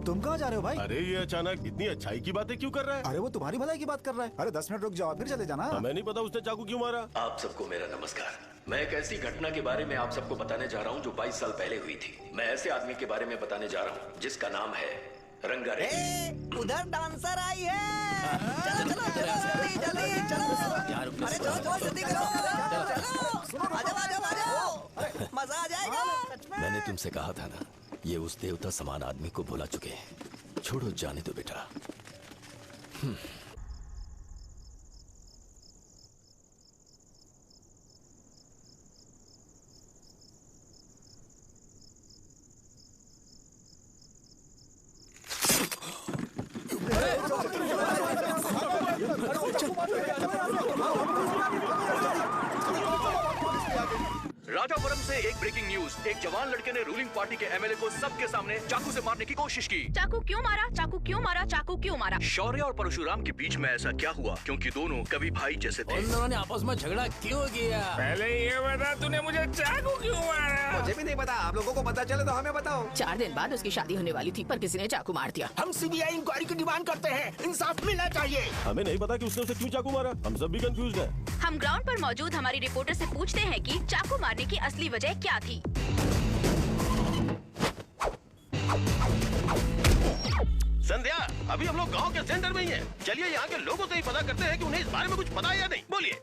तुम कहाँ जा रहे हो भाई? अरे ये अचानक इतनी अच्छाई की बातें क्यों कर रहा है? अरे वो तुम्हारी भलाई की बात कर रहा है। अरे 10 मिनट रुक जाओ फिर चले जाना। हमें नहीं पता उसने चाकू क्यों मारा। आप सबको मेरा नमस्कार। मैं एक ऐसी घटना के बारे में आप सबको बताने जा रहा हूँ जो 22 साल पहले हुई थी। मैं ऐसे आदमी के बारे में बताने जा रहा हूँ जिसका नाम है रंगा रेड्डी। उधर डांसर आई है। चलो चलो चलो जल्दी जल्दी चलो। अरे चलो चलो जल्दी करो। चलो आ जाओ मजा आ जाएगा। मैंने तुमसे कहा था ना, ये उस देवता समान आदमी को भुला चुके हैं। छोड़ो, जाने दो बेटा। राजापुरम से एक ब्रेकिंग न्यूज। एक जवान लड़के ने रूलिंग पार्टी के एमएलए को सबके सामने चाकू से मारने की कोशिश की। चाकू क्यों मारा? चाकू क्यों मारा? चाकू क्यों मारा? शौर्य और परशुराम के बीच में ऐसा क्या हुआ? क्योंकि दोनों कभी भाई जैसे थे। उन दोनों ने आपस में झगड़ा क्यों किया? पहले ये बता, तूने मुझे चाकू क्यों मारा? मुझे भी नहीं पता। आप लोगों को पता चले तो हमें बताओ। 4 दिन बाद उसकी शादी होने वाली थी पर किसी ने चाकू मार दिया। हम सीबीआई इंक्वायरी की डिमांड करते हैं। इंसाफ मिलना चाहिए। हमें नहीं पता कि उसने उसे क्यों चाकू मारा। हम सब भी कंफ्यूज हैं। हम ग्राउंड पर मौजूद हमारी रिपोर्टर से पूछते हैं कि चाकू मारने की असली वजह क्या थी। संध्या, अभी हम लोग गांव के सेंटर में ही हैं। चलिए यहाँ के लोगों से ही पता करते हैं कि उन्हें इस बारे में कुछ पता है या नहीं। बोलिए।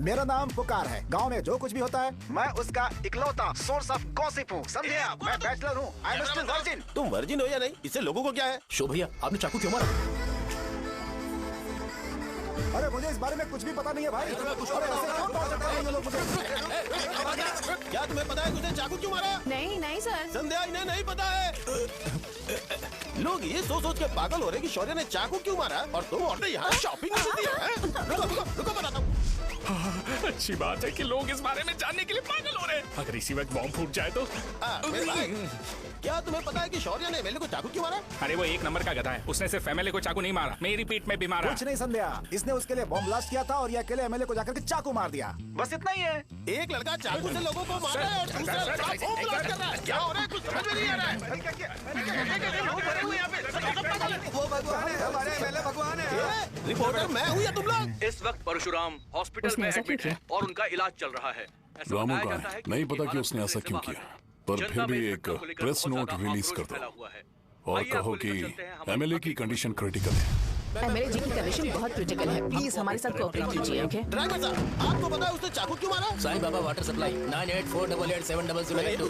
मेरा नाम पुकार है। गांव में जो कुछ भी होता है मैं उसका इकलौता सोर्स ऑफ गॉसिप हूँ। समझे? मैं बैचलर हूँ। I am still virgin. तुम वर्जिन हो या नहीं, इससे लोगों को क्या है? शो भैया, आपने चाकू क्यों मारा? अरे मुझे इस बारे में कुछ भी पता नहीं है भाई। क्या तुम्हें पता है कि उसने चाकू क्यों मारा? नहीं नहीं सर। संध्या, इन्हें नहीं पता है। लोग ये सोच के पागल हो रहे कि शौर्य ने चाकू क्यों मारा और तुम औरतें यहाँ शॉपिंग करती हैं। रुको बताता हूँ। अच्छी बात है कि लोग इस बारे में जानने के लिए पागल हो रहे हैं। अगर इसी वक्त बॉम्ब फूट जाए तो? मेरे भाई, क्या तुम्हें पता है कि शौर्य ने एमएलए को चाकू क्यों मारा? अरे वो एक नंबर का गधा है। उसने सिर्फ एमएलए को चाकू नहीं मारा, मेरी पीठ में भी मारा। कुछ नहीं संध्या, इसने उसके लिए बॉम्ब ब्लास्ट किया था और ये अकेले एमएलए को जाकर के चाकू मार दिया। बस इतना ही है। एक लड़का चाकू से लोगों को मार रहा है और दूसरा लड़का बॉम्ब ब्लास्ट कर रहा है। क्या हो रहा है? कुछ समझ में नहीं आ रहा है। वो भगवान है, हमारे एमएलए भगवान है। रिपोर्टर मैं हूँ या तुम लोग? इस वक्त परशुराम हॉस्पिटल में एडमिट है और उनका इलाज चल रहा है। ऐसा रामू बताया का जाता है है, कि नहीं उनकी पता कि हालत उसने ऐसा खतरे से क्यों बाहर किया, है। पर जनता फिर में भी इस एक घटना को लेकर प्रेस बहुत नोट ज्यादा रिलीज आक्रोश कर फैला दो हुआ है। और आइए कहो आपको कि लेकर चलते हैं हमारे एमएलए की कंडीशन क्रिटिकल है। एमएलए जी की कंडीशन बहुत क्रिटिकल है। प्लीज हमारे साथ कोऑपरेट कीजिए। ओके? ड्राइवर साहब, आपको पता है उसने चाकू क्यों मारा? Sai Baba water supply 9848870082।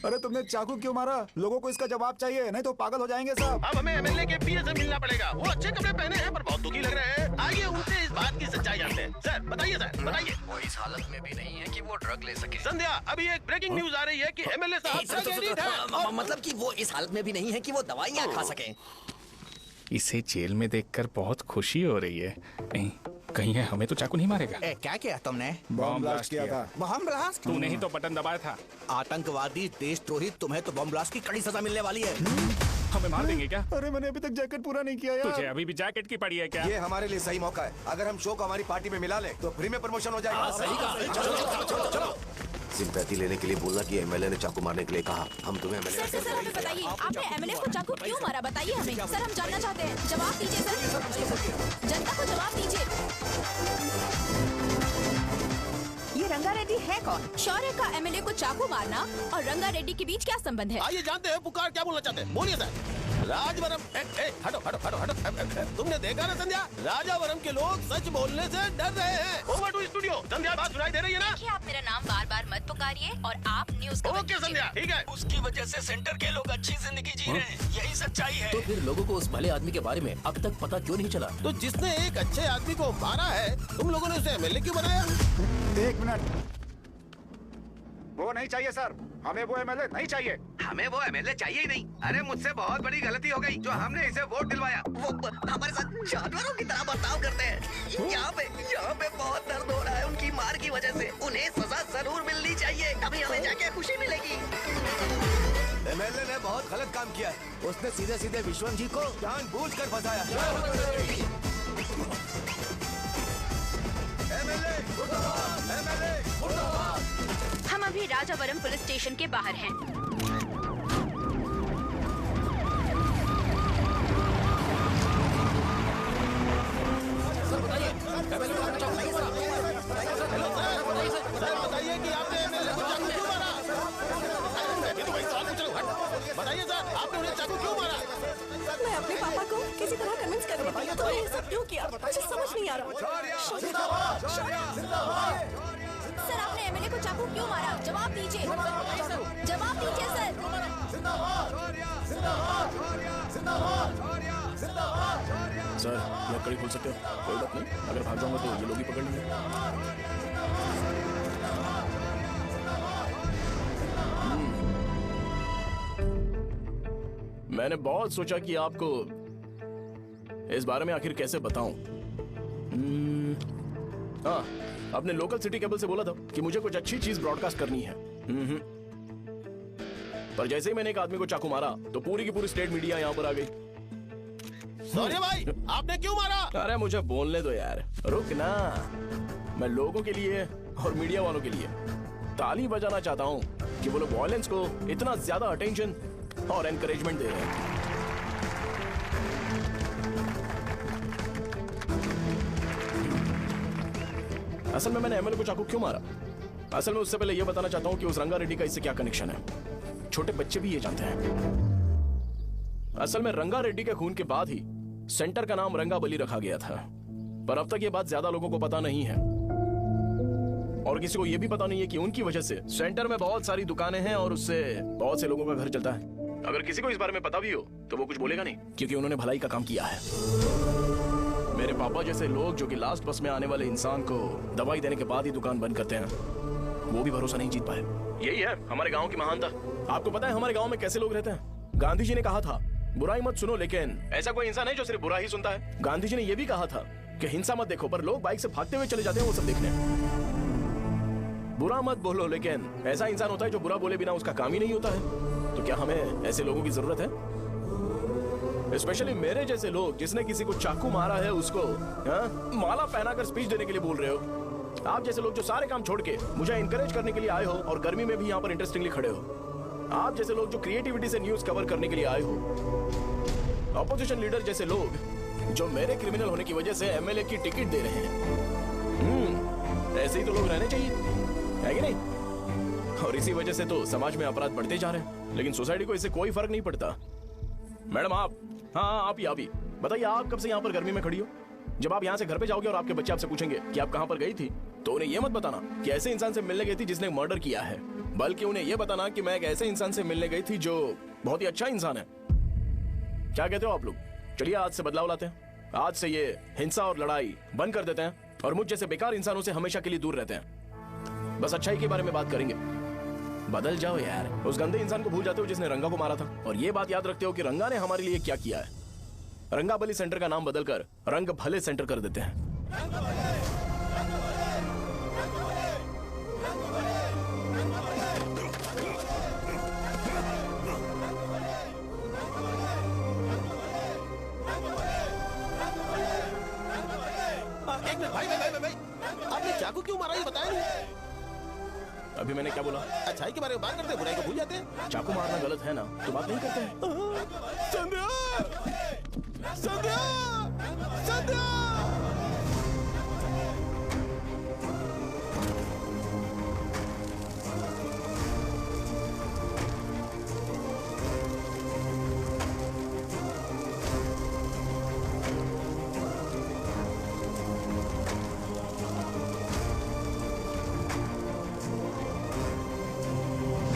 अरे तुमने चाकू क्यों मारा? लोगों को इसका जवाब चाहिए, नहीं तो पागल हो जाएंगे सब। अब हमें एमएलए के पीए से मिलना पड़ेगा। वो अच्छे कपड़े पहने हैं पर बहुत दुखी लग रहे हैं। आइए उनसे इस बात की सच्चाई जानते हैं। सर बताइए, सर बताइए। वो इस हालत में भी नहीं है कि वो ड्रग ले सके। संध्या, अभी एक ब्रेकिंग न्यूज आ रही है कि एमएलए साहब ड्रग एडिक्ट हैं। मतलब कि वो इस हालत में भी नहीं है कि वो दवाइयाँ खा सके। इसे जेल में देखकर बहुत खुशी हो रही है। नहीं, कहीं है हमें तो चाकू नहीं मारेगा। क्या किया तुमने? बॉम्ब ब्लास्ट किया था। Bomb blast? तूने ही तो बटन दबाया था। आतंकवादी, देशद्रोही, तुम्हें तो बॉम्ब ब्लास्ट की कड़ी सजा मिलने वाली है। हमें मार देंगे क्या? अरे मैंने अभी तक जैकेट पूरा नहीं किया यार। तुझे अभी भी जैकेट की पड़ी है क्या? ये हमारे लिए सही मौका है। अगर हम शो को हमारी पार्टी में मिला ले तो फ्री में प्रमोशन हो जाएगा। सही कहा। चलो। सिंपैथी लेने के लिए बोलना कि एमएलए ने चाकू मारने के लिए कहा। हम तुम्हें एमएलए सर हमें बताइए, आपने एमएलए को चाकू क्यों मारा? बताइए हमें। सर हम जानना चाहते हैं। जवाब दीजिए सर। जनता को जवाब दीजिए। ये रंगा रेड्डी है कौन? शौर्य का एमएलए को चाकू मारना और रंगा रेड्डी के बीच क्या संबंध है? आइए जानते हैं पुकार क्या बोलना चाहते हैं। बोलिए सर। राजवरम हटो हटो हटो हटो। तुमने देखा ना संध्या, राजावरम के लोग सच बोलने से डर रहे हैं। Over to studio. संध्या बात सुनाई दे रही है ना? देखिए, आप मेरा नाम बार बार मत पुकारिए और आप न्यूज़ कवर ओके संध्या, ठीक है। उसकी वजह से सेंटर के लोग अच्छी जिंदगी जी रहे हैं, यही सच्चाई है। तो फिर लोगों को उस भले आदमी के बारे में अब तक पता क्यों नहीं चला? तो जिसने एक अच्छे आदमी को मारा है, तुम लोगों ने उसे एमएलए क्यों बनाया? 1 मिनट, वो नहीं चाहिए सर, हमें वो एमएलए नहीं चाहिए। हमें वो एमएलए चाहिए ही नहीं। अरे मुझसे बहुत बड़ी गलती हो गई जो हमने इसे वोट दिलवाया। वो हमारे साथ जानवरों की तरह बर्ताव करते हैं। यहाँ पे बहुत दर्द हो रहा है उनकी मार की वजह से। उन्हें सजा जरूर मिलनी चाहिए, तभी हमें जाके खुशी मिलेगी। एमएलए ने बहुत गलत काम किया है। उसने सीधे सीधे विश्वम जी को जानबूझकर फंसाया। हम अभी राजावरम पुलिस स्टेशन के बाहर हैं। बताइए कि आपने एमएलए को चाकू क्यों मारा? बताइए सर, आपने उन्हें चाकू क्यों मारा? मैं अपने पापा को किसी तरह कन्विंस कर रही थी। तो ये सब क्यों किया मुझे समझ नहीं आ रहा। सर, आपने एमएलए को चाकू क्यों मारा? जवाब दीजिए, जवाब दीजिए सर। सर, ये कड़ी खोल सकते हो? कोई बात नहीं, अगर भाग जाऊंगा तो ये लोग ही पकड़ लेंगे। मैंने बहुत सोचा कि आपको इस बारे में आखिर कैसे बताऊं। हाँ, अपने लोकल सिटी केबल से बोला था कि मुझे कुछ अच्छी चीज ब्रॉडकास्ट करनी है। पर जैसे ही मैंने एक आदमी को चाकू मारा तो पूरी की पूरी स्टेट मीडिया यहाँ पर आ गई। सॉरी भाई, आपने क्यों मारा? अरे मुझे बोलने दो यार, रुक ना। मैं लोगों के लिए और मीडिया वालों के लिए ताली बजाना चाहता हूँ कि वो लोग वायलेंस को इतना ज्यादा अटेंशन और एनकरेजमेंट दे रहे हैं। असल में मैंने एमएलए को चाकू क्यों मारा? असल में उससे पहले यह बताना चाहता हूं कि उस रंगा रेड्डी का इससे क्या कनेक्शन है। छोटे बच्चे भी ये जानते हैं। असल में रंगा रेड्डी के खून के बाद ही सेंटर का नाम रंगाबली रखा गया था, पर अब तक ये बात ज्यादा लोगों को पता नहीं है और किसी को यह भी पता नहीं है कि उनकी वजह से सेंटर में बहुत सारी दुकानें हैं और उससे बहुत से लोगों का घर चलता है। अगर किसी को इस बारे में पता भी हो तो वो कुछ बोलेगा नहीं, क्योंकि उन्होंने भलाई का काम किया है। मेरे पापा जैसे लोग जो कि लास्ट बस में आने वाले इंसान को दवाई देने के बाद ही दुकान बंद करते हैं, वो भी भरोसा नहीं जीत पाए। यही है हमारे गांव की महानता। आपको पता है हमारे गांव में कैसे लोग रहते हैं? गांधी जी ने कहा था बुराई मत सुनो, लेकिन ऐसा कोई इंसान है जो सिर्फ बुरा ही सुनता है। गांधी जी ने यह भी कहा था कि हिंसा मत देखो, पर लोग बाइक से भागते हुए चले जाते हैं वो सब देखने। बुरा मत बोलो, लेकिन ऐसा इंसान होता है जो बुरा बोले बिना उसका काम ही नहीं होता है। तो क्या हमें ऐसे लोगों की जरूरत है? स्पेशली मेरे जैसे लोग जिसने किसी को चाकू मारा है उसको माला पहनाकर स्पीच देने के लिए बोल रहे हो। आप जैसे लोग जो सारे काम छोड़ के मुझे इंकरेज करने के लिए आए हो और गर्मी में भी यहाँ पर इंटरेस्टिंगली खड़े हो। आप जैसे लोग जो क्रिएटिविटी से न्यूज कवर करने के लिए आए हो। ऑपोजिशन लीडर जैसे लोग जो मेरे क्रिमिनल होने की वजह से एमएलए की टिकट दे रहे हैं। ऐसे ही तो लोग रहने चाहिए, है कि नहीं? और इसी वजह से तो समाज में अपराध बढ़ते जा रहे हैं, लेकिन सोसाइटी को इससे कोई फर्क नहीं पड़ता। मैडम आप, हाँ आप ही बताइए, आप कब से यहाँ पर गर्मी में खड़ी हो? जब आप यहाँ से घर पे जाओगे और आपके बच्चे आपसे पूछेंगे कि आप कहाँ पर गई थी, तो उन्हें यह मत बताना कि ऐसे इंसान से मिलने गई थी जिसने मर्डर किया है, बल्कि उन्हें यह बताना कि मैं एक ऐसे इंसान से मिलने गई थी जो बहुत ही अच्छा इंसान है। क्या कहते हो आप लोग? चलिए आज से बदलाव लाते हैं। आज से ये हिंसा और लड़ाई बंद कर देते हैं और मुझ जैसे बेकार इंसानों से हमेशा के लिए दूर रहते हैं। बस अच्छाई के बारे में बात करेंगे। बदल जाओ यार, उस गंदे इंसान को भूल जाते हो जिसने रंगा को मारा था, और ये बात याद रखते हो कि रंगा ने हमारे लिए क्या किया है। रंगाबली सेंटर का नाम बदलकर रंग भले सेंटर कर देते हैं। एक मिनट भाई, आपने चाकू क्यों मारा ये बताया नहीं? अभी मैंने क्या बोला? अच्छाई के बारे में बात करते हैं, बुराई को भूल जाते हैं। चाकू मारना गलत है ना, तो बात नहीं करते हैं। संध्या! संध्या! संध्या!